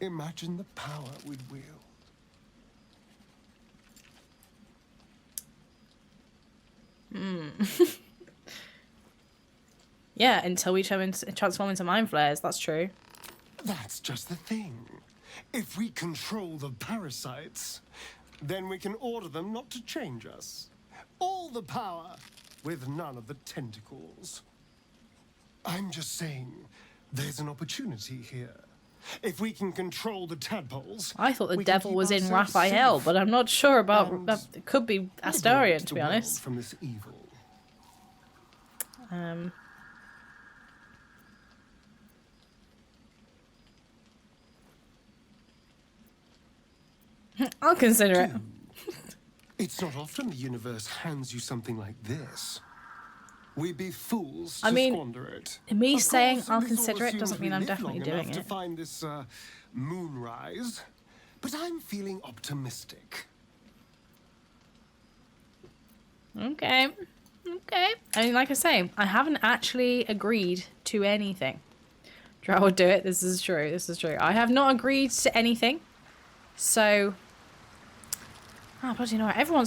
imagine the power we'd wield. Yeah, until we transform into mind flayers. That's true. That's just the thing. If we control the parasites, then we can order them not to change us. All the power, with none of the tentacles. I'm just saying, there's an opportunity here. If we can control the tadpoles... I thought the devil was in Raphael, but I'm not sure about... It could be Astarion, to be honest. From this evil. I'll consider it. It's not often the universe hands you something like this. We'd be fools to squander it. Me Of saying course, I'll this all consider it assumes doesn't we mean I'm live definitely long doing enough to it. find this moonrise, but I'm feeling optimistic. Okay. Okay. I mean, like I say, I haven't actually agreed to anything. Drow would do it. This is true. This is true. I have not agreed to anything. So... Oh, bloody no. Everyone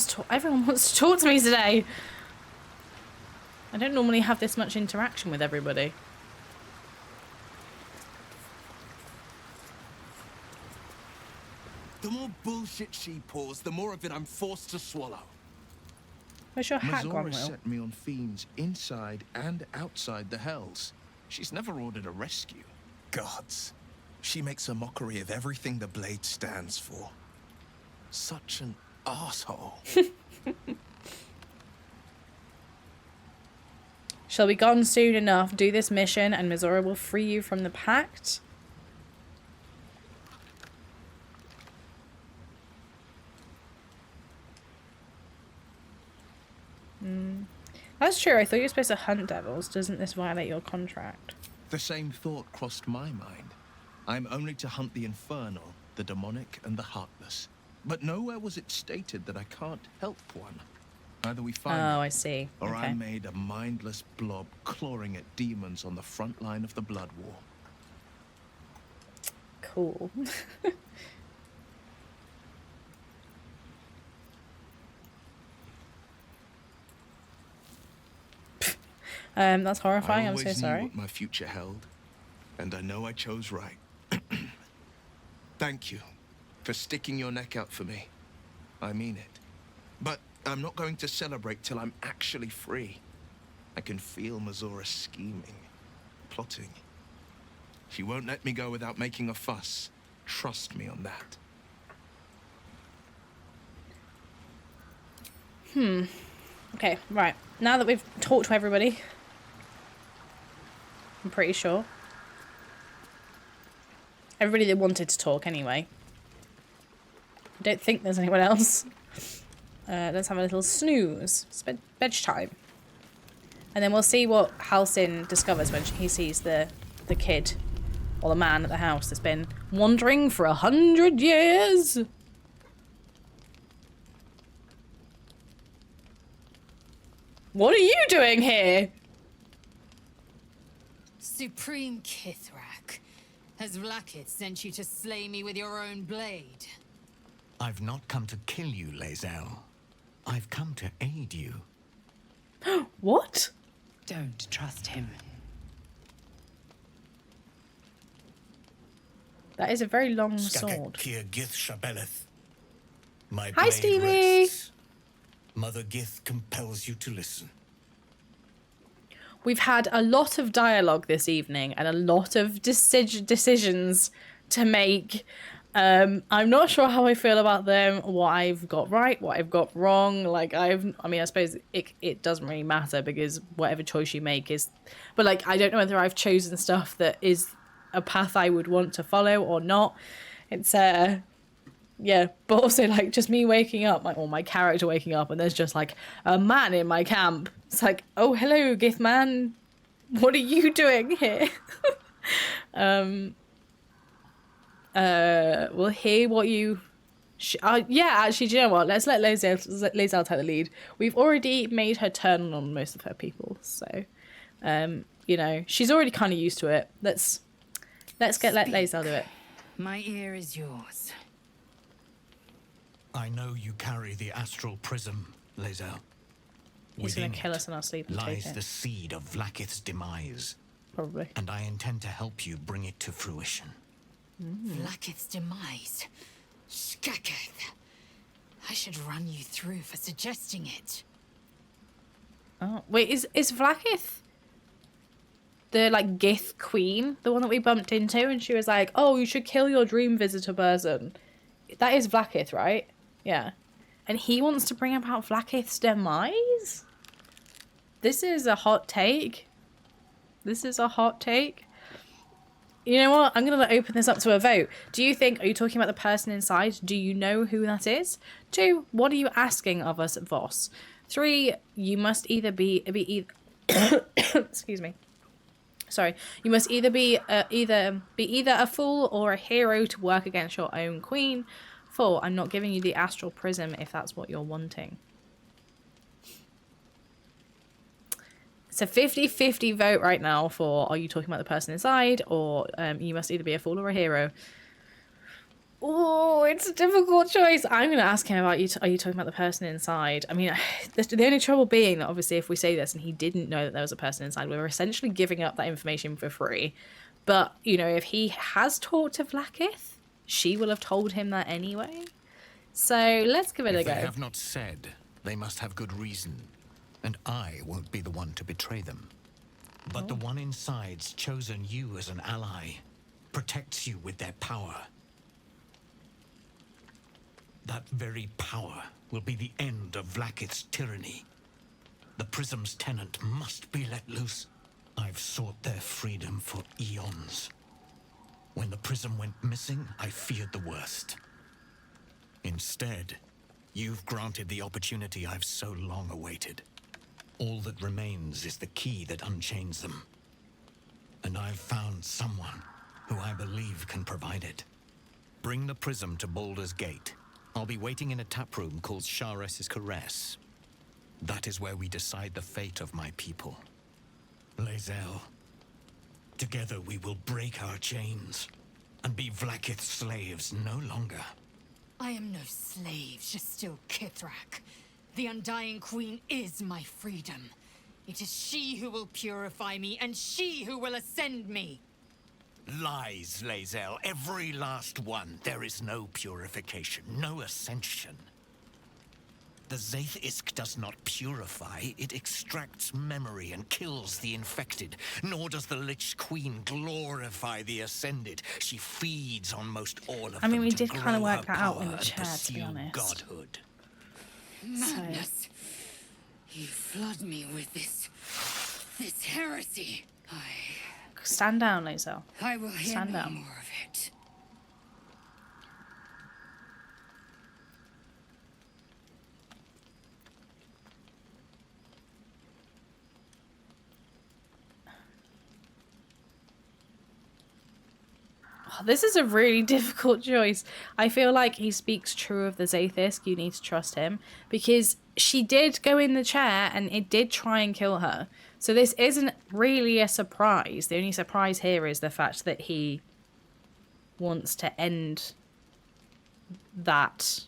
wants to talk to me today. I don't normally have this much interaction with everybody. The more bullshit she pours, the more of it I'm forced to swallow. Where's your hat gone, Mazora Will? set me on fiends inside and outside the hells. She's never ordered a rescue. Gods. She makes a mockery of everything the blade stands for. Such an asshole. Shall be gone soon enough. Do this mission and Mazora will free you from the pact. That's true. I thought you were supposed to hunt devils. Doesn't this violate your contract? The same thought crossed my mind. I'm only to hunt the infernal, the demonic, and the heartless. But nowhere was it stated that I can't help one. Either we find Oh, them, I see. or Okay. I'm made a mindless blob clawing at demons on the front line of the blood war. Cool. That's horrifying. I I'm so always knew sorry. what my future held, and I know I chose right. Thank you for sticking your neck out for me. I mean it. But I'm not going to celebrate till I'm actually free. I can feel Mazora scheming, plotting. She won't let me go without making a fuss. Trust me on that. Okay, right. Now that we've talked to everybody, I'm pretty sure. Everybody that wanted to talk, anyway. I don't think there's anyone else. Let's have a little snooze. It's bedtime. And then we'll see what Halcyon discovers when he sees the kid or the man at the house that's been wandering for 100 years. What are you doing here? Supreme Kithrak, has Vlaakith sent you to slay me with your own blade? I've not come to kill you, lae'zel. I've come to aid you. What? Don't trust him. That is a very long sword. Kia Gith Shabeleth. My Hi, blade Stevie. rests. Mother Gith compels you to listen. We've had a lot of dialogue this evening and a lot of decisions to make. I'm not sure how I feel about them, what I've got right, what I've got wrong. Like, I suppose it doesn't really matter because whatever choice you make is... But, like, I don't know whether I've chosen stuff that is a path I would want to follow or not. It's, yeah, but also, like, just me waking up, or my character waking up, and there's just, like, a man in my camp. It's like, oh, hello, Gith man. What are you doing here? We'll hear what you... yeah, actually, do you know what? Let's let lae'zel take the lead. We've already made her turn on most of her people, so, you know, she's already kind of used to it. Let's let lae'zel do it. My ear is yours. I know you carry the astral prism, lae'zel. He's going to kill us in our sleep and take lies it. the seed of Vlaakith's demise. Probably. And I intend to help you bring it to fruition. Vlaakith's demise. Skaketh. I should run you through for suggesting it. Oh, wait, is Vlaakith the, like, Gith queen? The one that we bumped into and she was like, oh, you should kill your dream visitor person. That is Vlaakith, right? Yeah. And he wants to bring about Vlaakith's demise? This is a hot take. This is a hot take. You know what? I'm going to open this up to a vote. Do you think... Are you talking about the person inside? Do you know who that is? 2, what are you asking of us, Voss? 3, you must either be excuse me. Sorry. You must either be either a fool or a hero to work against your own queen. 4, I'm not giving you the astral prism if that's what you're wanting. It's a 50-50 vote right now for are you talking about the person inside or you must either be a fool or a hero. Oh, it's a difficult choice. I'm going to ask him about are you talking about the person inside? I mean, the only trouble being that obviously if we say this and he didn't know that there was a person inside, we're essentially giving up that information for free. But, you know, if he has talked to Vlaakith, she will have told him that anyway. So let's give it a go. If they have not said, they must have good reason. And I won't be the one to betray them. But the one inside's chosen you as an ally, protects you with their power. That very power will be the end of Vlaakith's tyranny. The prism's tenant must be let loose. I've sought their freedom for eons. When the prism went missing, I feared the worst. Instead, you've granted the opportunity I've so long awaited. All that remains is the key that unchains them. And I've found someone who I believe can provide it. Bring the prism to Baldur's Gate. I'll be waiting in a taproom called Shares's Caress. That is where we decide the fate of my people. lae'zel, together we will break our chains and be Vlaakith's slaves no longer. I am no slave, just still Kithrak. The Undying Queen is my freedom. It is she who will purify me, and she who will ascend me. Lies, lae'zel, every last one. There is no purification, no ascension. The Zaith Isk does not purify, it extracts memory and kills the infected. Nor does the Lich Queen glorify the ascended. She feeds on most all of them. I mean, we to did kind of grow work her that out in power the and chat, to be pursue honest. godhood. Madness. You flood me with this heresy. Stand down, lae'zel. I will hear Stand no down. more of it. This is a really difficult choice. I feel like he speaks true of the Zaith'isk. You need to trust him because she did go in the chair and it did try and kill her. So this isn't really a surprise. The only surprise here is the fact that he wants to end that.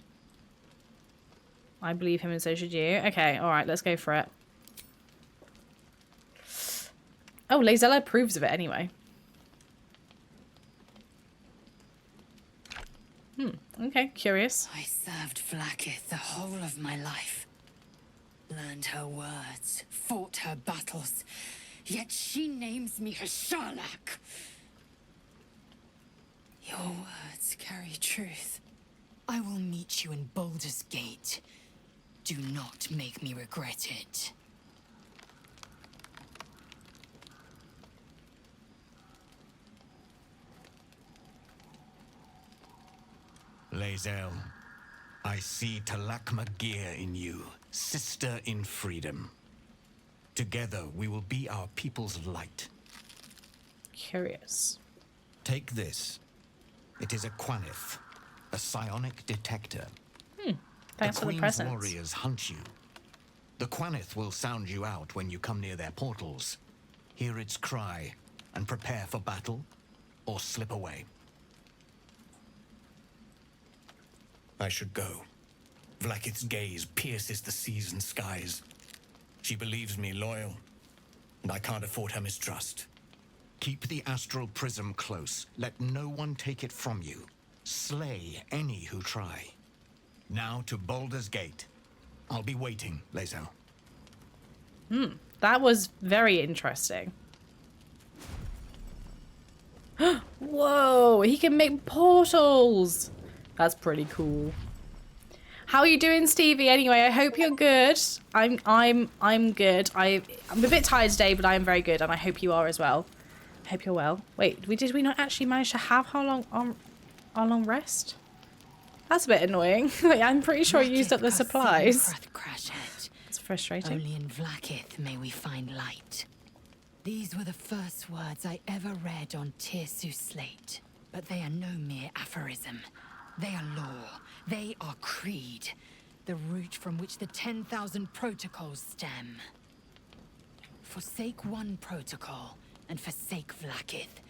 I believe him and so should you. Okay, alright, let's go for it. Oh, lae'zel approves of it anyway. Okay, curious. I served Vlaakith the whole of my life. Learned her words, fought her battles. Yet she names me a Sharlak. Your words carry truth. I will meet you in Baldur's Gate. Do not make me regret it. lae'zel, I see Talakma Gear in you, sister in freedom. Together we will be our people's light. Curious. Take this. It is a Quanith, a psionic detector. Thanks for the presents. Queen's warriors hunt you. The Quanith will sound you out when you come near their portals. Hear its cry and prepare for battle or slip away. I should go. Vlaakith's gaze pierces the seas and skies. She believes me loyal, and I can't afford her mistrust. Keep the astral prism close. Let no one take it from you. Slay any who try. Now to Baldur's Gate. I'll be waiting, lae'zel. That was very interesting. Whoa, he can make portals. That's pretty cool. How are you doing, Stevie? Anyway, I hope you're good. I'm good. I'm a bit tired today, but I am very good, and I hope you are as well. I hope you're well. Wait, did we not actually manage to have our long rest? That's a bit annoying. Like, I'm pretty sure I used up the supplies. It's frustrating. Only in Vlaakith may we find light. These were the first words I ever read on Tirsu's slate, but they are no mere aphorism. They are law. They are creed. The root from which the 10,000 protocols stem. Forsake one protocol, and forsake Vlaakith.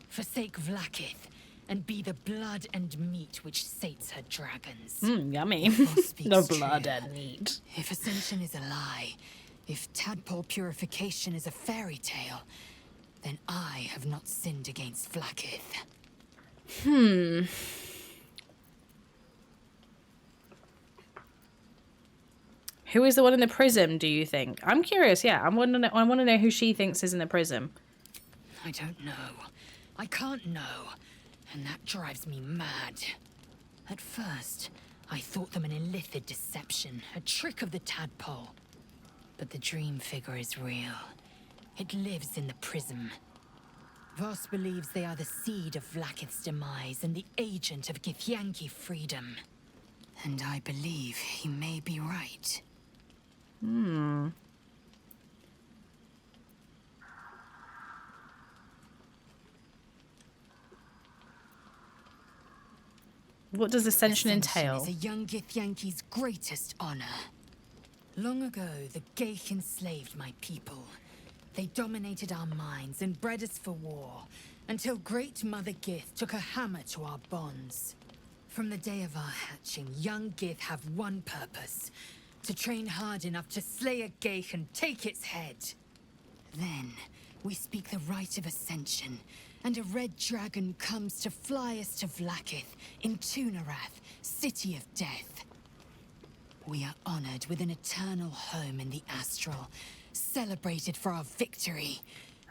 Forsake Vlaakith, and be the blood and meat which sates her dragons. Yummy. The blood and meat. If ascension is a lie, if tadpole purification is a fairy tale, then I have not sinned against Vlaakith. Who is the one in the prism, do you think? I'm curious, yeah. I want to know who she thinks is in the prism. I don't know. I can't know. And that drives me mad. At first, I thought them an illithid deception, a trick of the tadpole. But the dream figure is real. It lives in the prism. Voss believes they are the seed of Vlaakith's demise and the agent of Githyanki freedom. And I believe he may be right. What does ascension entail? Is a young Githyanki's greatest honor. Long ago, the Geich enslaved my people. They dominated our minds and bred us for war, until Great Mother Gith took a hammer to our bonds. From the day of our hatching, young Gith have one purpose: to train hard enough to slay a Geich and take its head. Then, we speak the rite of ascension, and a red dragon comes to fly us to Vlaakith, in Tunarath, City of Death. We are honored with an eternal home in the astral, celebrated for our victory.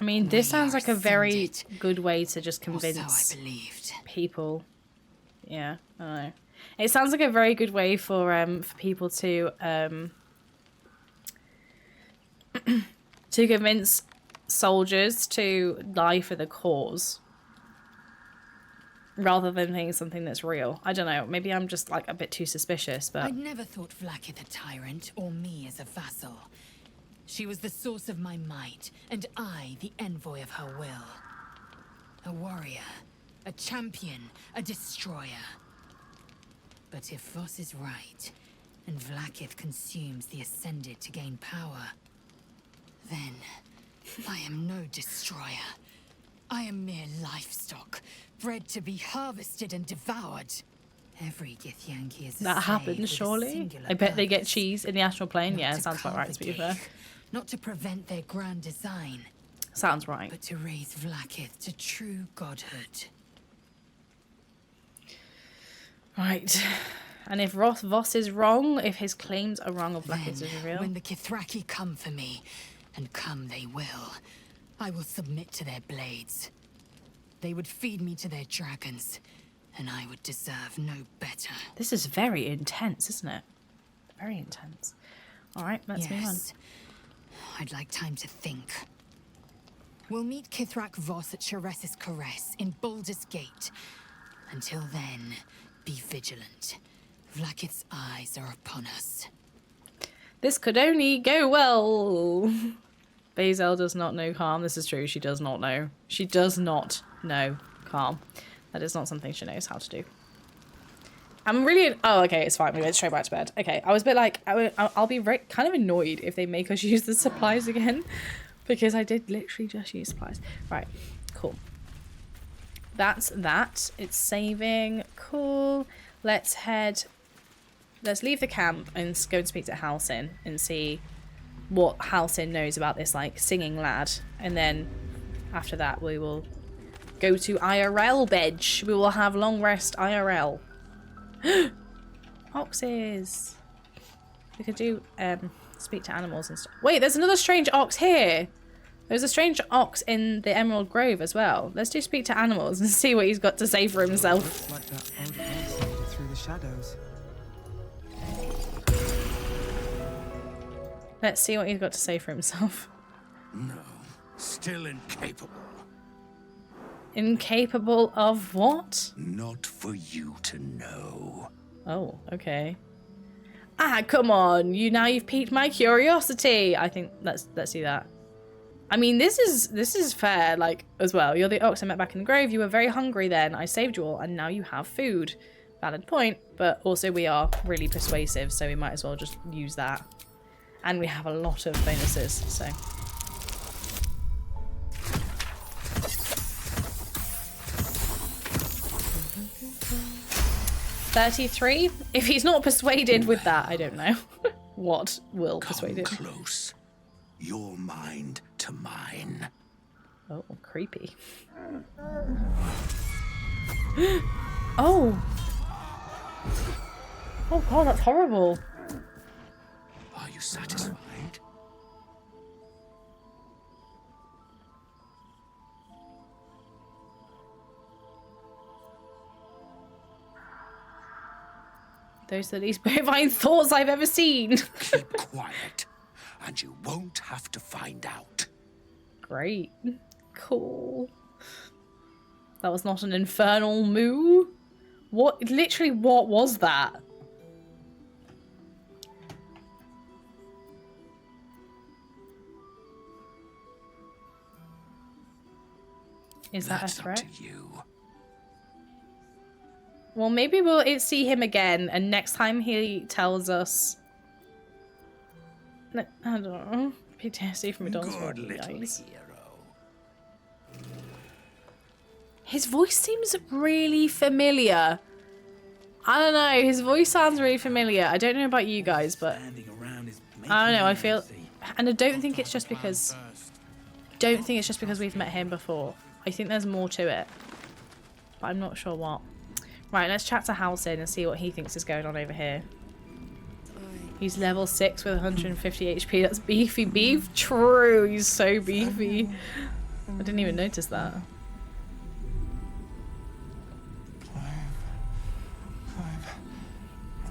I mean, this sounds like a very good way to just convince So I believed. people. Yeah, I don't know. It sounds like a very good way for people to to convince soldiers to die for the cause rather than thinking something that's real. I don't know. Maybe I'm just like a bit too suspicious, but I'd never thought Vlaakith a tyrant or me as a vassal. She was the source of my might, and I the envoy of her will. A warrior, A champion, a destroyer. But if Voss is right, and Vlaakith consumes the Ascended to gain power, then I am no destroyer. I am mere livestock, bred to be harvested and devoured. Every Githyanki is a That slave happens, with a surely? singular I bet they get purpose. cheese in the astral plane. Not Yeah, to sounds about right, to be fair. cultivate, not to prevent their grand design, Sounds right. but to raise Vlaakith to true godhood. Right. And if Voss is wrong, if his claims are wrong or Blackheads is real. When the Kithraki come for me, and come they will, I will submit to their blades. They would feed me to their dragons, and I would deserve no better. This is very intense, isn't it? Very intense. Alright, let's move on. I'd like time to think. We'll meet Kithrak Voss at Sheres's Caress in Baldur's Gate. Until then, be vigilant. Vlaakith's eyes are upon us. This could only go well. Lae'zel does not know calm. This is true. She does not know. She does not know calm. That is not something she knows how to do. I'm really... Oh, okay, it's fine. We went straight back to bed. Okay, I was a bit like... I'll be kind of annoyed if they make us use the supplies again. Because I did literally just use supplies. Right, cool. That's that. It's saving. Cool. Let's head... Let's leave the camp and go and speak to Halsin and see what Halsin knows about this, like, singing lad. And then after that, we will go to IRL Bedge. We will have long rest IRL. Oxes. We could do, speak to animals and stuff. Wait, there's another strange ox here. There's a strange ox in the Emerald Grove as well. Let's do speak to animals and see what he's got to say for himself. Looks like that old ox made it through the shadows. Let's see what he's got to say for himself. No, still incapable. Incapable of what? Not for you to know. Oh, okay. Ah, come on. You've piqued my curiosity. I think let's do that. I mean, this is fair, like, as well. You're the ox I met back in the grove. You were very hungry then. I saved you all, and now you have food. Valid point, but also we are really persuasive, so we might as well just use that. And we have a lot of bonuses, so. $33? If he's not persuaded with that, I don't know. What will persuade him? Close. Your mind to mine. Oh, creepy. Oh! Oh god, that's horrible. Are you satisfied? Those are the least bovine thoughts I've ever seen. Keep quiet, and you won't have to find out. Great. Cool. That was not an infernal moo. What? Literally, what was that? Is that a threat? Up to you. Well, maybe we'll see him again, and next time he tells us... I don't know. PTSD from McDonald's. Good little guys. hero. His voice seems really familiar. I don't know. His voice sounds really familiar. I don't know about you guys, but... I don't know. I feel... And I don't think it's just because... Don't think it's just because we've met him before. I think there's more to it. But I'm not sure what. Right, let's chat to Halsin and see what he thinks is going on over here. He's level 6 with 150 HP. That's beefy beef. True, he's so beefy. I didn't even notice that.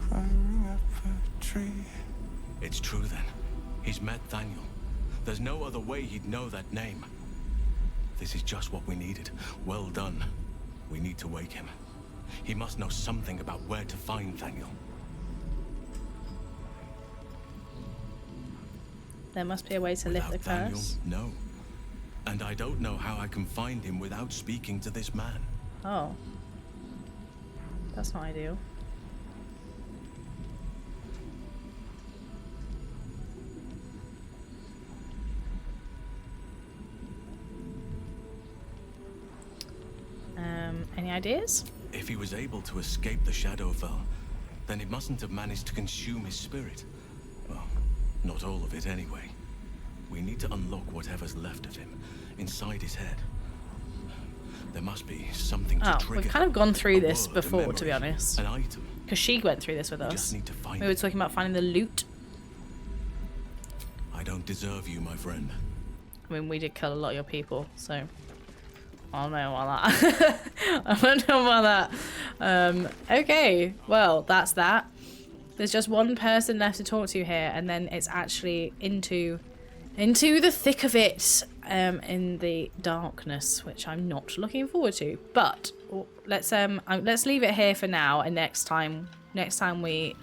Climbing up a tree. It's true then. He's met Daniel. There's no other way he'd know that name. This is just what we needed. Well done. We need to wake him. He must know something about where to find Daniel. There must be a way to lift the Daniel, curse. no. And I don't know how I can find him without speaking to this man. Oh. That's not ideal. Any ideas? If he was able to escape the Shadowfell, then he mustn't have managed to consume his spirit. Well, not all of it anyway. We need to unlock whatever's left of him, inside his head. There must be something to trigger. We've kind of gone through this before, to be honest. An item. Because she went through this with us. Just need to find we were talking about finding the loot. I don't deserve you, my friend. I mean, we did kill a lot of your people, so I don't know about that. I don't know about that. Okay, well, that's that. There's just one person left to talk to here, and then it's actually into the thick of it, in the darkness, which I'm not looking forward to. But let's leave it here for now, and next time we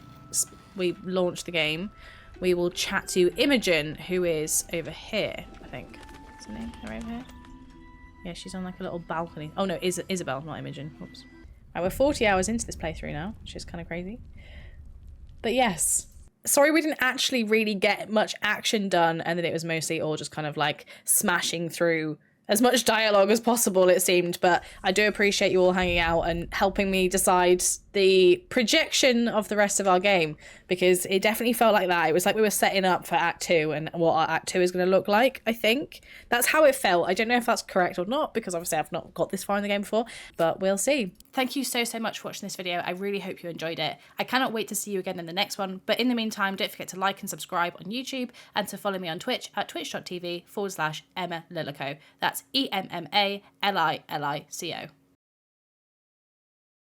launch the game, we will chat to Imogen, who is over here, I think. What's her name? Her over here? Yeah, she's on like a little balcony. Oh no, Isabel, not Imogen. Oops. Right, we're 40 hours into this playthrough now, which is kind of crazy. But yes. Sorry we didn't actually really get much action done, and then it was mostly all just kind of like smashing through as much dialogue as possible, it seemed. But I do appreciate you all hanging out and helping me decide the projection of the rest of our game, because it definitely felt like that. It was like we were setting up for Act 2 and what our Act 2 is going to look like, I think. That's how it felt. I don't know if that's correct or not, because obviously I've not got this far in the game before, but we'll see. Thank you so much for watching this video. I really hope you enjoyed it. I cannot wait to see you again in the next one, but in the meantime, don't forget to like and subscribe on YouTube, and to follow me on Twitch at twitch.tv/emmalilico. That's EMMALILICO.